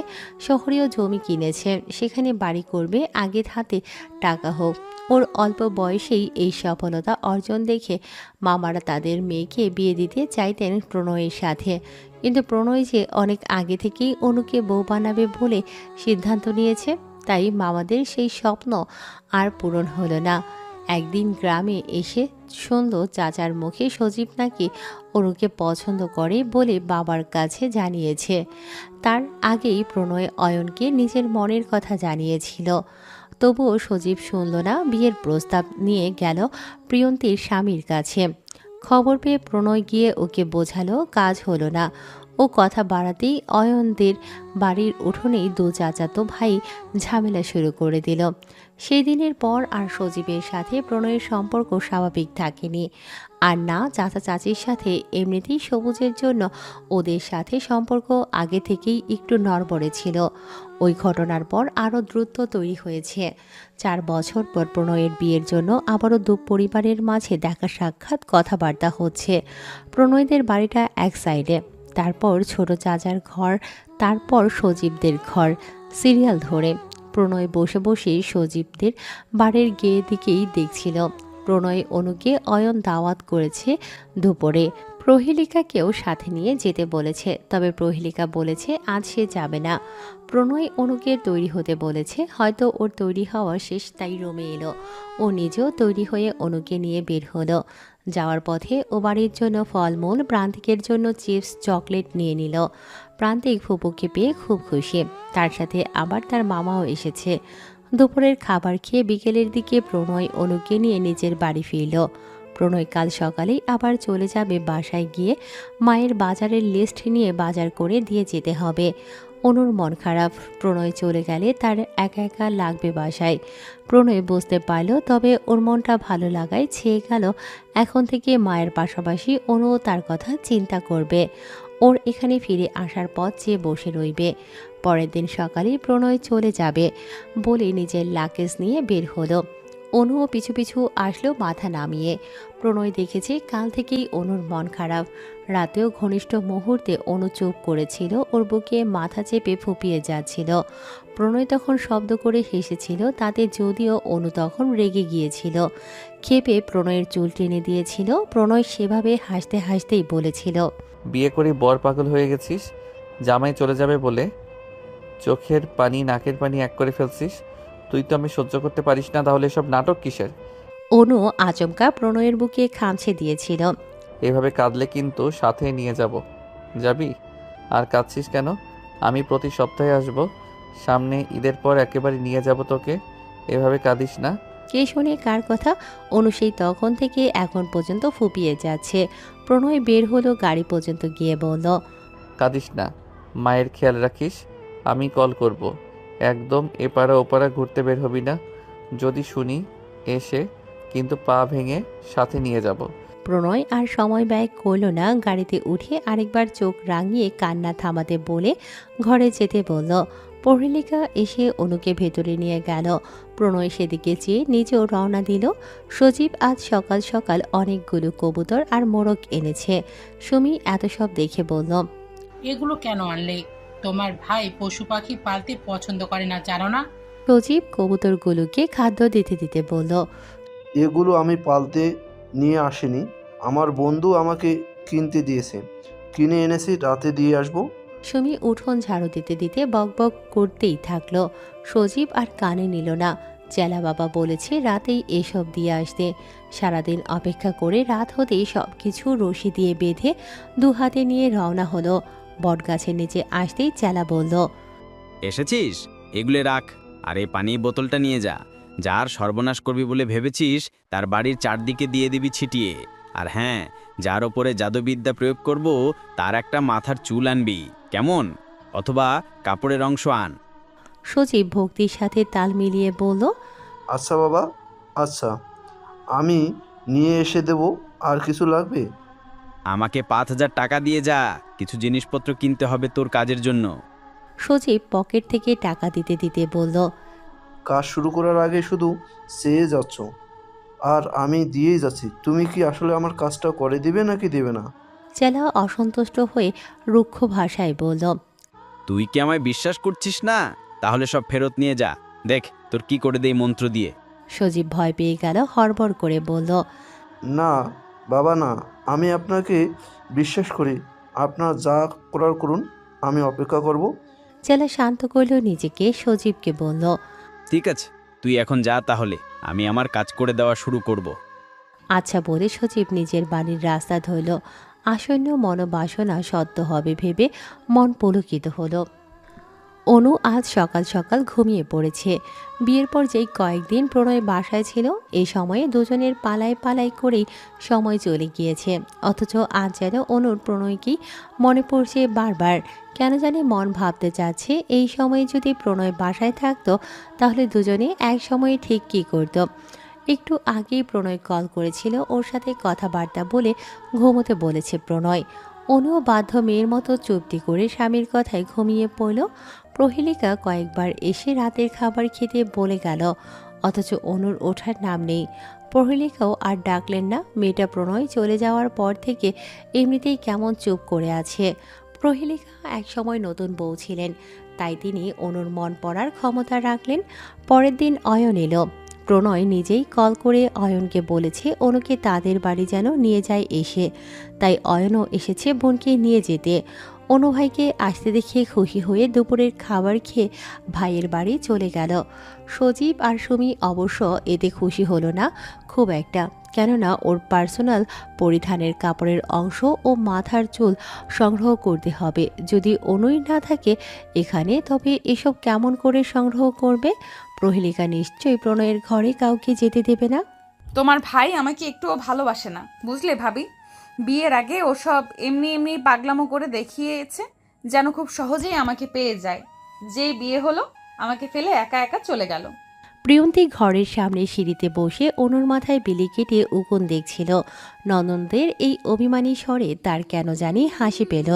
[SPEAKER 8] শহরেও জমি কিনেছে। সেখানে বাড়ি করবে, আগের হাতে টাকা হোক। ওর অল্প বয়সেই এই সফলতা অর্জন দেখে মামারা তাদের মেয়েকে বিয়ে দিতে চাইতেন প্রণয়ের সাথে। কিন্তু প্রণয় যে অনেক আগে থেকেই অনুকে বউ বানাবে বলে সিদ্ধান্ত নিয়েছে, তাই মামাদের সেই স্বপ্ন আর পূরণ হলো না। একদিন গ্রামে এসে শুনল চাচার মুখে সজীব নাকি অনুকে পছন্দ করে বলে বাবার কাছে জানিয়েছে। তার আগেই প্রণয় অয়নকে নিজের মনের কথা জানিয়েছিল। তবুও সজীব শুনল না। বিয়ের প্রস্তাব নিয়ে গেল প্রিয়ন্তীর স্বামীর কাছে। খবর পেয়ে প্রণয় গিয়ে ওকে বোঝালো, কাজ হলো না। ও কথা বাড়াতেই অয়নদের বাড়ির উঠোনেই 2 চাচাতো ভাই ঝামেলা শুরু করে দিল। সেই দিনের পর আর সজীবের সাথে প্রণয়ের সম্পর্ক স্বাভাবিক থাকেনি। আর না চাচা চাচির সাথে। এমনিতেই সবুজের জন্য ওদের সাথে সম্পর্ক আগে থেকেই একটু নড়বড়ে ছিল। ওই ঘটনার পর আরও দ্রুত তৈরি হয়েছে। 4 বছর পর প্রণয়ের বিয়ের জন্য আবারও 2 পরিবারের মাঝে দেখা সাক্ষাৎ, কথাবার্তা হচ্ছে। প্রণয়দের বাড়িটা এক সাইডে, তারপর ছোট চাচার ঘর, তারপর সজীবদের ঘর, সিরিয়াল ধরে। প্রণয় বসে বসে সজীবদের বাড়ির গেয়ে দিকেই দেখছিল। প্রণয় অনুকে অয়ন দাওয়াত করেছে দুপুরে। প্রহেলিকাকেও সাথে নিয়ে যেতে বলেছে, তবে প্রহেলিকা বলেছে আজ সে যাবে না। প্রণয় অনুকে তৈরি হতে বলেছে, হয়তো ওর তৈরি হওয়া শেষ, তাই রুমে এলো। ও নিজেও তৈরি হয়ে অনুকে নিয়ে বের হলো। যাওয়ার পথে ও বাড়ির জন্য ফলমূল, প্রান্তিকের জন্য চিপস, চকলেট নিয়ে নিল। প্রান্তিক ফুপুকে পেয়ে খুব খুশি। তার সাথে আবার তার মামাও এসেছে। দুপুরের খাবার খেয়ে বিকেলের দিকে প্রণয় অনুকে নিয়ে নিজের বাড়ি ফিরল। প্রণয় কাল সকালেই আবার চলে যাবে বাসায়, গিয়ে মায়ের বাজারের লিস্ট নিয়ে বাজার করে দিয়ে যেতে হবে। অনুর মন খারাপ। প্রণয় চলে গেলে তার একা একা লাগবে বাসায়। প্রণয় বুঝতে পারল, তবে ওর মনটা ভালো লাগায় ছেয়ে গেল। এখন থেকে মায়ের পাশাপাশি অনুও তার কথা চিন্তা করবে। ওর এখানে ফিরে আসার পথ চেয়ে বসে রইবে। পরের দিন সকালেই প্রণয় চলে যাবে বলে নিজের লাগেজ নিয়ে বের হলো। অনুও পিছু পিছু আসলো মাথা নামিয়ে। প্রণয় দেখেছে কাল থেকেই অনুর মন খারাপ। রাতেও ঘনিষ্ঠ মুহূর্তে অনু চুপ করেছিল, ওর বুকে মাথা চেপে ফুপিয়ে যাচ্ছিল। প্রণয় তখন শব্দ করে হেসেছিল, তাতে যদিও অনু তখন রেগে গিয়েছিল। ক্ষেপে প্রণয়ের চুল টেনে দিয়েছিল। প্রণয় সেভাবে হাসতে হাসতেই বলেছিল,
[SPEAKER 5] বিয়ে করে বর পাগল হয়ে গেছিস, জামাই চলে যাবে বলে চোখের পানি নাকের পানি এক করে ফেলছিস। তুই তো আমি সহ্য করতে পারিস না, তাহলে সব নাটক কিসের?
[SPEAKER 8] অনু আচমকা প্রণয়ের বুকে খামছে দিয়েছিল।
[SPEAKER 5] এভাবে কাঁদলে কিন্তু সাথে নিয়ে যাব। যাবি? আর কাঁদছিস কেন? আমি প্রতি সপ্তাহে আসব, সামনে ঈদের পর একেবারে নিয়ে যাব তোকে। এভাবে কাঁদিস না।
[SPEAKER 8] কে শোনে কার কথা? অনু সেই তখন থেকে এখন পর্যন্ত ফুপিয়ে যাচ্ছে। প্রণয় বের হলো, গাড়ি পর্যন্ত গিয়ে বলল,
[SPEAKER 5] কাঁদিস না, মায়ের খেয়াল রাখিস। আমি কল করব। একদম এপাড়া ওপাড়া ঘুরতে বের হবি না। যদি শুনি এসে কিন্তু পা ভেঙে সাথে নিয়ে যাব।
[SPEAKER 8] প্রণয় আর সময় ব্যয় করল না, গাড়িতে উঠে আরেকবার চোখ রাঙিয়ে কান্না থামাতে বলে ঘরে যেতে বলল। প্রহেলিকা এসে অনুকে ভেতরে নিয়ে গেল। প্রণয় সেদিকে চেয়ে নিজেও রওনা দিল। সজীব আজ সকাল সকাল অনেকগুলো কবুতর আর মোরগ এনেছে। সুমি এত সব দেখে বলল,
[SPEAKER 11] এগুলো কেন আনলে? তোমার ভাই পশু পাখি পালতে পছন্দ করে না, জানো না?
[SPEAKER 8] সজীব কবুতরগুলোকে খাদ্য দিতে দিতে বলল,
[SPEAKER 12] এগুলো আমি পালতে নিয়ে আসিনি, আমার বন্ধু আমাকে কিনতে দিয়েছে, কিনে এনেছি, রাতে দিয়ে আসবো।
[SPEAKER 8] সুমি উঠোন ঝাড়ু দিতে দিতে বকবক করতেই থাকলো। সজীব আর কানে নিল না। চেলা বাবা বলেছে রাতেই এসব দিয়ে আসতে। সারাদিন অপেক্ষা করে রাত হতেই সব কিছু রশি দিয়ে বেঁধে দু হাতে নিয়ে রওনা হলো। বটগাছের নিচে আসতেই চেলা বলল,
[SPEAKER 15] এসেছিস? এগুলো রাখ, আর এই পানির বোতলটা নিয়ে যা। যার সর্বনাশ করবি বলে ভেবেছিস তার বাড়ির চারদিকে দিয়ে দিবি ছিটিয়ে। আর হ্যাঁ, যার ওপরে জাদুবিদ্যা প্রয়োগ করব তার একটা মাথার চুল আনবি, কেমন? অথবা কাপড়ের অংশ আন।
[SPEAKER 8] সজীব ভক্তির সাথে তাল মিলিয়ে বলল,
[SPEAKER 12] আচ্ছা বাবা, আচ্ছা, আমি নিয়ে এসে দেব। আর কিছু লাগবে?
[SPEAKER 15] আমাকে 5,000 টাকা দিয়ে যা, কিছু জিনিসপত্র কিনতে হবে তোর কাজের জন্য।
[SPEAKER 8] সজীব পকেট থেকে টাকা দিতে দিতে বলল,
[SPEAKER 12] কাজ শুরু করার আগে শুধু চেয়ে যাচ্ছ, আর আমি দিয়েই যাচ্ছি। তুমি কি আসলে আমার কাজটা করে দিবে নাকি দেবে না?
[SPEAKER 8] চেলা অসন্তুষ্ট হয়ে রুক্ষ ভাষায় বলল,
[SPEAKER 15] তুই কি আমায় বিশ্বাস করছিস না? তাহলে সব ফেরত নিয়ে যা, দেখ তোর কি করে দেই মন্ত্র দিয়ে।
[SPEAKER 8] সজীব ভয় পেয়ে গেল, হড়বড় করে বলল,
[SPEAKER 12] না বাবা না, আমি আপনাকে বিশ্বাস করি। আপনার যা করার করুন, আমি অপেক্ষা করব।
[SPEAKER 8] চেলা শান্ত করল নিজেকে। সজীবকে বলল,
[SPEAKER 15] ঠিক আছে, তুই এখন যা, তাহলে আমি আমার কাজ করে দেওয়া শুরু করব।
[SPEAKER 8] আচ্ছা বলে সজীব নিজের বাড়ির রাস্তা ধরল। আসন্ন মনোবাসনা সত্য হবে ভেবে মন পুলকিত হলো। অনু আজ সকাল সকাল ঘুমিয়ে পড়েছে। বিয়ের পর যেই কয়েকদিন প্রণয় বাসায় ছিল, এই সময়ে দুজনের পালায় পালায় করেই সময় চলে গিয়েছে। অথচ আজ যেন অনুর প্রণয়কেই মনে পড়ছে বারবার। কেন জানি মন ভাবতে চাচ্ছে এই সময়ে যদি প্রণয় বাসায় থাকতো তাহলে দুজনে এক সময়ে ঠিক কী করত। একটু আগেই প্রণয় কল করেছিল, ওর সাথে কথাবার্তা বলে ঘুমোতে বলেছে প্রণয়। অনুও বাধ্য মেয়ের মতো চুপটি করে স্বামীর কথায় ঘুমিয়ে পড়ল। প্রহেলিকা কয়েকবার এসে রাতের খাবার খেতে বলে গেল, অথচ অনুর ওঠার নাম নেই। প্রহেলিকাও আর ডাকলেন না। মেয়েটা প্রণয় চলে যাওয়ার পর থেকে এমনিতেই কেমন চুপ করে আছে। প্রহেলিকা একসময় নতুন বউ ছিলেন, তাই তিনি অনুর মন পড়ার ক্ষমতা রাখলেন। পরের দিন অয়ন এলো। প্রণয় নিজেই কল করে অয়নকে বলেছে অনুকে তাদের বাড়ি যেন নিয়ে যায় এসে। তাই অয়নও এসেছে বোনকে নিয়ে যেতে। অনু ভাইকে আসতে দেখে খুশি হয়ে দুপুরের খাবার খেয়ে ভাইয়ের বাড়ি চলে গেল। সজীব আর সুমি অবশ্য এতে খুশি হলো না খুব একটা, কেননা ওর পার্সোনাল পরিধানের কাপড়ের অংশ ও মাথার চুল সংগ্রহ করতে হবে। যদি অনুই না থাকে এখানে, তবে এসব কেমন করে সংগ্রহ করবে? প্রহেলিকা নিশ্চয়ই প্রণয়ের ঘরে কাউকে যেতে দেবে না।
[SPEAKER 1] তোমার ভাই আমাকে একটুও ভালোবাসে না, বুঝলে ভাবি? বিয়ের আগে ওসব এমনি এমনি পাগলামো করে দেখিয়েছে যেন খুব সহজেই আমাকে পেয়ে যায়। যেই বিয়ে হলো আমাকে ফেলে একা একা চলে গেল।
[SPEAKER 8] প্রিয়ন্তী ঘরের সামনে সিঁড়িতে বসে অনুর মাথায় বিলি কেটে উকুন দেখছিল। ননদের এই অভিমানী স্বরে তার কেন জানি হাসি পেল।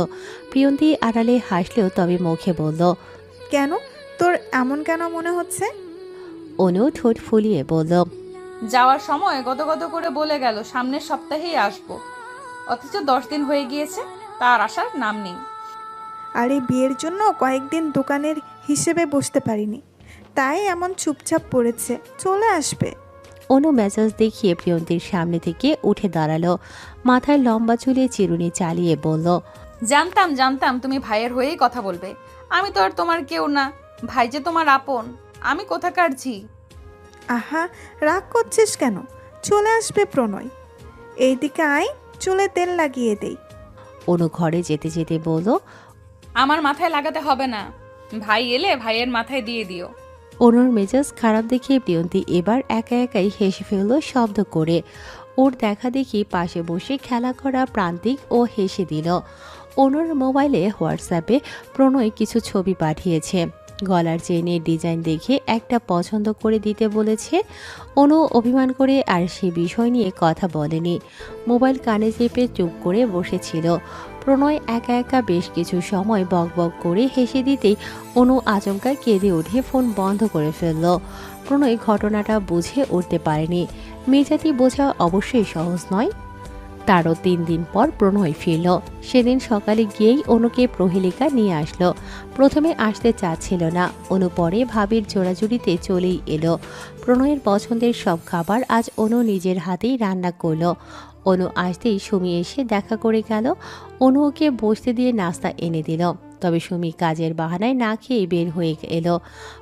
[SPEAKER 8] প্রিয়ন্তী আড়ালে হাসলেও তবে মুখে বলল,
[SPEAKER 2] কেন? তোর এমন কেন মনে হচ্ছে?
[SPEAKER 8] অনু ঠোঁট ফুলিয়ে বলল,
[SPEAKER 1] যাওয়ার সময় গদগদ করে বলে গেল সামনের সপ্তাহেই আসবো, অথচ 10 দিন হয়ে গিয়েছে, তার আসার নাম নেই।
[SPEAKER 2] আর এই বিয়ের জন্য কয়েকদিন দোকানের হিসেবে বসতে পারিনি, তাই এমন চুপচাপ পড়েছে, চলে আসবে।
[SPEAKER 8] অনু মেজাজ দেখিয়ে প্রিয়ন্তীর সামনে থেকে উঠে দাঁড়ালো, মাথায় লম্বা চুলে চিরুনি চালিয়ে বলল,
[SPEAKER 1] জানতাম তুমি ভাইয়ের হয়েই কথা বলবে। আমি তো আর তোমার কেউ না, ভাই যে তোমার আপন। আমি কোথাকার ঝি?
[SPEAKER 2] আহা, রাগ করছিস কেন? চলে আসবে প্রণয়। এইদিকে আয়, চুলে তেল লাগিয়ে দেই।
[SPEAKER 8] অনু ঘরে যেতে যেতে বলল,
[SPEAKER 1] আমার মাথায় লাগাতে হবে না, ভাই এলে ভাইয়ের মাথায় দিয়ে দিও।
[SPEAKER 8] অনুর মেজাজ খারাপ দেখে প্রিয়ন্তী এবার একা একাই হেসে ফেলল শব্দ করে। ওর দেখা দেখি পাশে বসে খেলা করা প্রান্তিক ও হেসে দিল। অনুর মোবাইলে হোয়াটসঅ্যাপে প্রণয় কিছু ছবি পাঠিয়েছে। গলার চেনের ডিজাইন দেখে একটা পছন্দ করে দিতে বলেছে। অনু অভিমান করে আর সে বিষয় নিয়ে কথা বলেনি, মোবাইল কানে চেপে চুপ করে বসেছিল। প্রণয় একা একা বেশ কিছু সময় বকবক করে হেসে দিতেই অনু আচমকা কেঁদে উঠে ফোন বন্ধ করে ফেলল। প্রণয় ঘটনাটা বুঝে উঠতে পারেনি। মেজাতি বোঝা অবশ্যই সহজ নয়। তারও 3 দিন পর প্রণয় ফিরল। সেদিন সকালে গিয়েই অনুকে প্রহেলিকা নিয়ে আসলো। প্রথমে আসতে চাচ্ছিল না, অনু পরে ভাবির জোড়াজুড়িতে চলেই এলো। প্রণয়ের পছন্দের সব খাবার আজ অনু নিজের হাতেই রান্না করলো। অনু আসতেই সুমি এসে দেখা করে গেল। অনু ওকে বসতে দিয়ে নাস্তা এনে দিল, তবে সুমি কাজের বাহানায় না খেয়ে বের হয়ে এলো।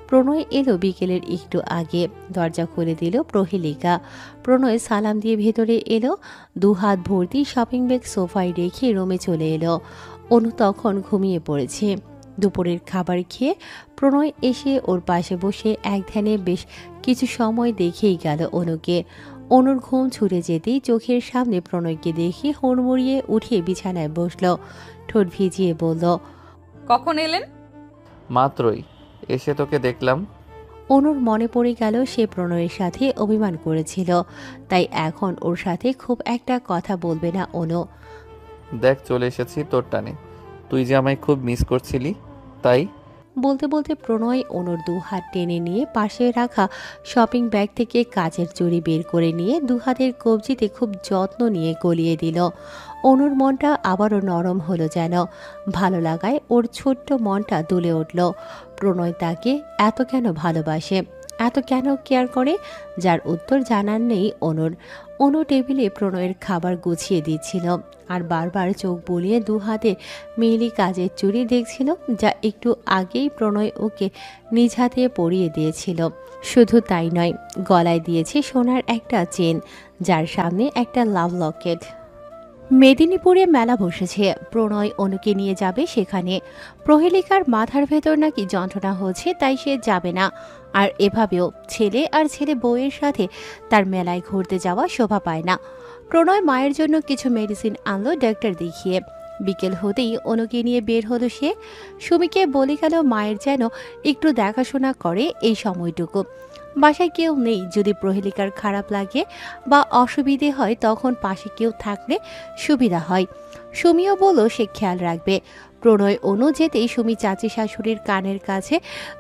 [SPEAKER 8] প্রণয় এলো বিকেলের একটু আগে, দরজা খুলে দিল প্রহেলিকা। প্রণয় সালাম দিয়ে ভেতরে এলো, 2 হাত ভর্তি শপিং ব্যাগ সোফায় রেখে রুমে চলে এলো। অনু তখন ঘুমিয়ে পড়েছে। দুপুরের খাবার খেয়ে প্রণয় এসে ওর পাশে বসে এক ধ্যানে বেশ কিছু সময় দেখেই গেল অনুকে। অনুর ঘুম ছুটে যেতেই চোখের সামনে প্রণয়কে দেখে হুড়মুড়িয়ে উঠিয়ে বিছানায় বসলো, ঠোঁট ভিজিয়ে বলল,
[SPEAKER 1] কখন এলেন?
[SPEAKER 5] মাত্রই এসে তোকে দেখলাম।
[SPEAKER 8] অনুর মনে পড়ে গেল সে প্রণয়ের সাথে অভিমান করেছিল, তাই এখন ওর সাথে খুব একটা কথা বলবে না অনু।
[SPEAKER 5] দেখ চলে এসেছি তোর টানে, তুই যে আমায় খুব মিস করছিলি তাই।
[SPEAKER 8] বলতে বলতে প্রণয় অনুর 2 হাত টেনে নিয়ে পাশে রাখা শপিং ব্যাগ থেকে কাচের চুড়ি বের করে নিয়ে 2 হাতের কবজিতে খুব যত্ন নিয়ে গলিয়ে দিল। অনুর মনটা আবারও নরম হলো, যেন ভালো লাগায় ওর ছোট্ট মনটা দুলে উঠল। প্রণয় তাকে এত কেন ভালোবাসে, এত কেন কেয়ার করে, যার উত্তর জানার নেই অনুর। অনু টেবিলে প্রণয়ের খাবার গুছিয়ে দিচ্ছিল আর বারবার চোখ বুলিয়ে 2 হাতে মেয়েলি কাজের চুড়ি দেখছিল, যা একটু আগেই প্রণয় ওকে নিজ হাতে পরিয়ে দিয়েছিল। শুধু তাই নয়, গলায় দিয়েছে সোনার একটা চেন, যার সামনে একটা লাভ লকেট। মেদিনীপুরে মেলা বসেছে, প্রণয় অনুকে নিয়ে যাবে সেখানে। প্রহেলিকার মাথার ভেতর নাকি যন্ত্রণা হচ্ছে, তাই সে যাবে না। আর এভাবেও ছেলে আর ছেলে বউয়ের সাথে তার মেলায় ঘুরতে যাওয়া শোভা পায় না। প্রণয় মায়ের জন্য কিছু মেডিসিন আনলো ডাক্তার দেখিয়ে। বিকেল হতেই অনুকে নিয়ে বের হলো সে। সুমিকে বলে গেল মায়ের যেন একটু দেখাশোনা করে এই সময়টুকু। বাসায় কেউ নেই, যদি প্রহেলিকার খারাপ লাগে বা অসুবিধে হয় তখন পাশে কেউ থাকলে সুবিধা হয়। সুমিও বলল সে খেয়াল রাখবে। প্রণয় অনু যেতেই সুমি চাচি শাশুড়ির কানের কাছে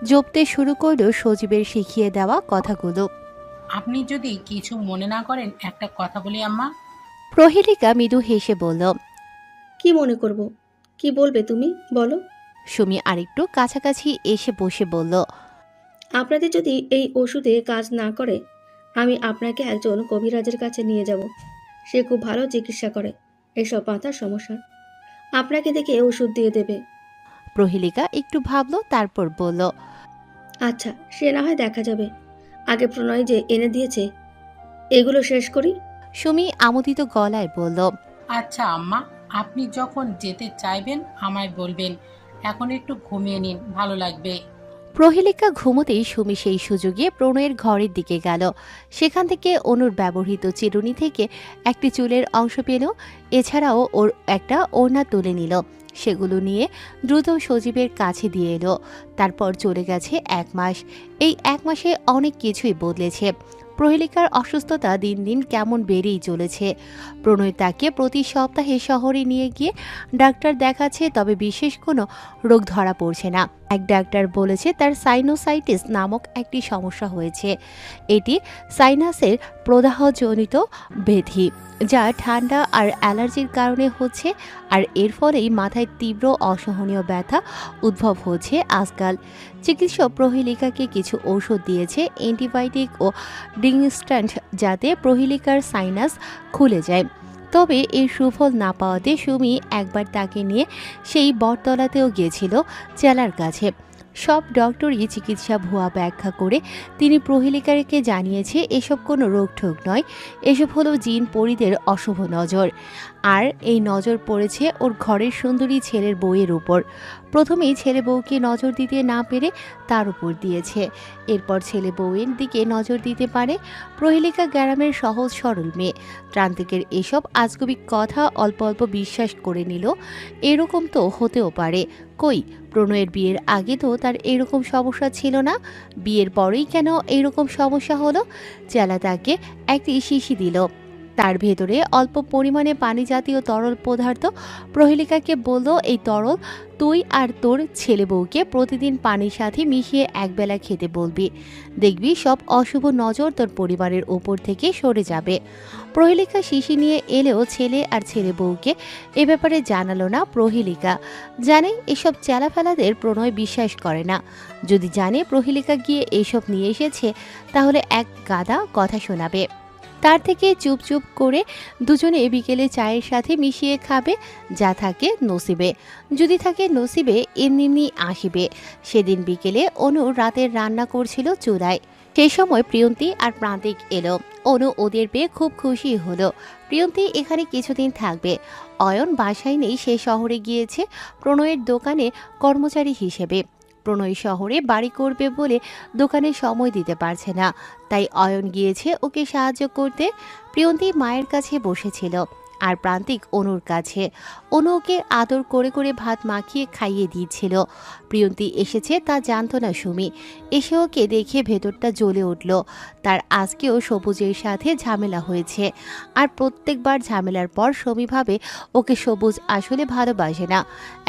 [SPEAKER 8] জপতে শুরু করলো সজীবের শিখিয়ে দেওয়া কথাগুলো।
[SPEAKER 11] আপনি যদি কিছু মনে না করেন একটা কথা বলি আম্মা।
[SPEAKER 8] প্রহেলিকা মৃদু হেসে বলল,
[SPEAKER 7] কি মনে করব? কি বলবে তুমি, বলো।
[SPEAKER 8] সুমি আরেকটু কাছাকাছি এসে বসে বলল,
[SPEAKER 7] আপনাদের যদি এই ওষুধে কাজ না করে, আমি আপনাকে একজন কবিরাজের কাছে নিয়ে যাব। সে খুব ভালো চিকিৎসা করে এসব মাথার সমস্যার। আপনাকে দেখে ওষুধ দিয়ে দেবে।
[SPEAKER 8] প্রহেলিকা একটু ভাবলো, তারপর বলল,
[SPEAKER 7] আচ্ছা, সে না হয় দেখা যাবে। আগে প্রণয় যে এনে দিয়েছে এগুলো শেষ করি।
[SPEAKER 8] সুমি আমোদিত গলায় বলল,
[SPEAKER 11] আচ্ছা আম্মা, আপনি যখন যেতে চাইবেন আমায় বলবেন। এখন একটু ঘুমিয়ে নিন, ভালো লাগবে।
[SPEAKER 8] প্রহেলিকা ঘুমোতেই সুমি সেই সুযোগে প্রণয়ের ঘরের দিকে গেল। সেখান থেকে অনুর ব্যবহৃত চিরুনি থেকে একটি চুলের অংশ পেল, এছাড়াও ওর একটা ওড়না তুলে নিল। সেগুলো নিয়ে দ্রুত সজীবের কাছে দিয়ে এলো। তারপর চলে গেছে 1 মাস। এই 1 মাসে অনেক কিছুই বদলেছে। প্রহেলিকার অসুস্থতা দিন দিন কেমন বেড়েই চলেছে। প্রণয় তাকে প্রতি সপ্তাহে শহরে নিয়ে গিয়ে ডাক্তার দেখাচ্ছে, তবে বিশেষ কোনো রোগ ধরা পড়ছে না। এক ডাক্তার বলেছে তার সাইনোসাইটিস নামক একটি সমস্যা হয়েছে। এটি সাইনাসের প্রদাহজনিত ব্যাধি, যা ঠান্ডা আর অ্যালার্জির কারণে হচ্ছে, আর এর ফলেই মাথায় তীব্র অসহনীয় ব্যথা উদ্ভব হচ্ছে আজকাল। চিকিৎসক প্রহেলিকাকে কিছু ঔষধ দিয়েছে, অ্যান্টিবায়োটিক ও ডিংস্ট্যান্ট, যাতে প্রহেলিকার সাইনাস খুলে যায়। তবে এর সুফল না পাওয়াতে সুমি একবার তাকে নিয়ে সেই বটতলাতেও গিয়েছিল চেলার কাছে। সব ডক্টরই চিকিৎসা ভুয়া ব্যাখ্যা করে তিনি প্রহেলিকাকে জানিয়েছে এসব কোনো রোগঠোক নয়, এসব হলো জিন পরীদের অশুভ নজর। আর এই নজর পড়েছে ওর ঘরের সুন্দরী ছেলের বউয়ের উপর। প্রথমেই ছেলে বউকে নজর দিতে না পেরে তার উপর দিয়েছে, এরপর ছেলে বউয়ের দিকে নজর দিতে পারে। প্রহেলিকা গ্রামের সহজ সরল মেয়ে, ত্রান্তিকের এসব আজগুবি কথা অল্প অল্প বিশ্বাস করে নিল। এরকম তো হতেও পারে, কই প্রণয়ের বিয়ের আগে তো তার এরকম সমস্যা ছিল না, বিয়ের পরেই কেন এরকম সমস্যা হলো? চেলা তাকে একটি শিশি দিল, তার ভেতরে অল্প পরিমাণে পানি জাতীয় তরল পদার্থ। প্রহেলিকাকে বলল, এই তরল তুই আর তোর ছেলে বউকে প্রতিদিন পানির সাথে মিশিয়ে একবেলা খেতে বলবি, দেখবি সব অশুভ নজর তোর পরিবারের ওপর থেকে সরে যাবে। প্রহেলিকা শিশি নিয়ে এলেও ছেলে আর ছেলে বউকে এ ব্যাপারে জানালো না। প্রহেলিকা জানে এসব চেলাফেলাদের প্রণয় বিশ্বাস করে না। যদি জানে প্রহেলিকা গিয়ে এসব নিয়ে এসেছে, তাহলে এক গাদা কথা শোনাবে। তার থেকে চুপ চুপ করে দুজনে বিকেলে চায়ের সাথে মিশিয়ে খাবে, যা থাকে নসিবে। যদি থাকে নসিবে এমনি আসিবে। সেদিন বিকেলে অনু রাতের রান্না করছিল চুলায়। সেই সময় প্রিয়ন্তী আর প্রান্তিক এলো। অনু ওদের পেয়ে খুব খুশি হলো। প্রিয়ন্তী এখানে কিছুদিন থাকবে। অয়ন বাসায় নেই, সে শহরে গিয়েছে প্রণয়ের দোকানে কর্মচারী হিসেবে। প্রণয় শহরে বাড়ি করবে বলে দোকানে সময় দিতে পারছে না, তাই অয়ন গিয়েছে ওকে সাহায্য করতে। প্রিয়ন্তী মায়ের কাছে বসেছিল আর প্রান্তিক অনুর কাছে। অনু ওকে আদর করে করে ভাত মাখিয়ে খাইয়ে দিয়েছিল। প্রিয়ন্তী এসেছে তা জানতো না সুমি। এসে ওকে দেখে ভেতরটা জ্বলে উঠল। তার আজকেও সবুজের সাথে ঝামেলা হয়েছে, আর প্রত্যেকবার ঝামেলার পর সুমি ভাবে ওকে সবুজ আসলে ভালোবাসে না,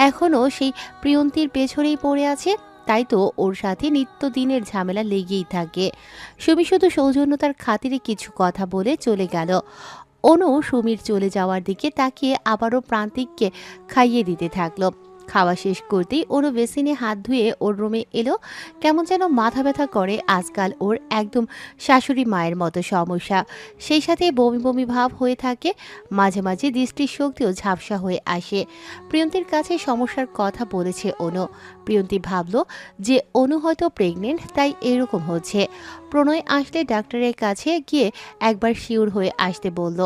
[SPEAKER 8] এখনও সেই প্রিয়ন্তীর পেছনেই পড়ে আছে। তাই তো ওর সাথে নিত্যদিনের ঝামেলা লেগেই থাকে। সুমি শুধু সৌজন্যতার খাতিরে কিছু কথা বলে চলে গেল। অনু সুমির চলে যাওয়ার দিকে তাকিয়ে আবারও প্রান্তিককে খাইয়ে দিতে থাকলো। খাওয়া শেষ করতেই অনু বেসিনে হাত ধুয়ে ওর রুমে এলো। কেমন যেন মাথা ব্যথা করে আজকাল ওর, একদম শাশুড়ি মায়ের মতো সমস্যা। সেই সাথে বমি বমি ভাব হয়ে থাকে, মাঝে মাঝে দৃষ্টির শক্তিও ঝাপসা হয়ে আসে। প্রিয়ন্তীর কাছে সমস্যার কথা বলেছে অনু। প্রিয়ন্তী ভাবল যে অনু হয়তো প্রেগনেন্ট, তাই এরকম হচ্ছে। প্রণয় আসলে ডাক্তারের কাছে গিয়ে একবার শিওর হয়ে আসতে বলল।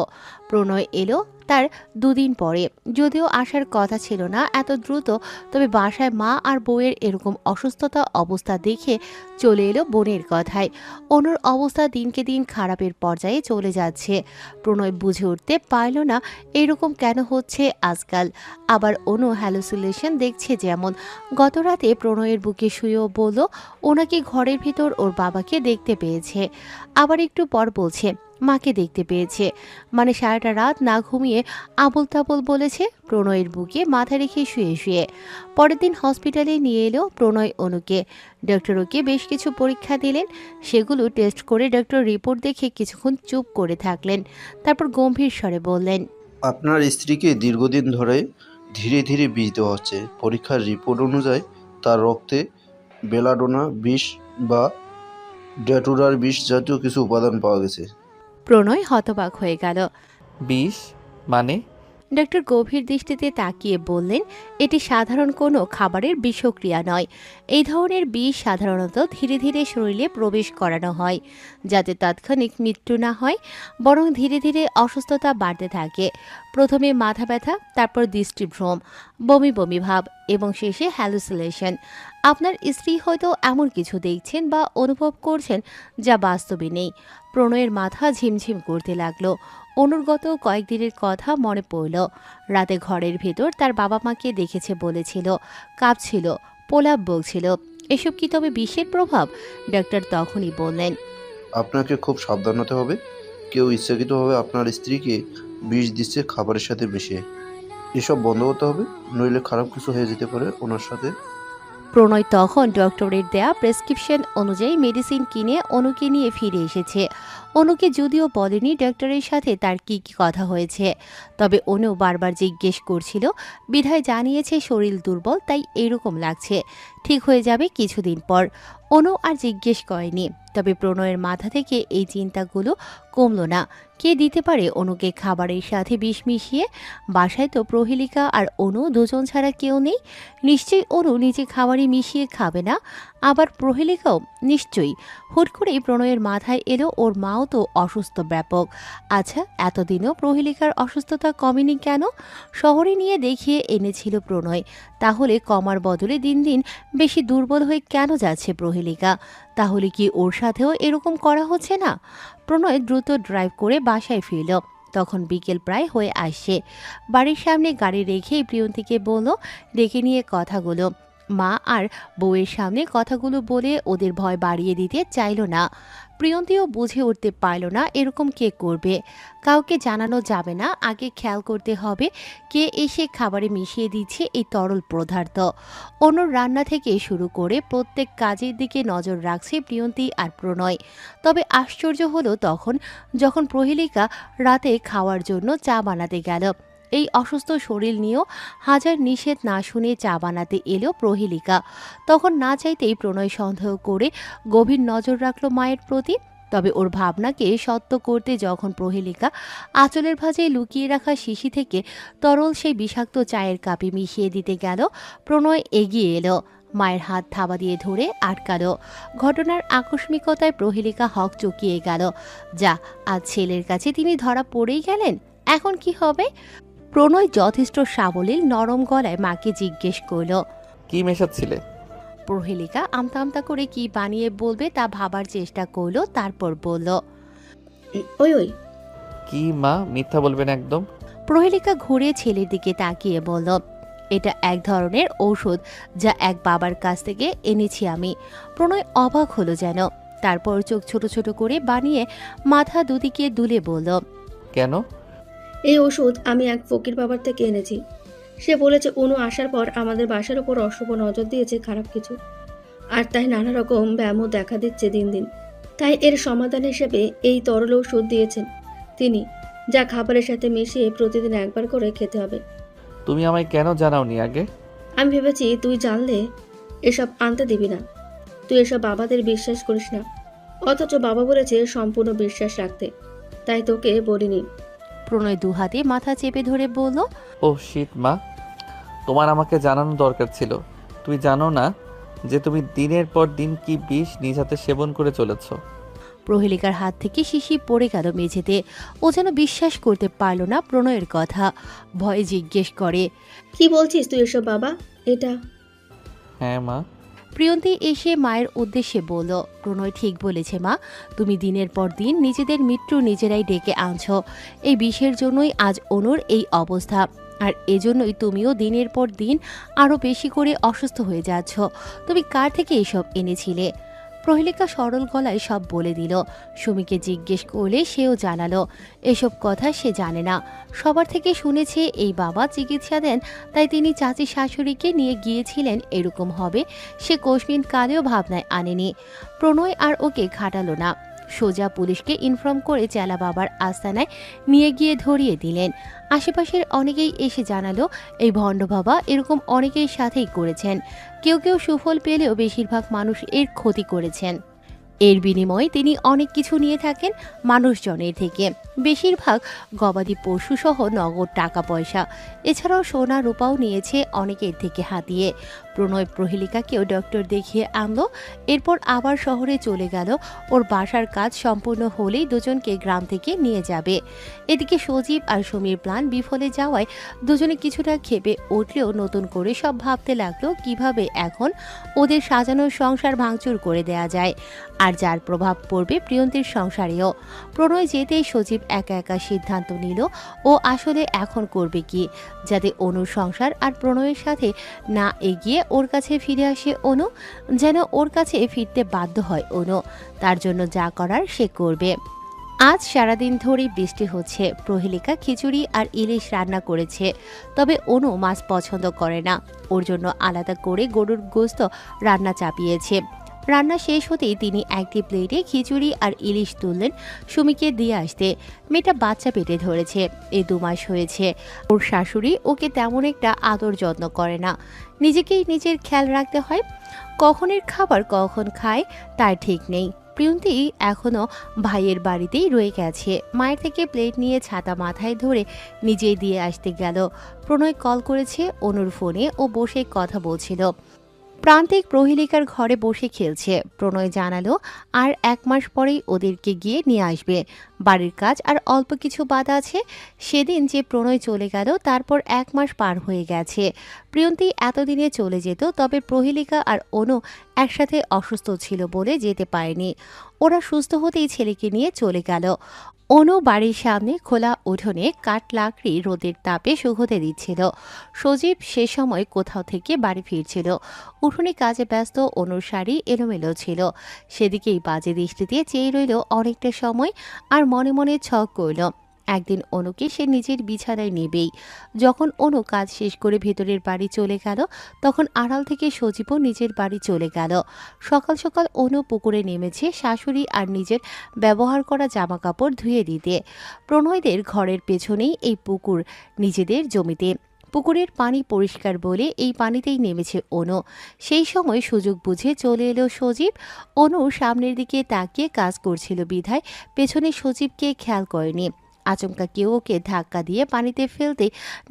[SPEAKER 8] প্রণয় এলো তার দুদিন পরে, যদিও আসার কথা ছিল না এত দ্রুত, তবে বাসায় মা আর বউয়ের এরকম অসুস্থতা অবস্থা দেখে চলে এলো বোনের কথায়। অনুর অবস্থা দিনকে দিন খারাপের পর্যায়ে চলে যাচ্ছে। প্রণয় বুঝে উঠতে পারল না এরকম কেন হচ্ছে আজকাল। আবার অনু হ্যালুসিনেশন দেখছে, যেমন গত রাতে প্রণয়ের বুকে শুয়েও বলল ওনাকে ঘরের ভিতর ওর বাবাকে দেখতে পেয়েছে। আবার একটু পর বলছে মাকে দেখতে পেয়েছে। মানে সারাটা রাত না ঘুমিয়ে আবল তাবল বলেছে। প্রণয়ের বুকে মাথা রেখে শুয়ে শুয়ে। পরের দিন হসপিটালে নিয়ে এলো প্রণয় অনুকে। ডক্টর ওকে বেশ কিছু পরীক্ষা দিলেন, সেগুলো টেস্ট করে ডক্টর রিপোর্ট দেখে কিছুক্ষণ চুপ করে থাকলেন। তারপর গম্ভীর স্বরে বললেন,
[SPEAKER 12] আপনার স্ত্রীকে দীর্ঘদিন ধরে ধীরে ধীরে বিষ দেওয়া হচ্ছে। পরীক্ষার রিপোর্ট অনুযায়ী তার রক্তে বেলাডোনা বিষ বা ড্যাটুরার বিষ জাতীয় কিছু উপাদান পাওয়া গেছে।
[SPEAKER 8] প্রণয় হতবাক হয়ে গেল।
[SPEAKER 5] বিষ মানে?
[SPEAKER 8] ডক্টর গভীর দৃষ্টিতে তাকিয়ে বললেন, এটি সাধারণ কোনো খাবারের বিষক্রিয়া নয়। এই ধরনের বিষ সাধারণত ধীরে ধীরে শরীরে প্রবেশ করানো হয়, যাতে তাৎক্ষণিক মৃত্যু না হয়, বরং ধীরে ধীরে অসুস্থতা বাড়তে থাকে। প্রথমে মাথা ব্যথা, তারপর দৃষ্টিভ্রম, বমি বমি ভাব এবং শেষে হ্যালুসিনেশন। আপনার স্ত্রী হয়তো এমন কিছু দেখছেন বা অনুভব করছেন যা বাস্তবে নেই। প্রণয়ের মাথা ঝিমঝিম করতে লাগলো। অনুর্গত কয়েকদিনের কথা মনে পড়ল। রাতে ঘরের ভেতর তার বাবা মাকে দেখেছে বলেছিল, কাঁপছিল, প্রলাপ বলছিল। এসব কি তবে বিষের প্রভাব? ডাক্তার তখনই বললেন,
[SPEAKER 12] আপনাকে খুব সাবধান হতে হবে। কেউ ইচ্ছাকৃতভাবে আপনার স্ত্রীকে বিষ দিচ্ছে খাবারের সাথে মিশিয়ে। এসব বন্ধ করতে হবে, নইলে খারাপ কিছু হয়ে যেতে পারে ওনার সাথে।
[SPEAKER 8] প্রণয় তখন ডক্টরের দেয়া প্রেসক্রিপশন অনুযায়ী মেডিসিন কিনে অনুকে নিয়ে ফিরে এসেছে। অনুকে যদিও বলেনি ডক্টরের সাথে তার কি কি কথা হয়েছে, তবে অনু বারবার জিজ্ঞেস করছিল বিধায় জানিয়েছে শরীর দুর্বল, তাই এরকম লাগছে, ঠিক হয়ে যাবে কিছুদিন পর। অনু আর জিজ্ঞেস করেনি, তবে প্রণয়ের মাথা থেকে এই চিন্তাগুলো কমল না। কে দিতে পারে অনুকে খাবারের সাথে বিষ মিশিয়ে? বাসায় তো প্রহেলিকা আর অনু দুজন ছাড়া কেউ নেই। নিশ্চয়ই অনু নিজে খাবারে মিশিয়ে খাবে না, আবার প্রহেলিকাও নিশ্চয়ই। হুট করেই প্রণয়ের মাথায় এলো ওর মাও তো অসুস্থ ব্যাপক। আচ্ছা, এতদিনও প্রহেলিকার অসুস্থতা কমেনি কেন? শহরে নিয়ে দেখিয়ে এনেছিল প্রণয়, তাহলে কমার বদলে দিন দিন বেশি দুর্বল হয়ে কেন যাচ্ছে প্রহেলিকা? তাহলে কি ওর সাথেও এরকম করা হচ্ছে না? প্রণয় দ্রুত ড্রাইভ করে বাসায় ফিরল। তখন বিকেল প্রায় হয়ে আসছে। বাড়ির সামনে গাড়ি রেখেই প্রিয়ন্তীকে বলল ডেকে নিয়ে কথাগুলো। মা আর বউয়ের সামনে কথাগুলো বলে ওদের ভয় বাড়িয়ে দিতে চাইল না। প্রিয়ন্তীও বুঝে উঠতে পারল না এরকম কে করবে। কাউকে জানানো যাবে না, আগে খেয়াল করতে হবে কে এসে খাবারে মিশিয়ে দিচ্ছে এই তরল পদার্থ। অনুর রান্না থেকে শুরু করে প্রত্যেক কাজের দিকে নজর রাখছে প্রিয়ন্তী আর প্রণয়। তবে আশ্চর্য হলো তখন যখন প্রহেলিকা রাতে খাওয়ার জন্য চা বানাতে গেল। এই অসুস্থ শরীর নিয়েও হাজার নিষেধ না শুনে চা বানাতে এলো প্রহেলিকা। তখন না চাইতেই প্রণয় সন্দেহ করে গভীর নজর রাখল মায়ের প্রতি। তবে ওর ভাবনাকে সত্য করতে যখন প্রহেলিকা আঁচলের ভাঁজে লুকিয়ে রাখা শিশি থেকে তরল সেই বিষাক্ত চায়ের কাপে মিশিয়ে দিতে গেল, প্রণয় এগিয়ে এলো, মায়ের হাত থাবা দিয়ে ধরে আটকালো। ঘটনার আকস্মিকতায় প্রহেলিকা হক চকিয়ে গেল। যা, আজ ছেলের কাছে তিনি ধরা পড়েই গেলেন, এখন কি হবে? প্রণয় যথেষ্ট সাবলীল নরম গলায় মাকে জিজ্ঞেস করল,
[SPEAKER 5] কি মেশাচ্ছিলে?
[SPEAKER 8] প্রহেলিকা আমতা আমতা করে কি বানিয়ে বলবে তা ভাবার চেষ্টা করলো, তারপর বলল,
[SPEAKER 7] ওই ওই।
[SPEAKER 5] কি মা, মিথ্যা বলবেন একদম।
[SPEAKER 8] প্রহেলিকা ঘুরে ছেলের দিকে তাকিয়ে বলল, এটা এক ধরনের ঔষধ যা এক বাবার কাছ থেকে এনেছি আমি। প্রণয় অবাক হলো যেন, তারপর চোখ ছোট ছোট করে বানিয়ে মাথা দুদিকে দুলে বলল,
[SPEAKER 5] কেন?
[SPEAKER 7] এই ওষুধ আমি এক ফকির বাবার থেকে এনেছি। সে বলেছে অনু আসার পর আমাদের বাসার উপর অশুভ নজর দিয়েছে খারাপ কিছু, আর তাই নানা রকম ব্যায়ামও দেখা দিচ্ছে দিন দিন। তাই এর সমাধান হিসেবে এই তরল ওষুধ দিয়েছেন তিনি, যা খাবারের সাথে মিশিয়ে প্রতিদিন একবার করে খেতে হবে।
[SPEAKER 5] তুমি আমায় কেন জানাওনি আগে?
[SPEAKER 7] আমি ভেবেছি তুই জানলে এসব আনতে দিবি না, তুই এসব বাবাদের বিশ্বাস করিস না, অথচ বাবা বলেছে সম্পূর্ণ বিশ্বাস রাখতে, তাই তোকে বলিনি।
[SPEAKER 8] প্রণয় দুহাতে মাথা চেপে ধরে বলল,
[SPEAKER 5] ও শিট মা, তোমার আমাকে জানানো দরকার ছিল। তুই জানো না যে তুমি দিনের পর দিন কি বিষ নিজ হাতে সেবন করে চলেছ।
[SPEAKER 8] প্রহেলিকার হাত থেকে শিশি পড়ে গেল মেঝেতে। ও যেন বিশ্বাস করতে পারল না প্রণয়ের কথা, ভয়ে জিজ্ঞেস করে,
[SPEAKER 7] কি বলছিস তুই এসব বাবা? এটা?
[SPEAKER 5] হ্যাঁ মা।
[SPEAKER 8] প্রিয়ন্তী এসে মায়ের উদ্দেশ্যে বলল, প্রণয় ঠিক বলেছে মা, তুমি দিনের পর দিন নিজেদের মৃত্যু নিজেরাই ডেকে আনছো। এই বিষের জন্যই আজ অনুর এই অবস্থা, আর এজন্যই তুমিও দিনের পর দিন আরও বেশি করে অসুস্থ হয়ে যাচ্ছ। তুমি কার থেকে এসব এনেছিলে? প্রহেলিকা সরল গলায় সব বলে দিল। সুমিকে জিজ্ঞেস করলে সেও জানালো এসব কথা সে জানে না, সবার থেকে শুনেছে এই বাবা চিকিৎসা দেন, তাই তিনি চাচি শাশুড়িকে নিয়ে গিয়েছিলেন এরকম হবে সে কোশমিন কালেও ভাবনায় আনেনি। প্রণয় আর ওকে খাটালো না, সোজা পুলিশকে ইনফর্ম করে চেলা বাবার আস্তানায় নিয়ে গিয়ে ধরিয়ে দিলেন। আশেপাশের অনেকেই এসে জানালো এই ভণ্ড বাবা এরকম অনেকের সাথেই করেছেন, কেউ কেউ সুফল পেলেও বেশিরভাগ মানুষ এর ক্ষতি করেছেন। এর বিনিময়ে তিনি অনেক কিছু নিয়ে থাকেন মানুষজনের থেকে, বেশিরভাগ গবাদি পশু সহ নগদ টাকা পয়সা, এছাড়াও সোনা রূপাও নিয়েছে অনেকের থেকে হাতিয়ে। প্রণয় প্রহেলিকাকেও ডক্টর দেখিয়ে আনলো, এরপর আবার শহরে চলে গেল। ওর বাসার কাজ সম্পূর্ণ হলেই দুজনকে গ্রাম থেকে নিয়ে যাবে। এদিকে সজীব আর সমীর প্ল্যান বিফলে যাওয়ায় দুজনে কিছুটা ক্ষেপে উঠলেও নতুন করে সব ভাবতে লাগলো কিভাবে এখন ওদের সাজানো সংসার ভাঙচুর করে দেয়া যায়, আর যার প্রভাব পড়বে প্রিয়ন্তীর সংসারেও। প্রণয় যেতেই সজীব একা একা সিদ্ধান্ত নিল ও আসলে এখন করবে কি, যাতে অনুর সংসার আর প্রণয়ের সাথে না এগিয়ে ওর কাছে ফিরে আসে অনু, যেন ওর কাছে ফিরতে বাধ্য হয় অনু, তার জন্য যা করার সে করবে। আজ সারাদিন ধরেই বৃষ্টি হচ্ছে। প্রহেলিকা খিচুড়ি আর ইলিশ রান্না করেছে, তবে অনু মাছ পছন্দ করে না। ওর জন্য আলাদা করে গরুর গোশত রান্না চাপিয়েছে। রান্না শেষ হতেই তিনি একটি প্লেটে খিচুড়ি আর ইলিশ তুললেন সুমিকে দিয়ে আসতে। মেয়েটা বাচ্চা পেটে ধরেছে, এই 2 মাস হয়েছে। ওর শাশুড়ি ওকে তেমন একটা আদর যত্ন করে না, নিজেকেই নিজের খেয়াল রাখতে হয়। কখনের খাবার কখন খায় তার ঠিক নেই। প্রিয়ন্তী এখনও ভাইয়ের বাড়িতেই রয়ে গেছে। মায়ের থেকে প্লেট নিয়ে ছাতা মাথায় ধরে নিজেই দিয়ে আসতে গেল। প্রণয় কল করেছে অনুর ফোনে, ও বসে কথা বলছিল। প্রান্তিক প্রহেলিকার ঘরে বসে খেলছে। প্রণয় জানালো আর 1 মাস পরেই ওদেরকে গিয়ে নিয়ে আসবে। বাড়ির কাজ আর অল্প কিছু বাধা আছে। সেদিন যে প্রণয় চলে গেল, তারপর 1 মাস পার হয়ে গেছে। প্রিয়ন্তী এতদিনে চলে যেত, তবে প্রহেলিকা আর অনু একসাথে অসুস্থ ছিল বলে যেতে পারেনি। ওরা সুস্থ হতেই ছেলেকে নিয়ে চলে গেল। অনু বাড়ির সামনে খোলা উঠোনে কাঠ লাকড়ি রোদের তাপে শুকোতে দিচ্ছিল। সজীব সে সময় কোথাও থেকে বাড়ি ফিরছিল। উঠোনে কাজে ব্যস্ত, অনুর শাড়ি এলোমেলো ছিল। সেদিকেই বাজে দৃষ্টিতে চেয়ে রইল অনেকটা সময়, আর মনে মনে ছক করল একদিন অনুকে সে নিজের বিছানায় নেবেই। যখন অনু কাজ শেষ করে ভেতরের বাড়ি চলে গেল, তখন আড়াল থেকে সজীবও নিজের বাড়ি চলে গেল। সকাল সকাল অনু পুকুরে নেমেছে শাশুড়ি আর নিজের ব্যবহার করা জামাকাপড় ধুয়ে দিতে। প্রণয়দের ঘরের পেছনেই এই পুকুর, নিজেদের জমিতে। পুকুরের পানি পরিষ্কার বলে এই পানিতেই নেমেছে অনু। সেই সময় সুযোগ বুঝে চলে এলো সজীব। অনু সামনের দিকে তাকিয়ে কাজ করছিল বিধায় পেছনে সজীবকে খেয়াল করেনি। আচমকা কেউ ওকে ধাক্কা দিয়ে পানিতে ফেলতে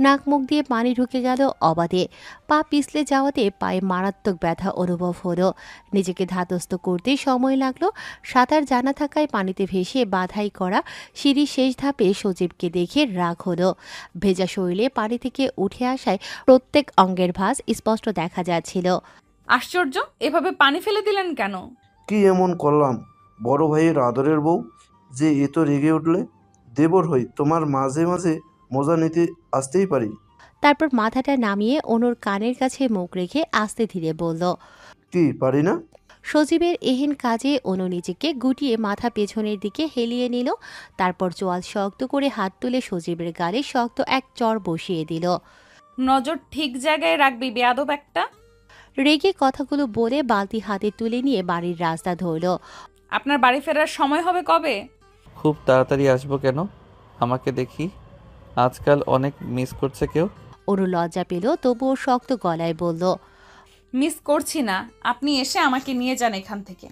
[SPEAKER 8] নাক মুখ দিয়ে পানি ঢুকে গেল অবাধে। পা পিছলে যাওয়াতে পায়ে মারাত্মক ব্যথা অনুভব হলো। নিজেকে ধাতস্থ করতে সময় লাগলো। সাঁতার জানা থাকায় পানিতে ভেসে বাধাই করা সিঁড়ির শেষ ধাপে সজীবকে দেখে রাগ হলো। ভেজা শরীরে পানি থেকে উঠে আসায় প্রত্যেক অঙ্গের ভাঁজ স্পষ্ট দেখা যাচ্ছিল।
[SPEAKER 1] আশ্চর্য, এভাবে পানি ফেলে দিলেন কেন?
[SPEAKER 12] কি এমন করলাম বড় ভাইয়ের আদরের বউ যে এত রেগে উঠলে? দেবর হই, তোমার মাঝে মাঝে মজা নিতে আসতেই পারি।
[SPEAKER 8] তারপর মাথাটা নামিয়ে অনুর কানের কাছে মুখ রেখে আস্তে ধীরে বলল,
[SPEAKER 12] কি পারি না?
[SPEAKER 8] সজীবের এহেন কাজে অনু নিজেকে গুটিয়ে মাথা পেছনের দিকে হেলিয়ে নিল। তারপর চোয়াল শক্ত করে হাত তুলে সজীবের গালে শক্ত এক চর বসিয়ে দিল।
[SPEAKER 1] নজর ঠিক জায়গায় রাখবি বেয়াদব একটা।
[SPEAKER 8] রেগে কথাগুলো বলে বালতি হাতে তুলে নিয়ে বাড়ির রাস্তা ধরল।
[SPEAKER 1] আপনার বাড়ি ফেরার সময় হবে কবে?
[SPEAKER 5] খুব তাড়াতাড়ি আসবো। কেন? আমাকে দেখি আজকাল অনেক মিস করছে কেউ।
[SPEAKER 8] অনু লজ্জা পেল, তবুও শক্ত গলায় বলল,
[SPEAKER 1] মিস করছি না, আপনি এসে আমাকে নিয়ে যান এখান থেকে।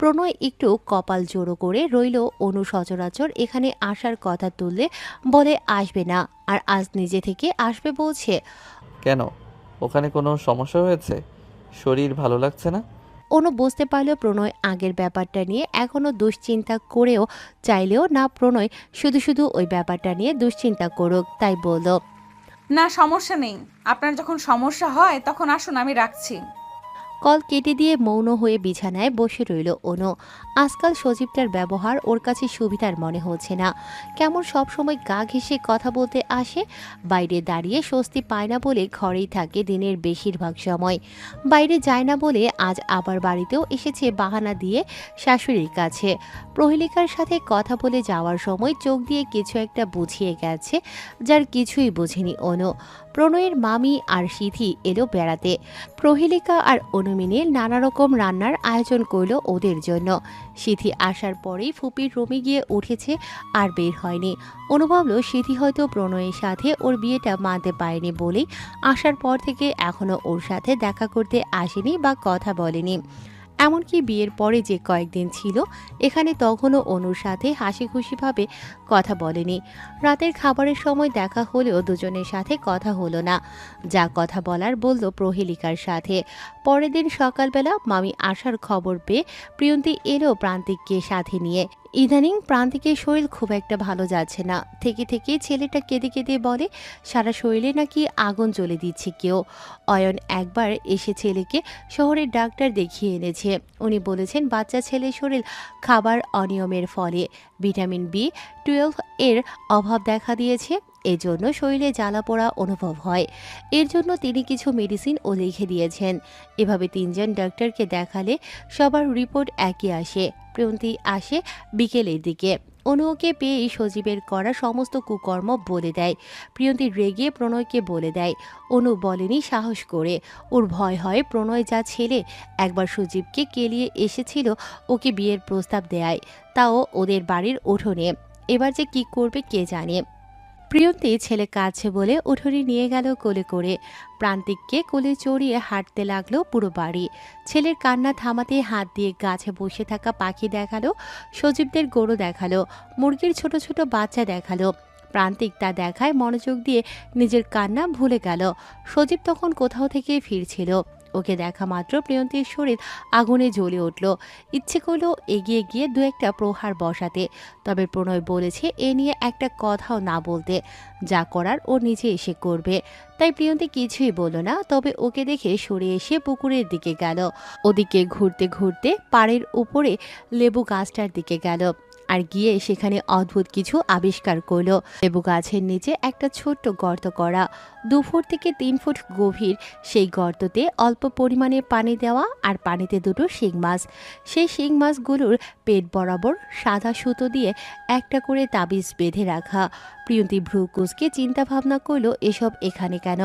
[SPEAKER 8] প্রণয় একটু কপাল জোড়ো করে রইল। অনু সচরাচর এখানে আসার কথা তুললে বলে আসবে না, আর আজ নিজে থেকে আসবে বলছে।
[SPEAKER 5] কেন? ওখানে কোনো সমস্যা হয়েছে? শরীর ভালো লাগছে না?
[SPEAKER 8] অনু বুঝতে পারল প্রণয় আগের ব্যাপারটা নিয়ে এখনো দুশ্চিন্তা করেও চাইলেও না প্রণয় শুধু শুধু ওই ব্যাপারটা নিয়ে দুশ্চিন্তা করুক, তাই বলল,
[SPEAKER 1] না সমস্যা নেই, আপনার যখন সমস্যা হয় তখন আসুন, আমি রাখছি।
[SPEAKER 8] কল কেটে দিয়ে মৌন হয়ে বিছানায় বসে রইল অনু। আজকাল সজীবটার ব্যবহার ওর কাছে সুবিধার মনে হচ্ছে না। কেমন সব সময় গা ঘেঁষে কথা বলতে আসে। বাইরে দাঁড়িয়ে স্বস্তি পায় না বলে ঘরেই থাকে দিনের বেশিরভাগ সময়। বাইরে যায় না বলে আজ আবার বাড়িতেও এসেছে বাহানা দিয়ে শাশুড়ির কাছে। প্রহেলিকার সাথে কথা বলে যাওয়ার সময় চোখ দিয়ে কিছু একটা বুঝিয়ে গেছে, যার কিছুই বোঝেনি অনু। প্রণয়ের মামি আর সিথি এলো বেড়াতে। প্রহেলিকা আর অনুমিনে নানা রকম রান্নার আয়োজন করলো ওদের জন্য। সিথি আসার পরেই ফুপির রুমে গিয়ে উঠেছে, আর বের হয়নি। অনুভবল সিথি হয়তো প্রণয়ের সাথে ওর বিয়েটা মানতে পারেনি বলেই আসার পর থেকে এখনো ওর সাথে দেখা করতে আসেনি বা কথা বলেনি। এমনকি বিয়ের পরে যে কয়েকদিন ছিল এখানে, তখনও অনুর সাথে হাসি খুশিভাবে কথা বলেনি। রাতের খাবারের সময় দেখা হলেও দুজনের সাথে কথা হলো না। যা কথা বলার বলল প্রহেলিকার সাথে। পরের দিন সকালবেলা মামি আসার খবর পেয়ে প্রিয়ন্তী এলো প্রান্তিককে সাথে নিয়ে। ইদানিং প্রান্তিকের শরীর খুব একটা ভালো যাচ্ছে না। থেকে থেকে ছেলেটা কেঁদে কেঁদে বলে সারা শরীরে নাকি আগুন জ্বলে দিচ্ছে কেউ। অয়ন একবার এসে ছেলেকে শহরের ডাক্তার দেখিয়ে এনেছে। উনি বলেছেন বাচ্চা ছেলের শরীর খাবার অনিয়মের ফলে ভিটামিন B12 এর অভাব দেখা দিয়েছে। এজন্য শরীরে জ্বালা পোড়া অনুভব হয়। এর জন্য তিনি কিছু মেডিসিন লিখে দিয়েছেন। এভাবে 3জন ডাক্তারকে দেখালে সবার রিপোর্ট একই আসে। প্রিয়ন্তী আসে বিকেলের দিকে। অনু ওকে পেয়ে সজীবের করা সমস্ত কুকর্ম বলে দেয়। প্রিয়ন্তী রেগে প্রণয়কে বলে দেয়। অনু বলেনি সাহস করে, ওর ভয় হয় প্রণয় যা ছেলে, একবার সজীবকে কেলিয়ে এসেছিল ওকে বিয়ের প্রস্তাব দেয়, তাও ওদের বাড়ির উঠোনে। এবার যে কি করবে কে জানে। প্রিয়ন্তী ছেলে কাছে বলে উঠোনে নিয়ে গেল কোলে করে। প্রান্তিককে কোলে চড়িয়ে হাঁটতে লাগলো পুরো বাড়ি। ছেলের কান্না থামাতে হাত দিয়ে গাছে বসে থাকা পাখি দেখালো, সজীবদের গরু দেখালো, মুরগির ছোট ছোট বাচ্চা দেখালো। প্রান্তিক তা দেখায় মনোযোগ দিয়ে নিজের কান্না ভুলে গেল। সজীব তখন কোথাও থেকে ফিরছিল। ওকে দেখা মাত্র প্রিয়ন্তীর শরীর আগুনে জ্বলে উঠল। ইচ্ছে করলো এগিয়ে গিয়ে দু একটা প্রহার বসাতে, তবে প্রণয় বলেছে এ নিয়ে একটা কথাও না বলতে, যা করার ও নিজে এসে করবে। তাই প্রিয়ন্তী কিছুই বলল না, তবে ওকে দেখে সরে এসে পুকুরের দিকে গেল। ওদিকে ঘুরতে ঘুরতে পাড়ের উপরে লেবু গাছটার দিকে গেল, আর গিয়ে সেখানে অদ্ভুত কিছু আবিষ্কার করলো। লেবু গাছের নিচে একটা ছোট্ট গর্ত করা, 2 ফুট থেকে 3 ফুট গভীর। সেই গর্ততে অল্প পরিমাণে পানি দেওয়া, আর পানিতে দুটো শিং মাছ। সেই শিং মাছগুলোর পেট বরাবর সাদা সুতো দিয়ে একটা করে তাবিজ বেঁধে রাখা। প্রিয়ন্তী ভ্রু কুঁচকে চিন্তা ভাবনা করলো এসব এখানে কেন।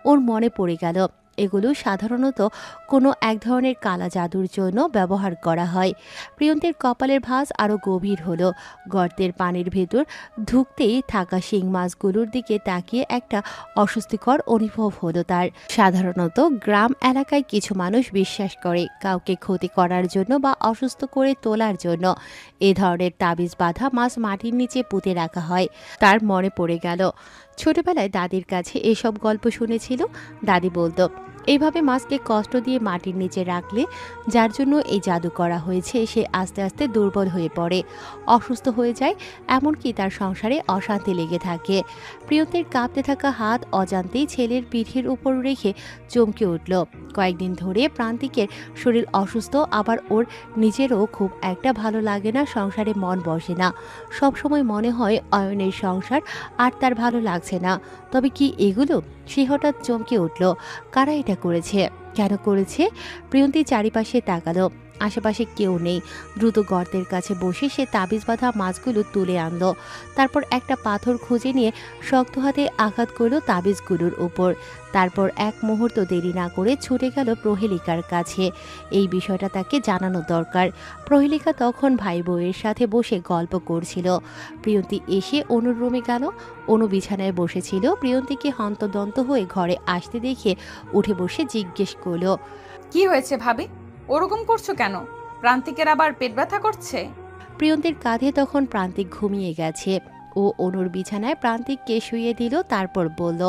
[SPEAKER 8] ওর মনে পড়ে গেল এগুলো সাধারণত কোনো এক ধরনের কালা জাদুর জন্য ব্যবহার করা হয়। প্রিয়ন্তীর কপালের ভাঁজ আরও গভীর হলো। গর্তের পানির ভেতর ঢুকতেই থাকা শিং মাছগুলোর দিকে তাকিয়ে একটা অস্বস্তিকর অনুভব হলো তার। সাধারণত গ্রাম এলাকায় কিছু মানুষ বিশ্বাস করে কাউকে ক্ষতি করার জন্য বা অসুস্থ করে তোলার জন্য এ ধরনের তাবিজ বাঁধা মাছ মাটির নিচে পুঁতে রাখা হয়। তার মনে পড়ে গেল ছোটবেলায় দাদির কাছে এসব গল্প শুনেছিল। দাদি বলতো এইভাবে মাছকে কষ্ট দিয়ে মাটির নিচে রাখলে যার জন্য এই জাদু করা হয়েছে সে আস্তে আস্তে দুর্বল হয়ে পড়ে, অসুস্থ হয়ে যায়, এমনকি তার সংসারে অশান্তি লেগে থাকে। প্রিয়ন্তীর কাঁপতে থাকা হাত অজান্তেই ছেলের পিঠের উপর রেখে চমকে উঠল। কয়েকদিন ধরে প্রান্তিকের শরীর অসুস্থ, আবার ওর নিজেরও খুব একটা ভালো লাগে না, সংসারে মন বসে না। সবসময় মনে হয় অয়নের সংসার আর তার ভালো লাগছে না। তবে কি এগুলো? সে হঠাৎ চমকে উঠল। কারা এটা করেছে, কেন করেছে? প্রিয়ন্তী চারিপাশে তাকালো, আশেপাশে কেউ নেই। দ্রুত গর্তের কাছে বসে সে তাবিজ বাঁধা মাছগুলো তুলে আনলো। তারপর একটা পাথর খুঁজে নিয়ে শক্ত হাতে আঘাত করলো তাবিজগুলোর উপর। তারপর এক মুহূর্ত দেরি না করে ছুটে গেল প্রহেলিকার কাছে। এই বিষয়টা তাকে জানানো দরকার। প্রহেলিকা তখন ভাই বউয়ের সাথে বসে গল্প করছিল। প্রিয়ন্তী এসে অনুর রুমে গেল। অনু বিছানায় বসেছিল। প্রিয়ন্তীকে হন্তদন্ত হয়ে ঘরে আসতে দেখে উঠে বসে জিজ্ঞেস করলো,
[SPEAKER 1] কি হয়েছে ভাবি, ওরকম করছো কেন? প্রান্তিকের আবার পেট ব্যথা করছে?
[SPEAKER 8] প্রিয়ন্তীর কাঁধে তখন প্রান্তিক ঘুমিয়ে গেছে। ও অনুর বিছানায় প্রান্তিককে শুইয়ে দিল, তারপর বলল,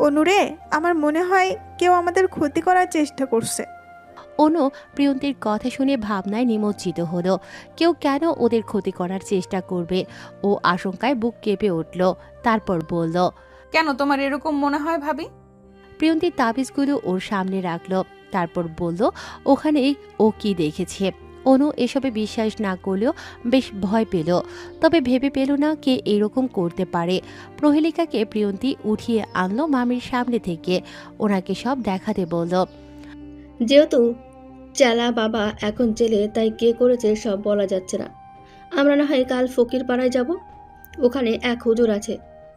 [SPEAKER 2] অনুরে, আমার মনে হয় কেউ আমাদের ক্ষতি করার চেষ্টা করছে।
[SPEAKER 8] অনু প্রিয়ন্তীর কথা শুনে ভাবনায় নিমজ্জিত হলো। কেউ কেন ওদের ক্ষতি করার চেষ্টা করবে? ও আশঙ্কায় বুক কেঁপে উঠল। তারপর বলল,
[SPEAKER 1] কেন তোমার এরকম মনে হয় ভাবি?
[SPEAKER 8] প্রিয়ন্তী তাবিজগুলো ওর সামনে রাখলো, তারপর বলল ওখানেই ও কি দেখেছে। অনু এসবে বিশ্বাস না করলেও বেশ ভয় পেল, তবে ভেবে পেল না কে এরকম করতে পারে। প্রহেলিকাকে প্রিয়ন্তী উঠিয়ে আনলো মামির সামনে থেকে, ওনাকে সব দেখাতে বলল।
[SPEAKER 7] যেহেতু চেলা বাবা এখন জেলে, তাই কে করেছে সব বলা যাচ্ছে না। আমরা না হয় কাল ফকির পাড়ায় যাব, ওখানে এক হুজুর আছে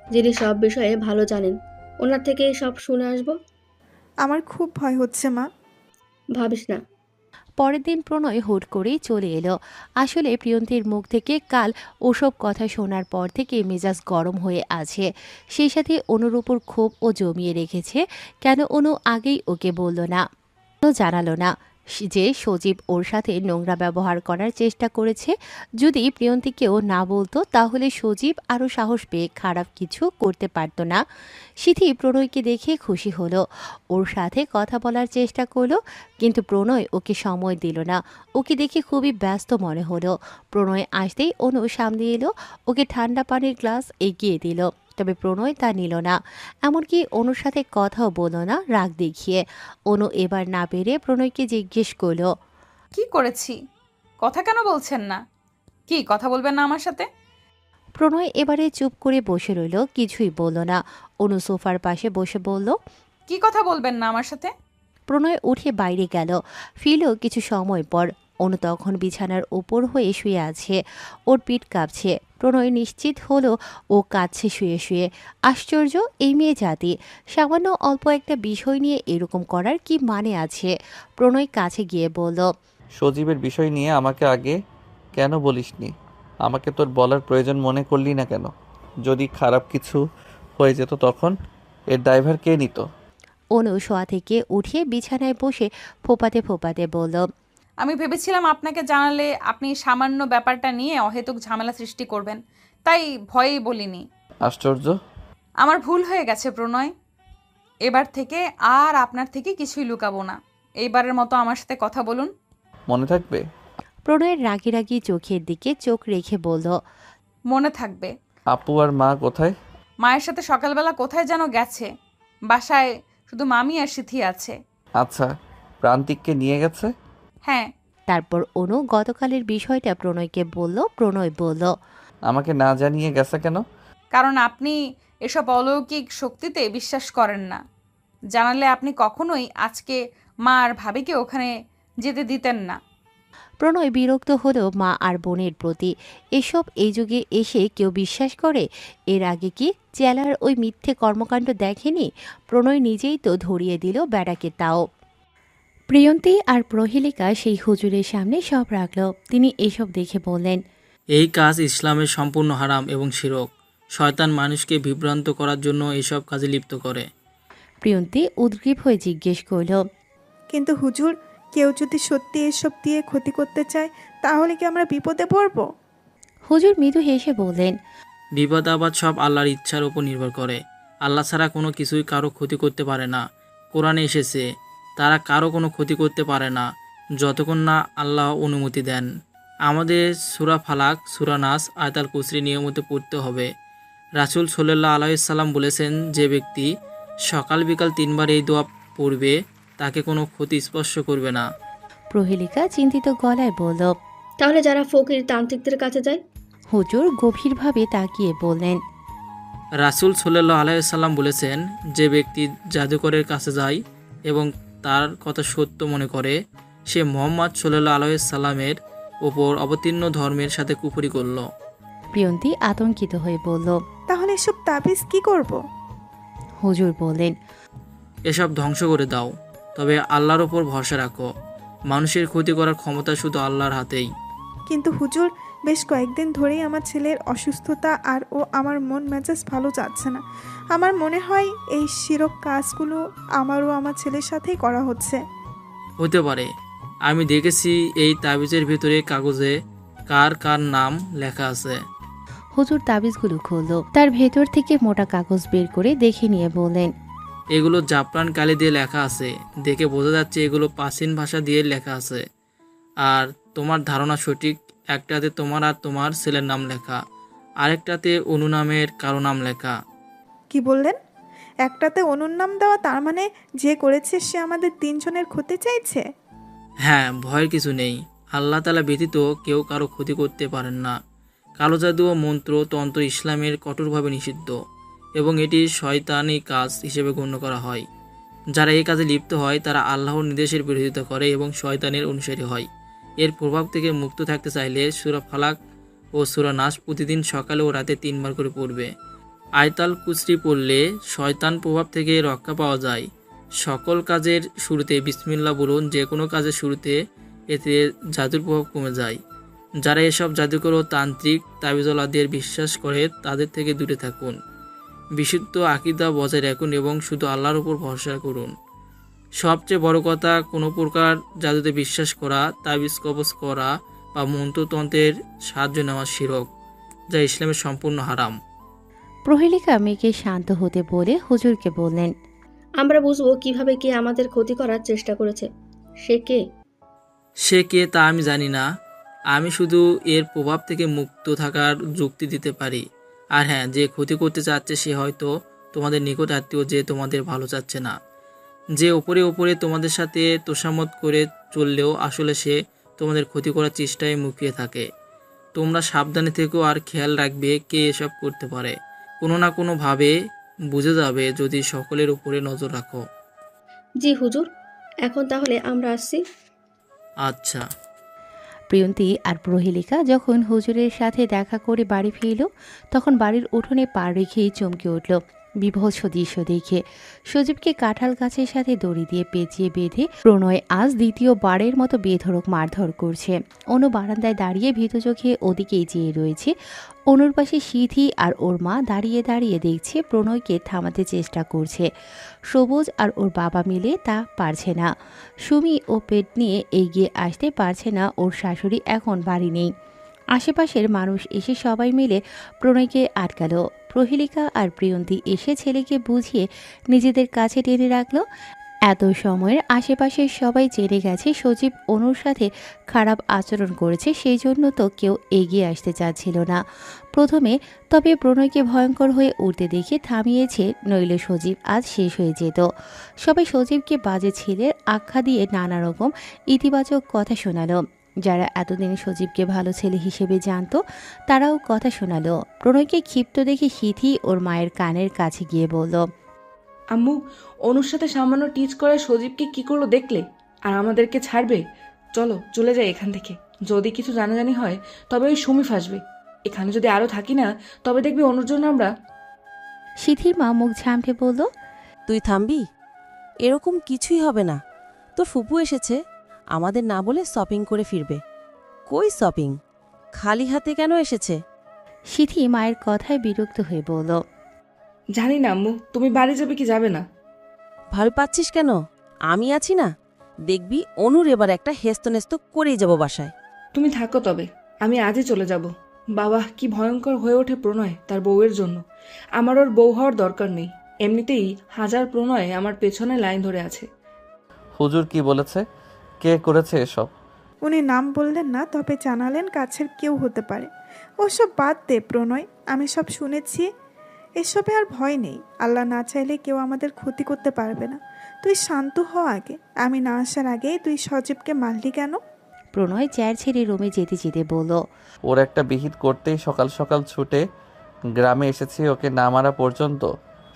[SPEAKER 7] যিনি সব বিষয়ে ভালো জানেন, ওনার থেকে সব শুনে আসবো।
[SPEAKER 2] আমার খুব ভয় হচ্ছে মা।
[SPEAKER 7] ভাবিস না।
[SPEAKER 8] পরের দিন প্রণয় হুট করেই চলে এলো। আসলে প্রিয়ন্তীর মুখ থেকে কাল ওসব কথা শোনার পর থেকে মেজাজ গরম হয়ে আছে। সেই সাথে অনুর উপর ক্ষোভ ও জমিয়ে রেখেছে। কেন অনু আগেই ওকে বলল না, জানালো না যে সজীব ওর সাথে নোংরা ব্যবহার করার চেষ্টা করেছে। যদি প্রিয়ন্তীকেও না বলতো তাহলে সজীব আরও সাহস পেয়ে খারাপ কিছু করতে পারত না। সিথি প্রণয়কে দেখে খুশি হলো, ওর সাথে কথা বলার চেষ্টা করলো, কিন্তু প্রণয় ওকে সময় দিল না। ওকে দেখে খুবই ব্যস্ত মনে হলো। প্রণয় আসতেই অনু সামনে এলো, ওকে ঠান্ডা পানির গ্লাস এগিয়ে দিল, তবে প্রণয় তা নিল না। এমনকি অনুর সাথে কথাও বলল না রাগ দেখিয়ে। অনু এবার না পেরে প্রণয়কে জিজ্ঞেস করলো,
[SPEAKER 1] কি করেছি? কথা কেন বলছেন না? কি কথা বলবেন না আমার সাথে?
[SPEAKER 8] প্রণয় এবারে চুপ করে বসে রইল, কিছুই বলল না। অনু সোফার পাশে বসে বলল,
[SPEAKER 1] কি কথা বলবেন না আমার সাথে?
[SPEAKER 8] প্রণয় উঠে বাইরে গেল। ফিরল কিছু সময় পর। অনু তখন বিছানার উপর হয়ে শুয়ে আছে, ওর পিঠ কাঁপছে। প্রণয় নিশ্চিত হলো ও কাঁদছে শুয়ে শুয়ে। আশ্চর্য এই মেয়ে জাতি, সামান্য অল্প একটা বিষয় নিয়ে এরকম করার কি মানে আছে? প্রণয় কাছে গিয়ে বলল,
[SPEAKER 5] সজীবের বিষয় নিয়ে আমাকে আগে কেন বলিসনি? আমাকে তোর বলার প্রয়োজন মনে করলি না কেন? যদি খারাপ কিছু হয়ে যেত তখন এর ড্রাইভার কে নিত?
[SPEAKER 8] অনু শোয়া থেকে উঠে বিছানায় বসে ফোপাতে ফোপাতে বলল,
[SPEAKER 1] আমি ভেবেছিলাম আপনাকে জানালে আপনি সামান্য ব্যাপারটা নিয়ে অহেতুক ঝামেলা সৃষ্টি করবেন, তাই ভয়েই বলিনি।
[SPEAKER 5] আশ্চর্য।
[SPEAKER 1] আমার ভুল হয়ে গেছে প্রণয়। এবার থেকে আর আপনার থেকে কিছুই লুকাবো না। এইবারের মতো আমার সাথে কথা বলুন।
[SPEAKER 5] মনে থাকবে?
[SPEAKER 8] প্রণয়ের রাগি রাগি চোখের দিকে চোখ রেখে বলল,
[SPEAKER 1] মনে থাকবে।
[SPEAKER 5] আপু আর মা কোথায়?
[SPEAKER 1] মায়ের সাথে সকালবেলা কোথায় যেন গেছে। বাসায় শুধু মামি আর সিথি আছে।
[SPEAKER 5] আচ্ছা, প্রান্তিককে নিয়ে গেছে?
[SPEAKER 1] হ্যাঁ।
[SPEAKER 8] তারপর অনু গতকালের বিষয়টা প্রণয়কে বলল। প্রণয় বলল,
[SPEAKER 5] আমাকে না জানিয়ে গেছে কেন?
[SPEAKER 1] কারণ আপনি এসব অলৌকিক শক্তিতে বিশ্বাস করেন না। জানালে আপনি কখনোই আজকে মা আর ভাবিকে ওখানে যেতে দিতেন না।
[SPEAKER 8] প্রণয় বিরক্ত হলেও মা আর বোনের প্রতি। এসব এই যুগে এসে কেউ বিশ্বাস করে? এর আগে কি চেলার ওই মিথ্যে কর্মকাণ্ড দেখেনি? প্রণয় নিজেই তো ধরিয়ে দিল বেড়াকে। তাও প্রিয়ন্তী আর প্রহেলিকা সেই হুজুরের সামনে সব রাখল। তিনি এসব দেখে বললেন,
[SPEAKER 16] এই কাজ ইসলামের সম্পূর্ণ হারাম এবং শিরক। শয়তান মানুষকে বিভ্রান্ত করার জন্য এসব কাজে লিপ্ত করে।
[SPEAKER 8] প্রিয়ন্তী উদ্গ্রীব হয়ে জিজ্ঞেস করল,
[SPEAKER 2] কিন্তু হুজুর, কেউ যদি সত্যি এসব দিয়ে ক্ষতি করতে চায় তাহলে কি আমরা বিপদে পড়ব?
[SPEAKER 8] হুজুর মৃদু হেসে বললেন,
[SPEAKER 16] বিপদ আবাদ সব আল্লাহর ইচ্ছার উপর নির্ভর করে। আল্লাহ ছাড়া কোনো কিছুই কারো ক্ষতি করতে পারে না। কোরআনে এসেছে, তারা কারো কোনো ক্ষতি করতে পারে না যতক্ষণ না আল্লাহ অনুমতি দেন। আমাদের সূরা ফালাক, সূরা নাস, আয়াতুল কুরসি নিয়মিত পড়তে হবে। রাসূল সাল্লাল্লাহু আলাইহি সাল্লাম বলেছেন, যে ব্যক্তি সকাল বিকাল 3 বার এই দোয়া পড়বে তাকে কোনো ক্ষতি স্পর্শ করবে না।
[SPEAKER 8] প্রহেলিকা চিন্তিত গলায় বলল,
[SPEAKER 7] তাহলে যারা ফকির তান্ত্রিকদের কাছে যায়?
[SPEAKER 8] হুজুর গভীরভাবে তাকিয়ে বললেন,
[SPEAKER 16] রাসূল সাল্লাল্লাহু আলাইহি সাল্লাম বলেছেন, যে ব্যক্তি জাদুকরের কাছে যায় এবং তার কথা সত্য মনে করে, সে মুহাম্মদ সাল্লাল্লাহু আলাইহি সাল্লামের ওপর অবতীর্ণ ধর্মের সাথে কুফরি করল।
[SPEAKER 8] প্রিয়ন্তী আতঙ্কিত হয়ে বলল,
[SPEAKER 2] তাহলে এসব তাবিজ কি করব?
[SPEAKER 8] হুজুর বললেন,
[SPEAKER 16] এসব ধ্বংস করে দাও, তবে আল্লাহর ওপর ভরসা রাখো। মানুষের ক্ষতি করার ক্ষমতা শুধু আল্লাহর হাতেই।
[SPEAKER 2] কিন্তু হুজুর, বেশ কয়েকদিন ধরেই আমার ছেলের অসুস্থতা আর আমার মন মেজাজ ভালো যাচ্ছে না। আমার মনে হয় এই শিরক কাজগুলো আমারও আমার ছেলের সাথেই করা হচ্ছে।
[SPEAKER 16] হতে পারে। আমি দেখেছি এই তাবিজের ভিতরে কাগজে কার কার নাম লেখা আছে।
[SPEAKER 8] হুজুর তাবিজগুলো খুলল। তার ভেতর থেকে মোটা কাগজ বের করে দেখে নিয়ে বললেন,
[SPEAKER 16] এগুলো জাফরান কালি দিয়ে লেখা আছে। দেখে বোঝা যাচ্ছে এগুলো প্রাচীন ভাষা দিয়ে লেখা আছে। আর তোমার ধারণা সঠিক, একটাতে তোমার আর তোমার ছেলের নাম লেখা, আরেকটাতে অনু নামের কারো নাম লেখা।
[SPEAKER 2] কি বললেন? একটাতে অনুর নাম দেওয়া, তার মানে যে করেছে সে আমাদের 3 জনের ক্ষতি চাইছে?
[SPEAKER 16] হ্যাঁ, ভয়ের কিছু নেই। আল্লাহ তাআলা ব্যতীত কেউ কারো ক্ষতি করতে পারেন না। কালো জাদু ও মন্ত্র তন্ত্র ইসলামের কঠোরভাবে নিষিদ্ধ এবং এটি শয়তানি কাজ হিসেবে গণ্য করা হয়। যারা এই কাজে লিপ্ত হয় তারা আল্লাহর নির্দেশের বিরোধিতা করে এবং শয়তানের অনুসারী হয়। এর প্রভাব থেকে মুক্ত থাকতে চাইলে সূরা ফালাক ও সূরা নাস প্রতিদিন সকালে ও রাতে 3 বার করে পড়বে। আয়াতুল কুরসি পড়লে শয়তান প্রভাব থেকে রক্ষা পাওয়া যায়। সকল কাজের শুরুতে বিসমিল্লাহ বলুন। যে কোনো কাজের শুরুতে, এতে জাদুর প্রভাব কমে যায়। যারা এসব জাদুকর ও তান্ত্রিক তাবিজওয়ালাদের বিশ্বাস করে তাদের থেকে দূরে থাকুন। বিশুদ্ধ আকীদা বজায় রাখুন এবং শুধু আল্লাহর উপর ভরসা করুন। সবচেয়ে বড় কথা, কোনো প্রকার জাদুতে বিশ্বাস করা, তাবিজ কবজ করা বা মন্ত্রতন্ত্রের সাহায্য নেওয়া শিরক, যা ইসলামের সম্পূর্ণ হারাম।
[SPEAKER 8] প্রহেলিকা মেয়েকে শান্ত হতে বলে হুজুরকে বললেন,
[SPEAKER 7] আমরা বুঝবো কিভাবে কে আমাদের ক্ষতি করার চেষ্টা করেছে?
[SPEAKER 16] সে কে তা আমি জানি না। আমি শুধু এর প্রভাব থেকে মুক্ত থাকার যুক্তি দিতে পারি। আর হ্যাঁ, যে ক্ষতি করতে চাচ্ছে সে হয়তো তোমাদের নিকট আত্মীয়, যে তোমাদের ভালো চাচ্ছে না। যে ওপরে ওপরে তোমাদের সাথে তোষামত করে চললেও আসলে সে তোমাদের ক্ষতি করার চেষ্টায় মুখিয়ে থাকে। তোমরা সাবধানে থেকো আর খেয়াল রাখবে কে এসব করতে পারে। কোনো না কোনোভাবে বুঝে যাবে যদি সকলের উপরে নজর রাখো।
[SPEAKER 7] জি হুজুর, এখন তাহলে আমরা আসছি।
[SPEAKER 16] আচ্ছা।
[SPEAKER 8] প্রিয়ন্তী আর প্রহেলিকা যখন হুজুরের সাথে দেখা করে বাড়ি ফিরল তখন বাড়ির উঠোনে পা রেখেই চমকে উঠল বিভৎস দৃশ্য দেখে। সজীবকে কাঁঠাল গাছের সাথে দড়ি দিয়ে পেঁচিয়ে বেঁধে প্রণয় আজ দ্বিতীয়বারের মতো বেধড়ক মারধর করছে। অনু বারান্দায় দাঁড়িয়ে ভীত চোখে ওদিকেই চেয়ে রয়েছে। অনুর পাশে সিথি আর ওর মা দাঁড়িয়ে দাঁড়িয়ে দেখছে প্রণয়কে থামাতে চেষ্টা করছে। সবুজ আর ওর বাবা মিলে তা পারছে না। সুমি ও পেট নিয়ে এগিয়ে আসতে পারছে না, ওর শাশুড়ি এখন বাড়ি নেই। আশেপাশের মানুষ এসে সবাই মিলে প্রণয়কে আটকালো। প্রহেলিকা আর প্রিয়ন্তী এসে ছেলেকে বুঝিয়ে নিজেদের কাছে টেনে রাখলো। এত সময়ের আশেপাশের সবাই জেনে গেছে সজীব অনুর সাথে খারাপ আচরণ করেছে, সেই জন্য তো কেউ এগিয়ে আসতে চাচ্ছিল না প্রথমে। তবে প্রণয়কে ভয়ঙ্কর হয়ে উঠতে দেখে থামিয়েছে, নইলে সজীব আজ শেষ হয়ে যেত। সবাই সজীবকে বাজে ছেলের আখ্যা দিয়ে নানা রকম ইতিবাচক কথা শোনালো। যারা এতদিন সজীবকে ভালো ছেলে হিসেবে জানতো তারাও কথা শোনালো। প্রণয়কে ক্ষিপ্ত দেখে সিথি ওর মায়ের কানের কাছে গিয়ে বলল,
[SPEAKER 10] আম্মু, অনুর সাথে সামান্য টিচ করে সজীবকে কি করলো দেখলে? আর আমাদেরকে ছাড়বে? চলো চলে যাই এখান থেকে। যদি কিছু জানাজানি হয় তবে ওই সুমি ফাঁসবে। এখানে যদি আরও থাকি না তবে দেখবি অনুর জন্য আমরা।
[SPEAKER 8] সিথির মা মুখ ঝামটে বলল,
[SPEAKER 17] তুই থামবি? এরকম কিছুই হবে না। তোর ফুপু এসেছে, আমাদের না বলে শপিং করে ফিরবে। কই শপিং? খালি হাতে কেন এসেছে?
[SPEAKER 8] সিথি মায়ের কথায় বিরক্ত হয়ে বলল,
[SPEAKER 10] জানি না আম্মু, তুমি বাড়ি যাবে কি যাবে না।
[SPEAKER 17] ভয় পাচ্ছিস কেন? আমি আছি না। দেখবি অনুর এবার একটা হেস্তনেস্ত করেই যাব বাসায়।
[SPEAKER 10] তুমি থাকো তবে, আমি আজই চলে যাব। বাবা, কি ভয়ঙ্কর হয়ে ওঠে প্রণয় তার বউয়ের জন্য। আমার ওর বউ হওয়ার দরকার নেই। এমনিতেই হাজার প্রণয় আমার পেছনে লাইন ধরে আছে।
[SPEAKER 5] হুজুর কি বলেছে? কে করেছে এসব?
[SPEAKER 2] উনি নাম বললেন না, তবে জানালেন কাছের কেউ হতে পারে। ওসব বাদ দে প্রণয়, আমি সব শুনেছি। এসবে আর ভয় নেই। আল্লাহ না চাইলে কেউ আমাদের ক্ষতি করতে পারবে না। তুই শান্ত হ আগে। আমি না আসার আগেই তুই সজীবকে মারলি কেন?
[SPEAKER 8] প্রণয় চেয়ার ছেড়ে রুমে যেতে যেতে বলল,
[SPEAKER 5] ওর একটা বিহিত করতেই সকাল সকাল ছুটে গ্রামে এসেছি। ওকে না মারা পর্যন্ত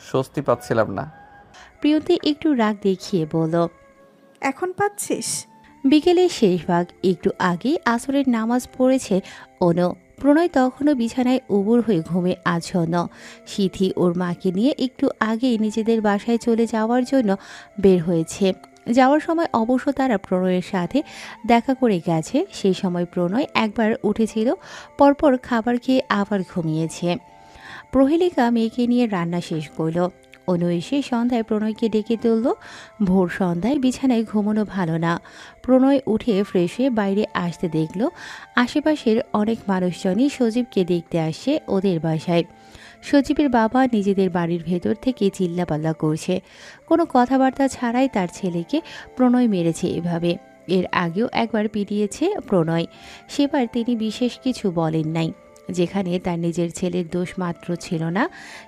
[SPEAKER 5] স্বস্তি পাচ্ছিলাম না।
[SPEAKER 8] প্রিয়ন্তী একটু রাগ দেখিয়ে বলল,
[SPEAKER 2] এখন পাচ্ছিস?
[SPEAKER 8] বিকেলের শেষ ভাগ, একটু আগে আসরের নামাজ পড়েছে অনু। প্রণয় তখনও বিছানায় উবুর হয়ে ঘুমে আচ্ছন্ন। সিথি ওর মাকে নিয়ে একটু আগেই নিজেদের বাসায় চলে যাওয়ার জন্য বের হয়েছে। যাওয়ার সময় অবশ্য তারা প্রণয়ের সাথে দেখা করে গেছে। সেই সময় প্রণয় একবার উঠেছিল, পরপর খাবার খেয়ে আবার ঘুমিয়েছে। প্রহেলিকা মেয়েকে নিয়ে রান্না শেষ করল। অনু এসে সন্ধ্যায় প্রণয়কে ডেকে তুলল। ভোর সন্ধ্যায় বিছানায় ঘুমানো ভালো না। প্রণয় উঠে ফ্রেশ হয়ে বাইরে আসতে দেখল আশেপাশের অনেক মানুষজনই সজীবকে দেখতে আসছে ওদের বাসায়। সজীবের বাবা নিজেদের বাড়ির ভেতর থেকে চিল্লাপাল্লা করছে। কোনো কথাবার্তা ছাড়াই তার ছেলেকে প্রণয় মেরেছে এভাবে। এর আগেও একবার পিটিয়েছে প্রণয়, সেবার তিনি বিশেষ কিছু বলেন নাই। যেখানে তার নিজের ছেলের দোষ মাত্র ছিল না,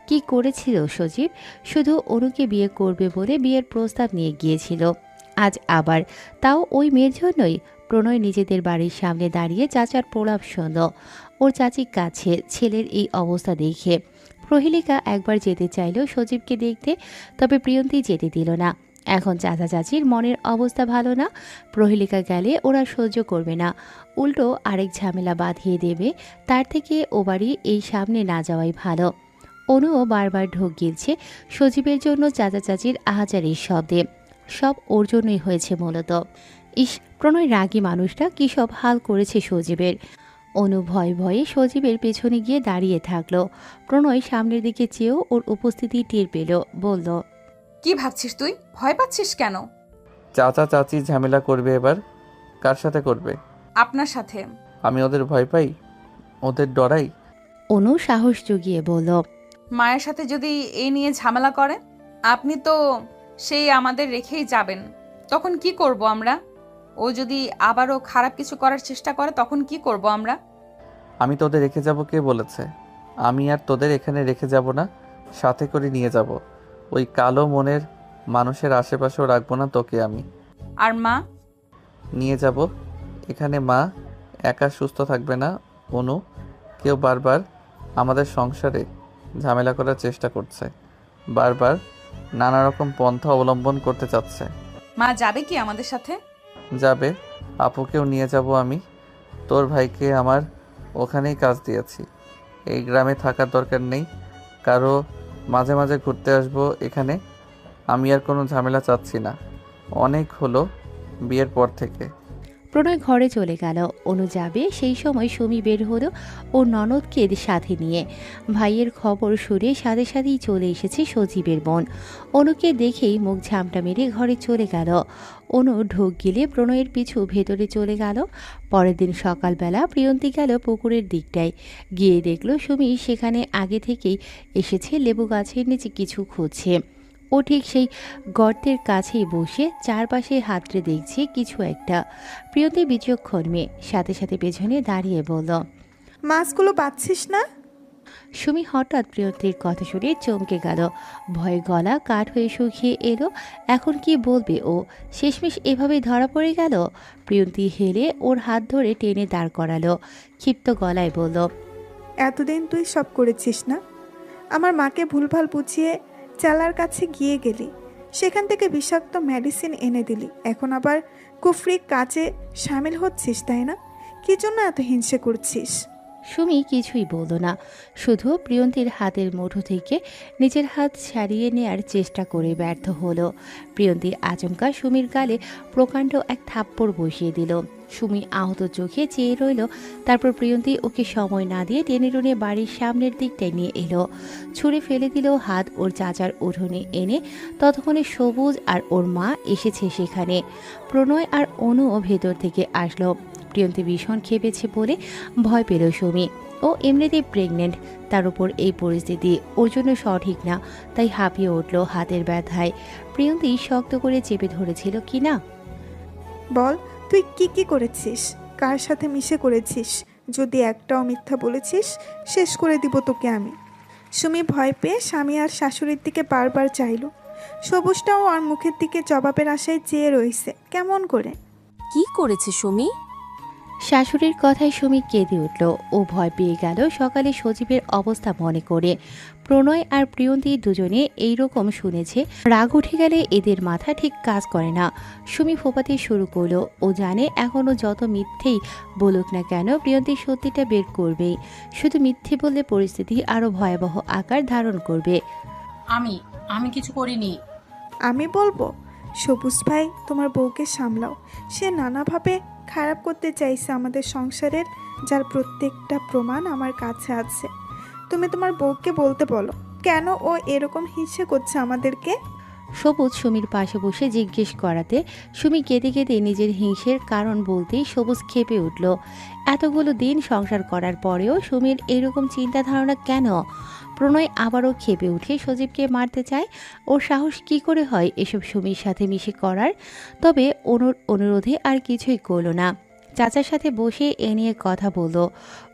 [SPEAKER 8] কি করেছিল সজীব? শুধু অনুকে বিয়ে করবে বলে বিয়ের প্রস্তাব নিয়ে গিয়েছিল। আজ আবার তাও ওই মেয়ের জন্যই। প্রণয় নিজেদের বাড়ির সামনে দাঁড়িয়ে চাচার প্রলাপ শুনল। ওর চাচি কাছে ছেলের এই অবস্থা দেখে। প্রহেলিকা একবার যেতে চাইল সজীবকে দেখতে, তবে প্রিয়ন্তী যেতে দিল না। এখন চাচা চাচির মনের অবস্থা ভালো না। প্রহেলিকা গেলে ওরা সহ্য করবে না, উল্টো আরেক ঝামেলা বাঁধিয়ে দেবে। তার থেকে ও বাড়ি এই সামনে না যাওয়াই ভালো। অনুও বারবার ঢোক গিলছে সজীবের জন্য চাচা চাচির আহাজারির শব্দে। সব ওর জন্যই হয়েছে মূলত। ইস, প্রণয় রাগী মানুষটা কী সব হাল করেছে সজীবের। অনু ভয়ে ভয়ে সজীবের পেছনে গিয়ে দাঁড়িয়ে থাকলো। প্রণয় সামনের দিকে চেয়েও ওর উপস্থিতি টের পেল, বলল,
[SPEAKER 1] কি ভাবছিস তুই? ভয় পাচ্ছিস কেন?
[SPEAKER 5] চাচা চাচি ঝামেলা করবে এবার। কার সাথে করবে?
[SPEAKER 1] আপনার সাথে।
[SPEAKER 5] আমি ওদের ভয় পাই? ওদের ডরাই?
[SPEAKER 8] অনু সাহস জুগিয়ে বলল,
[SPEAKER 1] মায়ের সাথে যদি এই নিয়ে ঝামেলা করে, আপনি তো সেই আমাদের রেখেই যাবেন। তখন কি করব আমরা? ও যদি আবারও খারাপ কিছু করার চেষ্টা করে তখন কি করব আমরা?
[SPEAKER 5] আমি তোদের রেখে যাব কে বলেছে? আমি আর তোদের এখানে রেখে যাব না, সাথে করে নিয়ে যাব। ওই কালো মনের মানুষের আশেপাশেও রাখবো না তোকে আমি।
[SPEAKER 1] আর মা?
[SPEAKER 5] নিয়ে যাব। এখানে মা একা সুস্থ থাকবে না অনু। কেউ বারবার আমাদের সংসারে ঝামেলা করার চেষ্টা করছে, বারবার নানা রকম পন্থা অবলম্বন করতে চাচ্ছে।
[SPEAKER 1] মা যাবে কি আমাদের সাথে?
[SPEAKER 5] যাবে। আপুকেও নিয়ে যাব আমি। তোর ভাইকে আমার ওখানেই কাজ দিয়েছি। এই গ্রামে থাকার দরকার নেই কারো, মাঝে মাঝে ঘুরতে আসবো এখানে। আমি আর কোনো ঝামেলা চাচ্ছি না, অনেক হলো বিয়ের পর থেকে।
[SPEAKER 8] প্রণয় ঘরে চলে গেল। অনু যাবে সেই সময় সুমি বের হলো ও ননদকে সাথে নিয়ে। ভাইয়ের খবর শুনে সাথে সাথেই চলে এসেছে সজীবের বোন। অনুকে দেখেই মুখ ঝামটা মেরে ঘরে চলে গেল। অনু ঢোক গিলে প্রণয়ের পিছু ভেতরে চলে গেল। পরের দিন সকালবেলা প্রিয়ন্তী গেল পুকুরের দিকটায়, গিয়ে দেখলো সুমি সেখানে আগে থেকেই এসেছে, লেবু গাছের নিচে কিছু খুঁজছে। ও ঠিক সেই গর্তের কাছেই বসে চারপাশে হাতড়ে দেখছে কিছু একটা। প্রিয়ন্তী বিচক্ষণ মেয়ে, সাথে সাথে পেছনে দাঁড়িয়ে বলল,
[SPEAKER 2] মাছগুলো পাচ্ছিস না?
[SPEAKER 8] সুমি হঠাৎ প্রিয়ন্তীর কথা শুনে চমকে গেল। ভয়ে গলা কাঠ হয়ে শুকিয়ে এলো। এখন কি বলবে ও? শেষমেশ এভাবেই ধরা পড়ে গেল। প্রিয়ন্তী হেলে ওর হাত ধরে টেনে দাঁড় করালো, ক্ষিপ্ত গলায় বলল,
[SPEAKER 2] এতদিন তুই সব করেছিস না? আমার মাকে ভুলভাল বুঝিয়ে চালার কাছে গিয়ে গেলি, সেখান থেকে বিষাক্ত মেডিসিন এনে দিলি, এখন আবার কুফরি কাজে সামিল হচ্ছিস, তাই না? কি জন্য এত হিংসে করছিস?
[SPEAKER 8] সুমি কিছুই বলল না, শুধু প্রিয়ন্তীর হাতের মুঠো থেকে নিজের হাত ছাড়িয়ে নেয়ার চেষ্টা করে ব্যর্থ হলো। প্রিয়ন্তী আচমকা সুমির গালে প্রকাণ্ড এক থাপ্পড় বসিয়ে দিল। সুমি আহত চোখে চেয়ে রইল। তারপর প্রিয়ন্তী ওকে সময় না দিয়ে টেনে টেনে বাড়ির সামনের দিকটায় নিয়ে এলো। ছুঁড়ে ফেলে দিল হাত ওর চাচার উঠোনে এনে। ততক্ষণে সবুজ আর ওর মা এসেছে সেখানে। প্রণয় আর অনুও ভেতর থেকে আসলো। প্রিয়ন্তী ভীষণ খেপেছে বলে ভয় পেল সুমি। ও এমনিতেই প্রেগনেন্ট, তার উপর এই পরিস্থিতি ওর জন্য সঠিক না, তাই হাঁপিয়ে উঠল হাতের ব্যথায়। প্রিয়ন্তী শক্ত করে চেপে ধরেছিল কি না।
[SPEAKER 2] বল, তুই কি কি করেছিস? কার সাথে মিশে করেছিস? যদি একটাও মিথ্যা বলেছিস, শেষ করে দিব তোকে আমি। সুমি ভয় পেয়ে স্বামী আর শাশুড়ির দিকে বারবার চাইল। সবুজটাও আর মুখের দিকে জবাবের আশায় চেয়ে রয়েছে কেমন করে।
[SPEAKER 17] কি করেছে সুমি?
[SPEAKER 8] শাশুড়ির কথায় সুমি কেঁদে উঠল। ও ভয় পেয়ে গেল সকালে সজীবের অবস্থা মনে করে। প্রণয় আর প্রিয়ন্তী দুজনে এইরকম শুনেছে, রাগ উঠে গেলে এদের মাথা ঠিক কাজ করে না। সুমি ফোপাতে শুরু করলো। ও জানে এখনও যত মিথ্যেই বলুক না কেন প্রিয়ন্তী সত্যিটা বের করবেই। শুধু মিথ্যে বললে পরিস্থিতি আরও ভয়াবহ আকার ধারণ করবে।
[SPEAKER 11] আমি কিছু করিনি।
[SPEAKER 2] আমি বলবো, সবুজ ভাই তোমার বউকে সামলাও। সে নানাভাবে খারাপ করতে চাইছে আমাদের সংসারের, যার প্রত্যেকটা প্রমাণ আমার কাছে আছে। তুমি তোমার বউকে বলতে বলো কেন ও এরকম হিংসে করছে আমাদেরকে।
[SPEAKER 8] সবুজ সুমির পাশে বসে জিজ্ঞেস করাতে সুমি কেঁদে কেঁদে নিজের হিংসের কারণ বলতেই সবুজ ক্ষেপে উঠল। এতগুলো দিন সংসার করার পরেও সুমির এরকম চিন্তা ধারণা কেন? প্রণয় আবারও ক্ষেপে উঠে সজীবকে মারতে চায়। ওর সাহস কি করে হয় এসব সুমির সাথে মিশে করার? তবে অনুর অনুরোধে আর কিছুই করল না। চাচার সাথে বসে এ নিয়ে কথা বলল।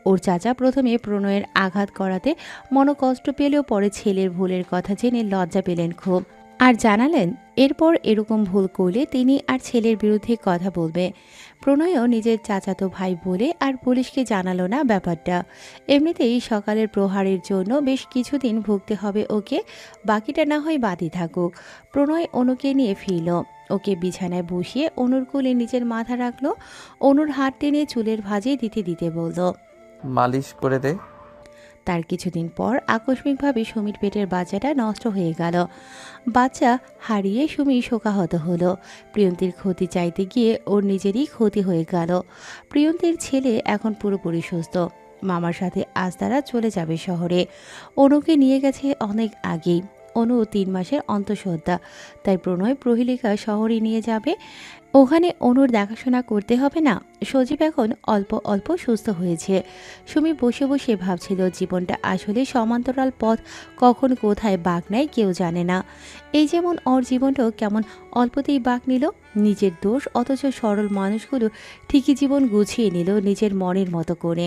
[SPEAKER 8] ওর চাচা প্রথমে প্রণয়ের আঘাত করাতে মনোকষ্ট পেলেও পরে ছেলের ভুলের কথা জেনে লজ্জা পেলেন খুব, আর জানালেন এরপর এরকম ভুল করলে তিনি আর ছেলের বিরুদ্ধে কথা বলবে। প্রণয়ও নিজের চাচাতো ভাই বলে আর পুলিশকে জানালো না ব্যাপারটা। এমনিতেই সকালের প্রহারের জন্য বেশ কিছুদিন ভুগতে হবে ওকে, বাকিটা না হয় বাদই থাকুক। প্রণয় অনুকে নিয়ে ফিরল। ওকে বিছানায় বসিয়ে অনুর কোলে নিজের মাথা রাখলো। অনুর হাত টেনে চুলের ভাঁজে দিতে দিতে বলল,
[SPEAKER 5] মালিশ করে দে।
[SPEAKER 8] তার কিছুদিন পর আকস্মিকভাবে সুমির পেটের বাচ্চাটা নষ্ট হয়ে গেল। বাচ্চা হারিয়ে সুমি শোকাহত হলো। প্রিয়ন্তীর ক্ষতি চাইতে গিয়ে ওর নিজেরই ক্ষতি হয়ে গেল। প্রিয়ন্তীর ছেলে এখন পুরোপুরি সুস্থ। মামার সাথে আজ তারা চলে যাবে শহরে। অনুকে নিয়ে গেছে অনেক আগেই। অনু 3 মাসের অন্তঃসত্ত্বা, তাই প্রণয় প্রহেলিকা শহরে নিয়ে যাবে। ওখানে অনুর দেখাশোনা করতে হবে না। সজীব এখন অল্প অল্প সুস্থ হয়েছে। সুমি বসে বসে ভাবছিল জীবনটা আসলে সমান্তরাল পথ, কখন কোথায় বাঁক নেয় কেউ জানে না। এই যেমন ওর জীবনটাও কেমন অল্পতেই বাঁক নিল। নিজের দোষ, অথচ সরল মানুষগুলো ঠিকই জীবন গুছিয়ে নিল নিজের মনের মতো করে।